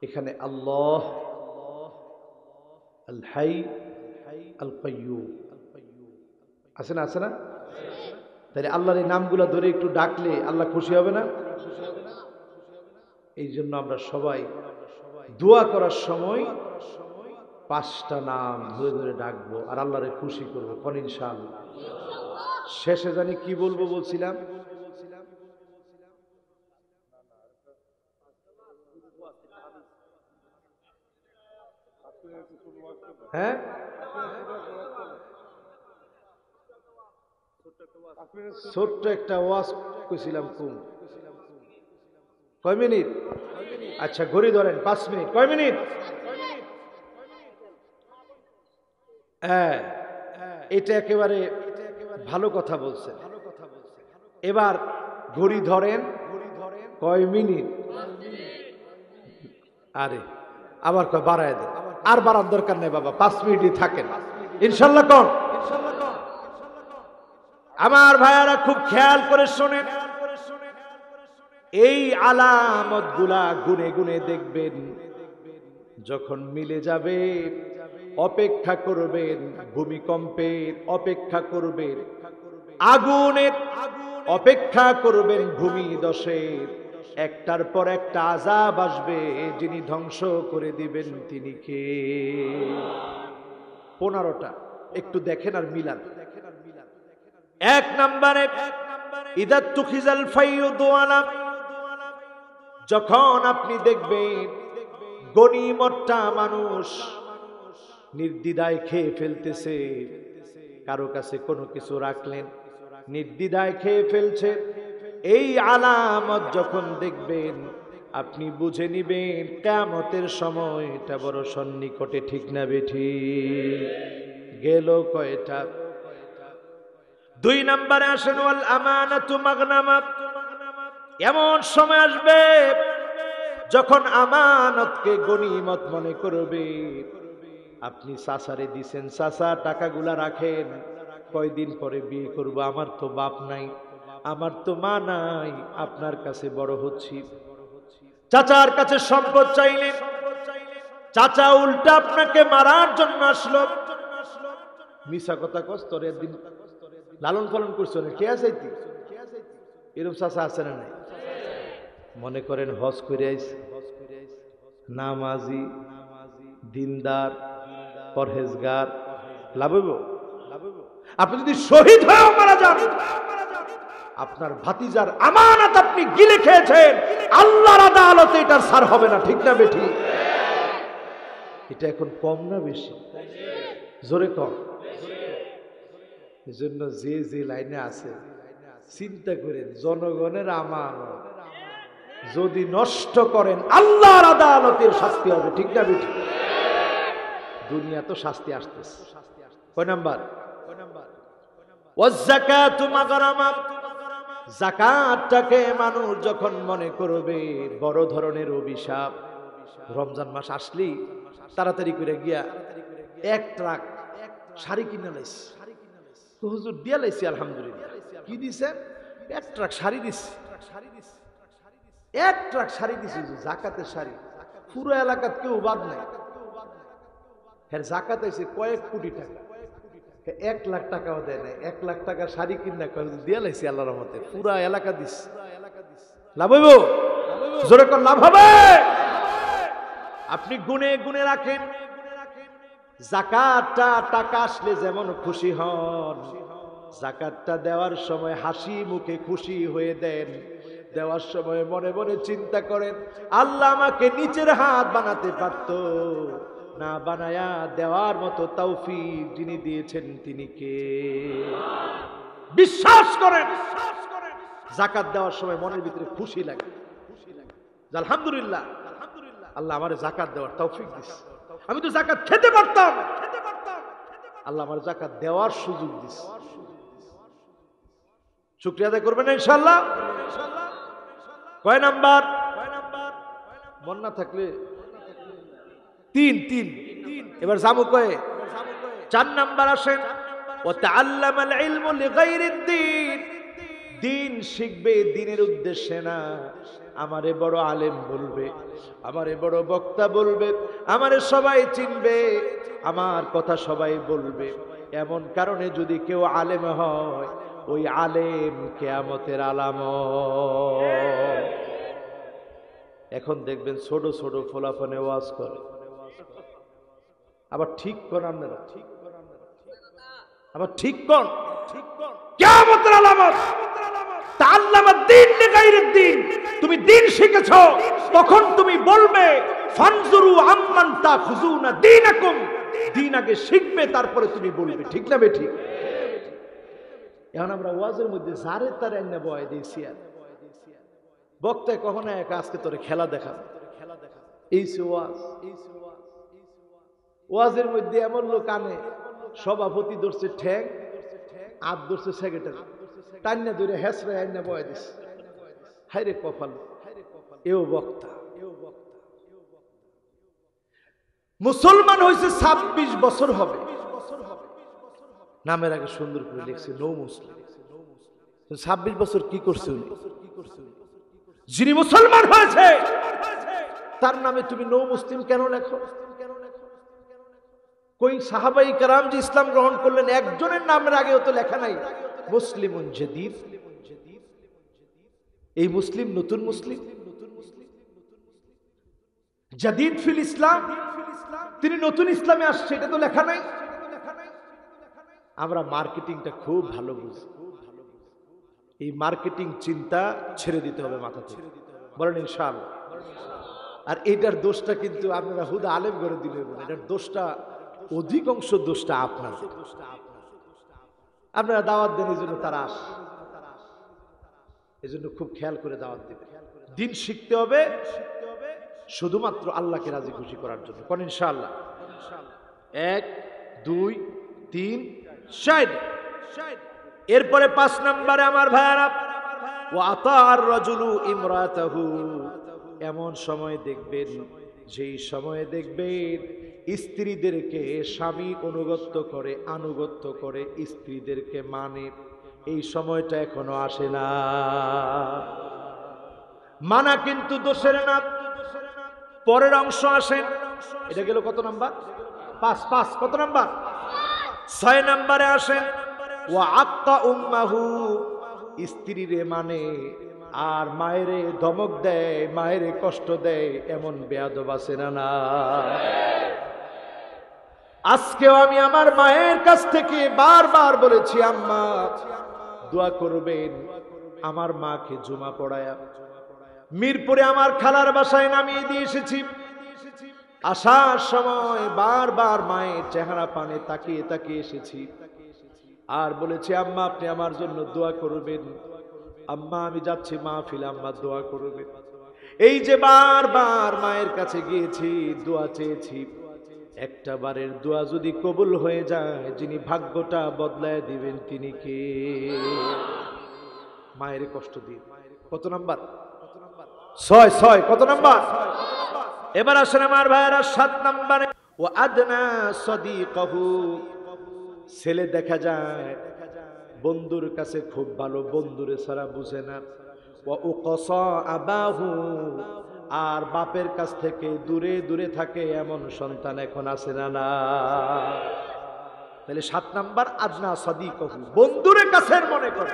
A: এখানে আল্লাহ, আল হাই, আল কাইয়্যুম আছে না? তাহলে আল্লাহর এই নামগুলো ধরে একটু ডাকলে আল্লাহ খুশি হবে না? এই জন্য আমরা সবাই দোয়া করার সময় 5টা নাম ধরে ধরে ডাকবো আর আল্লাহরে খুশি করবো, কোন ইনশাআল্লাহ। শেষে জানি কি বলবো বলছিলাম, হ্যাঁ, ছোট্ট একটা ওয়াজ কইছিলাম কোন কয় মিনিট? আচ্ছা ঘড়ি ধরেন 5 মিনিট। কয় মিনিট? হ্যাঁ, এটা একেবারে ভালো কথা বলছেন। এবার ঘড়ি ধরেন কয় মিনিট? আরে আবার কয় বাড়ায় দেন। আর বাড়ার দরকার নেই বাবা, 5 মিনিটই থাকেন ইনশাল্লাহ। কোন আমার ভাইয়ারা খুব খেয়াল করে শোনেন, এই আলামত গুলা গুনে গুনে দেখবেন, যখন মিলে যাবে অপেক্ষা করবেন, ভূমিকম্পের অপেক্ষা করবেন, আগুনের অপেক্ষা করবেন, ভূমিধসের একটার পর একটা আযাব আসবে, যিনি ধ্বংস করে দিবেন তিনি কে? 15টা একটু দেখেন আর মিলান। 1 নম্বরে ইদা তুখিজাল ফাইয়ুদওয়ালা, যখন আপনি দেখবেন গনিমতটা মানুষ নির্দ্বিধায় খেয়ে ফেলতেছে, কারো কাছে কোনো কিছু রাখলেন নির্দ্বিধায় খেয়ে ফেলছে, এই আলামত যখন দেখবেন আপনি বুঝে নিবেন কিয়ামতের সময়টা বড় সন্নিকটে। ঠিক না বেঠিক? গেল কয়টা? 2 নম্বরে আসেন ওয়াল আমানাতু মাগনামা, এমন সময় আসবে যখন আমানতকে গনিমত মনে করবে। আপনি চাচারে দিছেন, চাচা টাকাগুলা রাখেন, কয়দিন পরে বিয়ে করব, আমার তো বাপ নাই, আমার তো মা নাই, আপনার কাছে বড় হচ্ছি। চাচার কাছে সম্পদ চাইলেন, চাচা উল্টা আপনাকে মারার জন্য আসলো। মিছা কথা কস্তরে একদিন লালন পালন করছো না, কে আছে এরকম চাচা আছে না নাই? মনে করেন হজ করে আইছে, নামাজি, দিনদার, পরহেজগার, লাভ হইব? আপনি যদি শহীদ হয়েও মারা যান, আপনার ভাতিজার আমানত আপনি গিলে খেয়েছেন, আল্লাহর আদালতে এটার ছাড় হবে না। ঠিক না বেঠিক? এটা এখন কম না বেশি? জোরে কম। এজন্য যে যে লাইনে আছে চিন্তা করেন, জনগণের আমানত যদি নষ্ট করেন আল্লাহর আদালতের শাস্তি হবে। ঠিক না বেঠিক? দুনিয়া তো শাস্তি আসতেছে। কয় নাম্বার? ওয়াজ-যাকাতু মাগরামা, যাকাতটাকে মানুষ যখন মনে করবে বড় ধরনের অভিশাপ। রমজান মাস আসলেই তাড়াতাড়ি করে গিয়া 1 ট্রাক শাড়ি কিনে লাইছি, হুজুর দিয়া লাইছি, আলহামদুলিল্লাহ। কি দিছে? 1 ট্রাক শাড়ি দিছে, 1 ট্রাক শাড়ি দিছে, যাকাতের শাড়ি। পুরো এলাকাত কেউ বাদ নাই। হ্যাঁ, যাকাত হয়েছে কয়েক কোটি টাকা, 1 লাখ টাকাও দেয় নাই। 1 লাখ টাকা শাড়ি কিনা দিয়া লাইছি আল্লাহর রহমতে, পুরা এলাকা দিস। লাভ হইব? জোরে কর, লাভ হবে। আপনি গুনে গুনে রাখেন, যাকাতটা টাকা আসলে যেমন খুশি হন, যাকাতটা দেওয়ার সময় হাসি মুখে খুশি হয়ে দেন। দেওয়ার সময় মনে মনে চিন্তা করেন, আল্লাহ আমাকে নিচের হাত বানাতে পারত, না বানায়া দেওয়ার মতো তৌফিক যিনি দিয়েছেন তিনি কে? বিশ্বাস করেন, যাকাত দেওয়ার সময় মনের ভিতরে খুশি লাগে, আলহামদুলিল্লাহ আল্লাহ আমার যাকাত দেওয়ার তৌফিক দিয়েছে। আমি তো যাকাত খেতে পারতাম, আল্লাহ আমার যাকাত দেওয়ার সুযোগ দিয়েছে। শুকরিয়া আদায় করবেন ইনশাআল্লাহ। কয় নাম্বার? মন না থাকলে 3 এবার জামু কয়ে 4 নাম্বার আসেন, ওয়া তাআল্লামাল ইলমু লিগাইরিদ দ্বীন, দ্বীন শিখবে দ্বীনের উদ্দেশ্যে না। আমারে বড় আলেম বলবে, আমারে বড় বক্তা বলবে, আমারে সবাই চিনবে, আমার কথা সবাই বলবে, এমন কারণে যদি কেউ আলেম হয়, ওই আলেম কিয়ামতের আলামত। এখন দেখবেন ছোট ছোট ফলাফলে ওয়াজ করে, আবার ঠিক করেন আপনারা, আবার ঠিক করেন, কিয়ামতের আলামত। তাআল্লামাদ দ্বীন লিগাইরিদ দ্বীন, তুমি দ্বীন শিখেছো, তখন তুমি বলবে ফানজুরু আম্মান তাখুযুনা দ্বীনাকুম, দিন আগে শিখবে, তারপরে তুমি বলবে, ঠিক না বেঠিক? এখন আমরা ওয়াজের মধ্যে যারে তার এনে বয় দিয়েছি, আর বক্তায় কখনো এক আজকে তোরে খেলা দেখাবে, এই ওয়াজ। ওয়াজের মধ্যে এমন লোক আনে, সভাপতি ধরছে ঠ্যাং, আট ধরছে সেক্রেটারি, টান্না ধরে হেসরে আইনা বয় দিছে। হাইরে কপাল, এও বক্তা। মুসলমান হয়েছে 26 বছর হবে, নামের আগে সুন্দর করে লিখছে নো মুসলিম। 26 বছর কি করছে উনি? যিনি মুসলমান হয়েছে তার নামে তুমি নো মুসলিম কেন লেখো? কই সাহাবাই কেরাম যে ইসলাম গ্রহণ করলেন, একজনের নামের আগেও তো লেখা নাই মুসলিমুন জাদীদ। এই মুসলিম নতুন মুসলিম, জাদীদ ফিল ইসলাম, তিনি নতুন ইসলামে আসছে, এটা তো লেখা নাই। আমরা মার্কেটিংটা খুব ভালো বুঝি, এই মার্কেটিং চিন্তা ছেড়ে দিতে হবে মাথা থেকে, বলেন ইনশাআল্লাহ। আর এটার দোষটা কিন্তু আপনারা হুদা আলেম করে দিলে, এটার দোষটা অধিকাংশ দোষটা আপনার। আপনারা দাওয়াত দেন, এই জন্য তারা আসে, এই জন্য খুব খেয়াল করে দাওয়াত দেবেন। দিন শিখতে হবে শুধুমাত্র আল্লাহকে রাজি খুশি করার জন্য, কোন ইনশাআল্লাহ। 1 2 3 4। এরপরে 5 নম্বরে আমার ভাইয়ারা, ওয়া আতাআর রাজুলু ইমরাতাহু। এমন সময় দেখবেন, যেই সময়ে দেখবেন স্ত্রীদেরকে স্বামী আনুগত্য করে স্ত্রীদেরকে মানে, এই সময়টা এখনো আসে না। মানা কিন্তু দোষের না। পরের অংশ আসেন, এটা গেল কত নাম্বার? 5। কত নাম্বার? 6 নম্বরে আসেন, ওয়া আক্কা উম্মাহু। স্ত্রীরে মানে আর মায়েরে ধমক দেয়, মায়েরে কষ্ট দেয়, এমন বেয়াদব আছে না? আজকেও আমি আমার মায়ের কাছ থেকে বারবার বলেছি, আম্মা দোয়া করবেন আমার মাকে জুমা পড়ায়া। মিরপুরে আমার খালার বাসায় নামিয়ে দিয়ে এসেছি, আসার সময় বারবার মায়ের চেহারা পানে তাকিয়ে এসেছি, আর বলেছি আম্মা আপনি আমার জন্য দোয়া করবেন, আম্মা আমি যাচ্ছি মাহফিল, আম্মা দোয়া করবেন। এই যে বারবার মায়ের কাছে গিয়েছি, দোয়া চেয়েছি, একটা বারের দোয়া যদি কবুল হয়ে যায়, যিনি ভাগ্যটা বদলায় দিবেন তিনি কে? মায়ের কষ্ট দিয়ে। কত নাম্বার? 6। কত নাম্বার? এবার আসেন আমার ভাইয়েরা 7 নম্বরে, ও আদনা সাদিকাহু। ছেলে দেখা যায় বন্ধুর কাছে খুব ভালো, বন্ধুরে ছাড়া বুঝে না। ও উকসা আবাহু। আর বাপের কাছ থেকে দূরে দূরে থাকে, এমন সন্তান এখন আছে না? তাহলে 7 নাম্বার আদনা সাদিকাহু, বন্ধুরে কাছের মনে করে।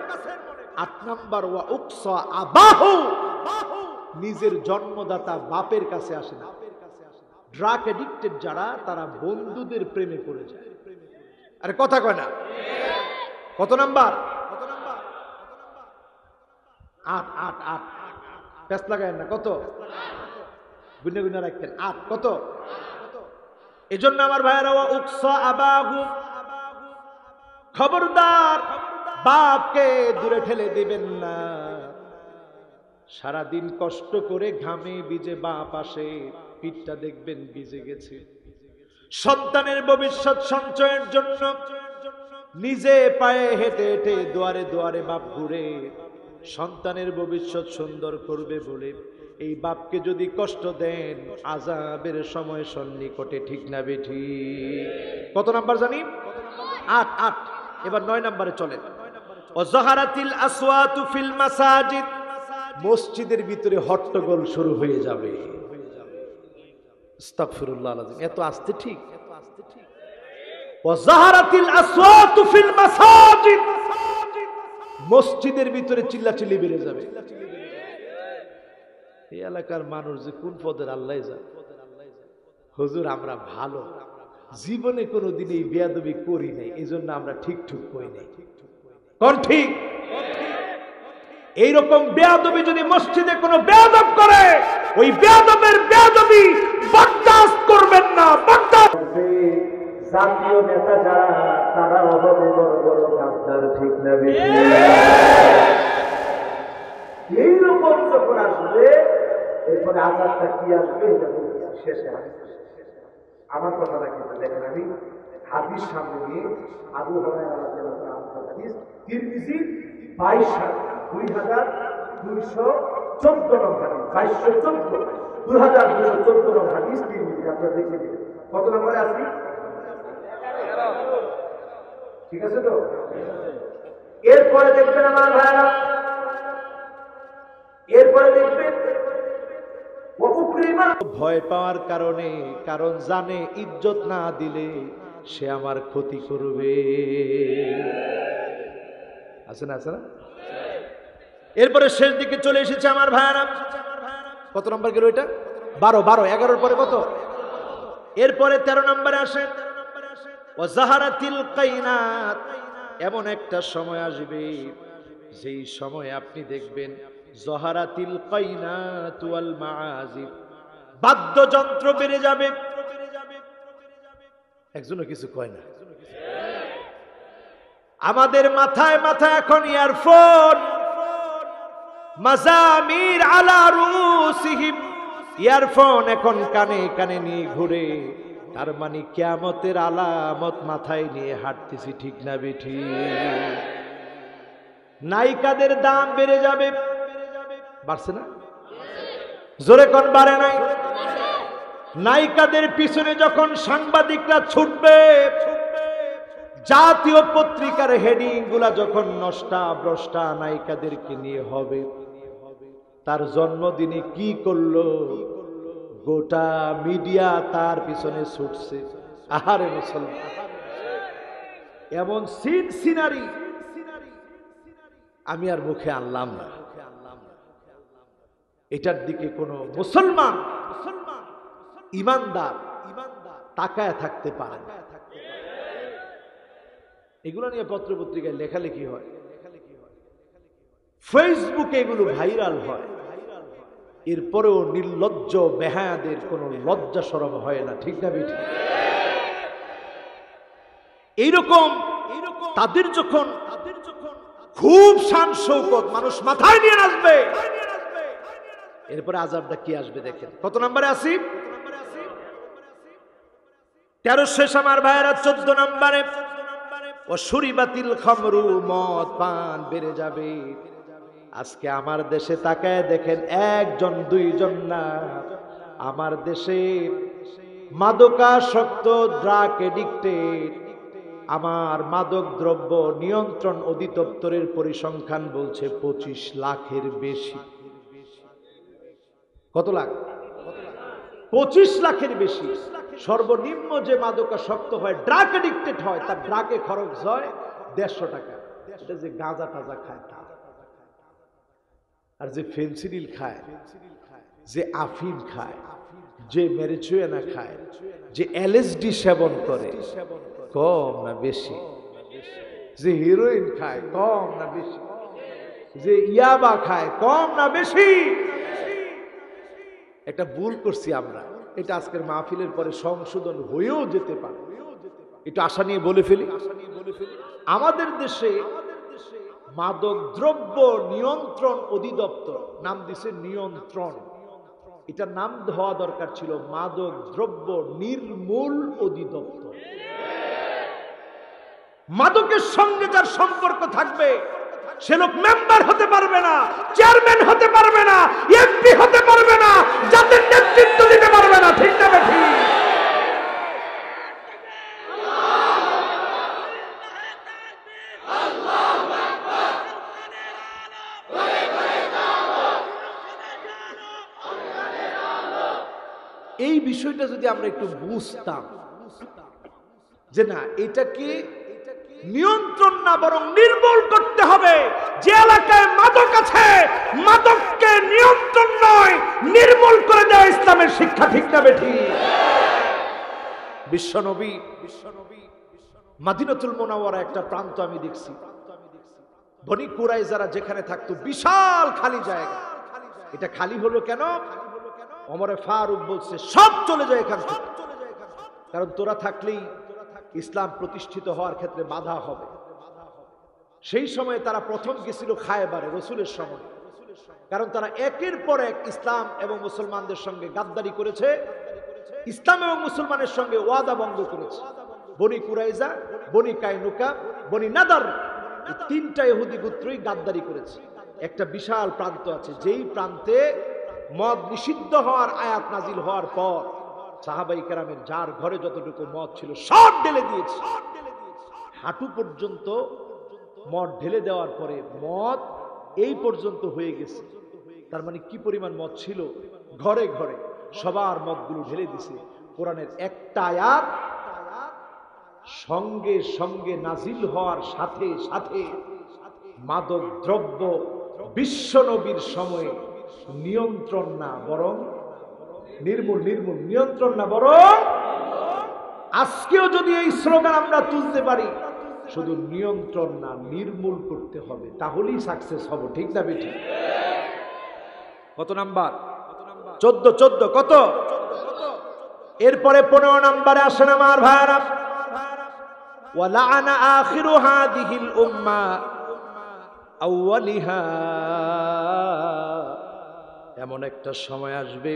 A: 8 নাম্বার ওয়া উকসা আবাহু, নিজের জন্মদাতা বাপের কাছে আসে না। ড্রাগ এডিক্টেড যারা, তারা বন্ধুদের প্রেমে পড়ে যায়। আরে কথা কয় না? কত নাম্বার? 8 পেস লাগায় না? কত গুনে গুনে রাখতেন? 8। কত? এজন্য আমার ভাইয়েরা, ওয়া উকসা আবাহু, খবরদার বাপকে দূরে ঠেলে দিবেন না। সারাদিন কষ্ট করে ঘামে ভিজে বাপ আসে, পিঠটা দেখবেন ভিজে গেছে। সন্তানের ভবিষ্যৎ সঞ্চয়ের জন্য নিজে পায়ে হেঁটে হেঁটে দুয়ারে দুয়ারে বাপ ঘুরে, সন্তানের ভবিষ্যৎ সুন্দর করবে বলে এই বাপকে যদি কষ্ট দেন, আযাবের সময় সন্নিকটে, ঠিক না বেঠি? কত নাম্বার জানি? 8। এবার 9 নম্বরে চলে, ওয়াজাহারাতিল আসওয়াতু ফিল মাসাজিদ। মসজিদের ভিতরে হট্টগোল শুরু হয়ে যাবে। আস্তাগফিরুল্লাহ আলাযীম, এত আস্তে? ঠিক। ওয়াজাহারাতিল আসওয়াতু ফিল মাসাজিদ, মসজিদের ভিতরে চিল্লাচিল্লি বেড়ে যাবে। এই এলাকার মানুষ যে কোন পদের আল্লাহ জানে। হুজুর আমরা ভালো, জীবনে কোনোদিন এই বেয়াদবি করি নাই, এই জন্য আমরা ঠিক করি নাই। কোন ঠিক? এইরকম বেয়াদবি যদি মসজিদে কোনো বেয়াদব করে, ওই বেয়াদবের বেয়াদবি বরদাস্ত করবেন না।
B: জাতীয় নেতা যারা তারাও হবে বড় বড় গাদ্দার, ঠিক না বেশি? এইরকম যখন আসবে এরপরে আজাদটা কি আসবে এটা বলতেছি শেষে। আমার কথাটা কিন্তু দেখেন, আমি হাদিস সামনে নিয়ে আবু হুরায়রা রাদিয়াল্লাহু আনহু হাদিস তিরমিজি 22,214 নম্বর হাদিস, 2214 নম্বর হাদিস তিরমিজি। আপনারা দেখে দিন কত নম্বরে আছি, ঠিক আছে তো? এরপরে দেখবেন আমার ভাইরা, এরপরে দেখবেন
A: ভয় পাওয়ার কারণে, কারণ জানে ইজ্জত না দিলে সে আমার ক্ষতি করবে। আছে না, আছে না? এরপরে শেষ দিকে চলে এসেছে আমার ভাইরা। কত নম্বর গেল এটা? 12, 11 পরে কত? এরপরে 13 নম্বরে আসে ওয়াজাহারাতিল কাইনাত। এমন একটা সময় আসবে যেই সময় আপনি দেখবেন জহারাতিল কাইনাত ওয়াল মাআজিফ, বাদ্যযন্ত্র বেড়ে যাবে। একজনও কিছু কয় না। আমাদের মাথায় মাথায় এখন ইয়ারফোন, মাজামির আলা রুসিহিম, ইয়ারফোন এখন কানে কানে নিয়ে ঘুরে। তার মানে কিয়ামতের আলামত মাথায় নিয়ে হাঁটতেছি, ঠিক না বেঠি? নায়িকাদের দাম বেড়ে যাবে। বাড়ছে না? জোরে কোন বাড়ে নাই? নায়িকাদের পিছনে যখন সাংবাদিকরা ছুটবে, জাতীয় পত্রিকার হেডিং গুলা যখন নষ্টা ভ্রষ্টা নায়িকাদেরকে নিয়ে হবে, তার জন্মদিনে কি করলো গোটা মিডিয়া তার পিছনে ছুটছে। আহারে মুসলমান, এমন সিনারি আমি আর মুখে আনলাম না। এটার দিকে কোন মুসলমান ইমানদার তাকায় থাকতে পারে না। এগুলো নিয়ে পত্রপত্রিকায় লেখালেখি হয়, ফেসবুকে এগুলো ভাইরাল হয়, এরপরেও নির্লজ্জ বেহায়াদের কোনো লজ্জা শরম হয় না, ঠিক না বেঠিক? এইরকম তাদের যখন খুব শান শৌকত, মানুষ মাথায় নিয়ে নাচবে, এরপরে আযাবটা কি আসবে দেখেন। কত নম্বরে আসি? 13 শেষ আমার ভাইয়েরা। 14 নম্বরে ও শুরিবাতিল খামরু, মদ পান বেড়ে যাবে। আজকে আমার দেশে তাকায় দেখেন, একজন দুইজন না, আমার দেশে মাদকাসক্ত ড্রাগ এডিক্টেড, আমার মাদক দ্রব্য নিয়ন্ত্রণ অধিদপ্তরের পরিসংখ্যান বলছে 25 লাখের বেশি। কত লাখ? 25 লাখের বেশি। সর্বনিম্ন যে মাদকাসক্ত হয়, ড্রাগ এডিক্টেড হয়, তার ড্রাগে খরচ হয় 150 টাকা। এটা যে গাঁজা টাজা খায় তা, আর যে ফেন্সিডিল খায়, যে আফিম খায়, যে ম্যারিজুয়ানা খায়, যে এলএসডি সেবন করে, কম না বেশি? যে হিরোইন খায়, কম না বেশি? যে ইয়াবা খায়, কম না বেশি? একটা ভুল করছি আমরা, এটা আজকের মাহফিলের পরে সংশোধন হয়েও যেতে পারে, একটু আশা নিয়ে বলে ফেলি। আমাদের দেশে মাদক দ্রব্য নিয়ন্ত্রণ অধিদপ্তর, নাম দিছে নিয়ন্ত্রণ, এটার নাম হওয়া দরকার ছিল মাদক দ্রব্য নির্মূল অধিদপ্তর। মাদকের সঙ্গে যার সম্পর্ক থাকবে সে লোক মেম্বার হতে পারবে না, চেয়ারম্যান হতে পারবে না, এমপি হতে পারবে না, জাতির নেতৃত্ব দিতে পারবে না, ঠিক না বেঠিক? এই বিষয়টা যদি আমরা একটু বুঝতাম যে না, এটাকে নিয়ন্ত্রণ না বরং নির্মূল করতে হবে। যে এলাকায় মাদক আছে, মাদককে নিয়ন্ত্রণ নয় নির্মূল করে দেওয়া ইসলামের শিক্ষা, ঠিক না বেঠিক? বিশ্বনবী মদিনাতুল মুনাওয়ারা একটা প্রান্ত আমি দেখছি, বনি কুরাইজারা যেখানে থাকতো বিশাল খালি জায়গা। এটা খালি হলো কেন? ওমরে ফারুক বলছে সব চলে যায় এখান থেকে, কারণ তোরা থাকলেই ইসলাম প্রতিষ্ঠিত হওয়ার ক্ষেত্রে বাধা হবে। সেই সময় তারা প্রথম গেছিল খায়বারে রসুলের সময়, কারণ তারা একের পর এক ইসলাম এবং মুসলমানদের সঙ্গে গাদ্দারি করেছে, ইসলাম এবং মুসলমানের সঙ্গে ওয়াদা ভঙ্গ করেছে। বনি কুরাইজা, বনি কায়নুকা, বনি নাদার, এই তিনটা ইহুদি গোত্রই গাদ্দারি করেছে। একটা বিশাল প্রান্ত আছে, যেই প্রান্তে মদ নিষিদ্ধ হওয়ার আয়াত নাজিল হওয়ার পর সাহাবাই কেরামের যার ঘরে যতটুকু মদ ছিল সব ঢেলে দিয়েছে। হাঁটু পর্যন্ত মদ ঢেলে দেওয়ার পরে মদ এই পর্যন্ত হয়ে গেছে। তার মানে কি পরিমাণ মদ ছিল, ঘরে ঘরে সবার মদগুলো ঢেলে দিছে। কোরআনের একটা আয়াত সঙ্গে সঙ্গে নাজিল হওয়ার সাথে সাথে মাদক দ্রব্য বিশ্ব নবীর সময়ে নিয়ন্ত্রণ না বরং নির্মূল, নিয়ন্ত্রণ না বরং। আজকেও যদি এই স্লোগান আমরা তুলতে পারি, শুধু নিয়ন্ত্রণ না নির্মূল করতে হবে, তাহলেই সাকসেস হব। ঠিক না বেঠি? কত নাম্বার? 14 কত? এরপরে 15 নম্বরে আসেন আমার ভাইরা, ওয়ালাআনা আখিরু হাদিহিল উম্মাহ আউয়ালিহা। এমন একটা সময় আসবে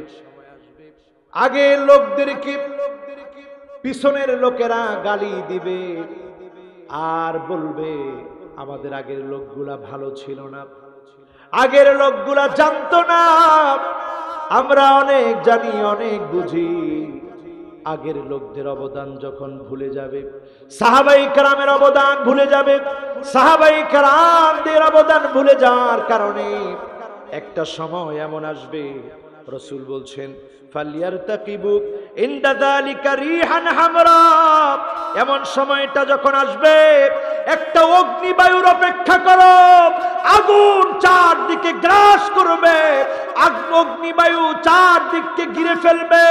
A: আগের লোকদেরকে পিছনের লোকেরা গালি দিবে আর বলবে আমাদের আগের লোকগুলা ভালো ছিল না, আগের লোকগুলা জানতো না, আমরা অনেক জানি অনেক বুঝি। আগের লোকদের অবদান যখন ভুলে যাবে, সাহাবাই কেরামের অবদান ভুলে যাবে, সাহাবাই কেরামদের অবদান ভুলে যাওয়ার কারণে একটা সময় এমন আসবে, রাসূল বলছেন ফালিয়ারতাকিবু ইনদা যালিকা রিহান হামরা। এমন সময়টা যখন আসবে, একটা অগ্নিবায়ুর অপেক্ষা করো, আগুন চারদিকে গ্রাস করবে, অগ্নিবায়ু চারদিককে ঘিরে ফেলবে,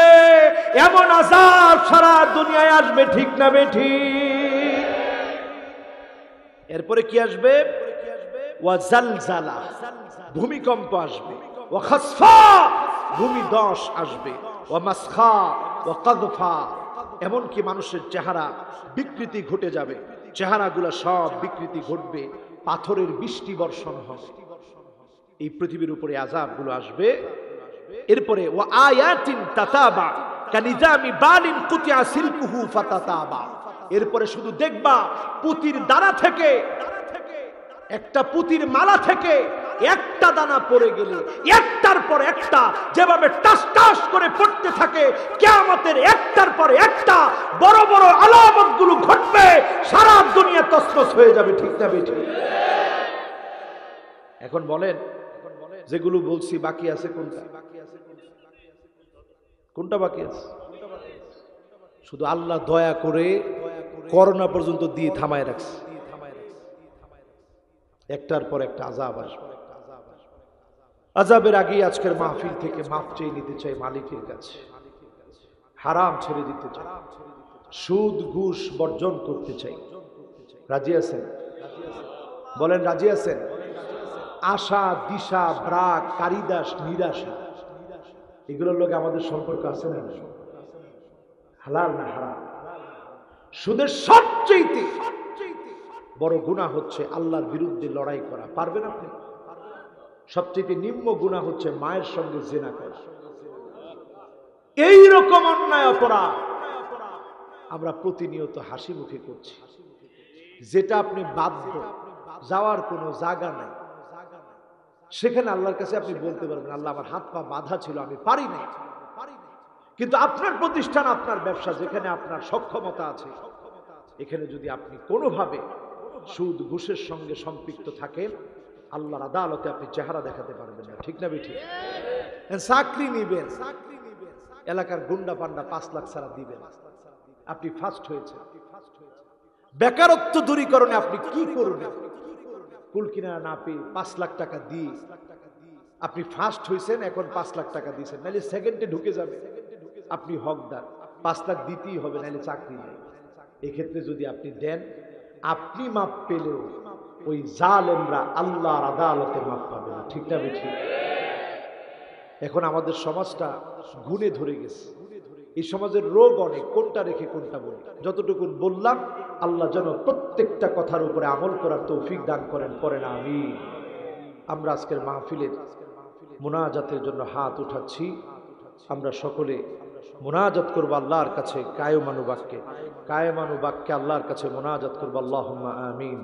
A: এমন আযাব সারা দুনিয়ায় আসবে। ঠিক না বেঠি? এরপরে কি আসবে? ওয়া জালজালা, ভূমিকম্প আসবে, ওয়া খাসফা, ভূমিধস আসবে, ওয়া মাসখা ওয়া কাদফা, এমনকি মানুষের চেহারা বিকৃতি ঘটে যাবে, চেহারাগুলো সব বিকৃতি ঘটবে, পাথরের বৃষ্টি বর্ষণ হবে। এই পৃথিবীর উপরে আযাবগুলো আসবে। এরপরে ওয়া আয়াতিন তাতাবা কানিজামি বালিন কুতিয়া সিলকুহু ফাতাতাবা। এরপরে শুধু দেখবা পুতির দানা থেকে, একটা পুতির মালা থেকে একটা দানা পড়ে গেলে একটার পর একটা যেভাবে টাস টাস করে পড়তে থাকে, কিয়ামতের একটার পর একটা বড় বড় আলামতগুলো ঘটবে, সারা দুনিয়া তছনছ হয়ে যাবে। ঠিক না বেঠিক? এখন বলেন, যেগুলো বলছি বাকি আছে কোনটা? কোনটা বাকি আছে? শুধু আল্লাহ দয়া করে করোনা পর্যন্ত দিয়ে থামায় রাখছে। একটার পর একটা আযাব আসবে। আযাবের আগেই আজকের মাহফিল থেকে মাফ চেয়ে নিতে চাই মালিকের কাছে, হারাম ছেড়ে দিতে চাই, সুদ ঘুষ বর্জন করতে চাই। রাজি আছেন? বলেন রাজি আছেন? আশা দিশা ব্রাক কারিদাস নিরাশা, এগুলোর লোক আমাদের সম্পর্ক আছে না? হালাল না হারাম? সুদের সবচেয়ে বড় গুনাহ হচ্ছে আল্লাহর বিরুদ্ধে লড়াই করা। পারবেন আপনি? সবচেয়ে নিম্ন গুনাহ হচ্ছে মায়ের সঙ্গে জিনা করা। এই রকম অন্যায় অপরাধ আমরা প্রতিনিয়ত হাসি মুখে করছি, যেটা আপনি বাধ্য, যাওয়ার কোনো জায়গা নাই। সেখানে আল্লাহর কাছে আপনি বলতে পারবেন আল্লাহ আমার হাত পা বাঁধা ছিল, আমি পারি নাই। কিন্তু আপনার প্রতিষ্ঠান, আপনার ব্যবসা, যেখানে আপনার সক্ষমতা আছে, এখানে যদি আপনি কোনোভাবে সুদ ঘুষের সঙ্গে সম্পৃক্ত থাকেন, আল্লাহর আদালতে আপনি চেহারা দেখাতে পারবেন না। ঠিক না বেঠিক? চাকরি নিবেন, এলাকার গুন্ডা পান্ডা 5 লাখ ছাড়া দিবেন, আপনি ফার্স্ট হয়েছে। বেকারত্ব দূরীকরণে আপনি কি করবেন? কুল কিনারা না পেয়ে 5 লাখ টাকা দিয়ে আপনি ফার্স্ট হয়েছেন, এখন 5 লাখ টাকা দিয়েছেন, নাহলে সেকেন্ডে ঢুকে যাবে। আপনি হকদার, 5 লাখ দিতেই হবে, নাহলে চাকরি নেই। এক্ষেত্রে যদি আপনি দেন, আপনি মাপ পেলেও ওই জালেমরা আল্লাহর আদালতে মাপ পাবে না। ঠিক না বেঠিক? এখন আমাদের সমাজটা গুণে ধরে গেছে, এই সমাজের রোগ অনেক, কোনটা রেখে কোনটা বলি। যতটুকু বললাম আল্লাহ যেন প্রত্যেকটা কথার উপরে আমল করার তৌফিক দান করেন, পড়েন আমিন। আমরা আজকের মাহফিলের মুনাজাতের জন্য হাত উঠাচ্ছি। আমরা সকলে মুনাজাত করবো আল্লাহর কাছে কায়মানুবাক্যে আল্লাহর কাছে মুনাজাত করবো, আল্লাহুম্মা আমিন।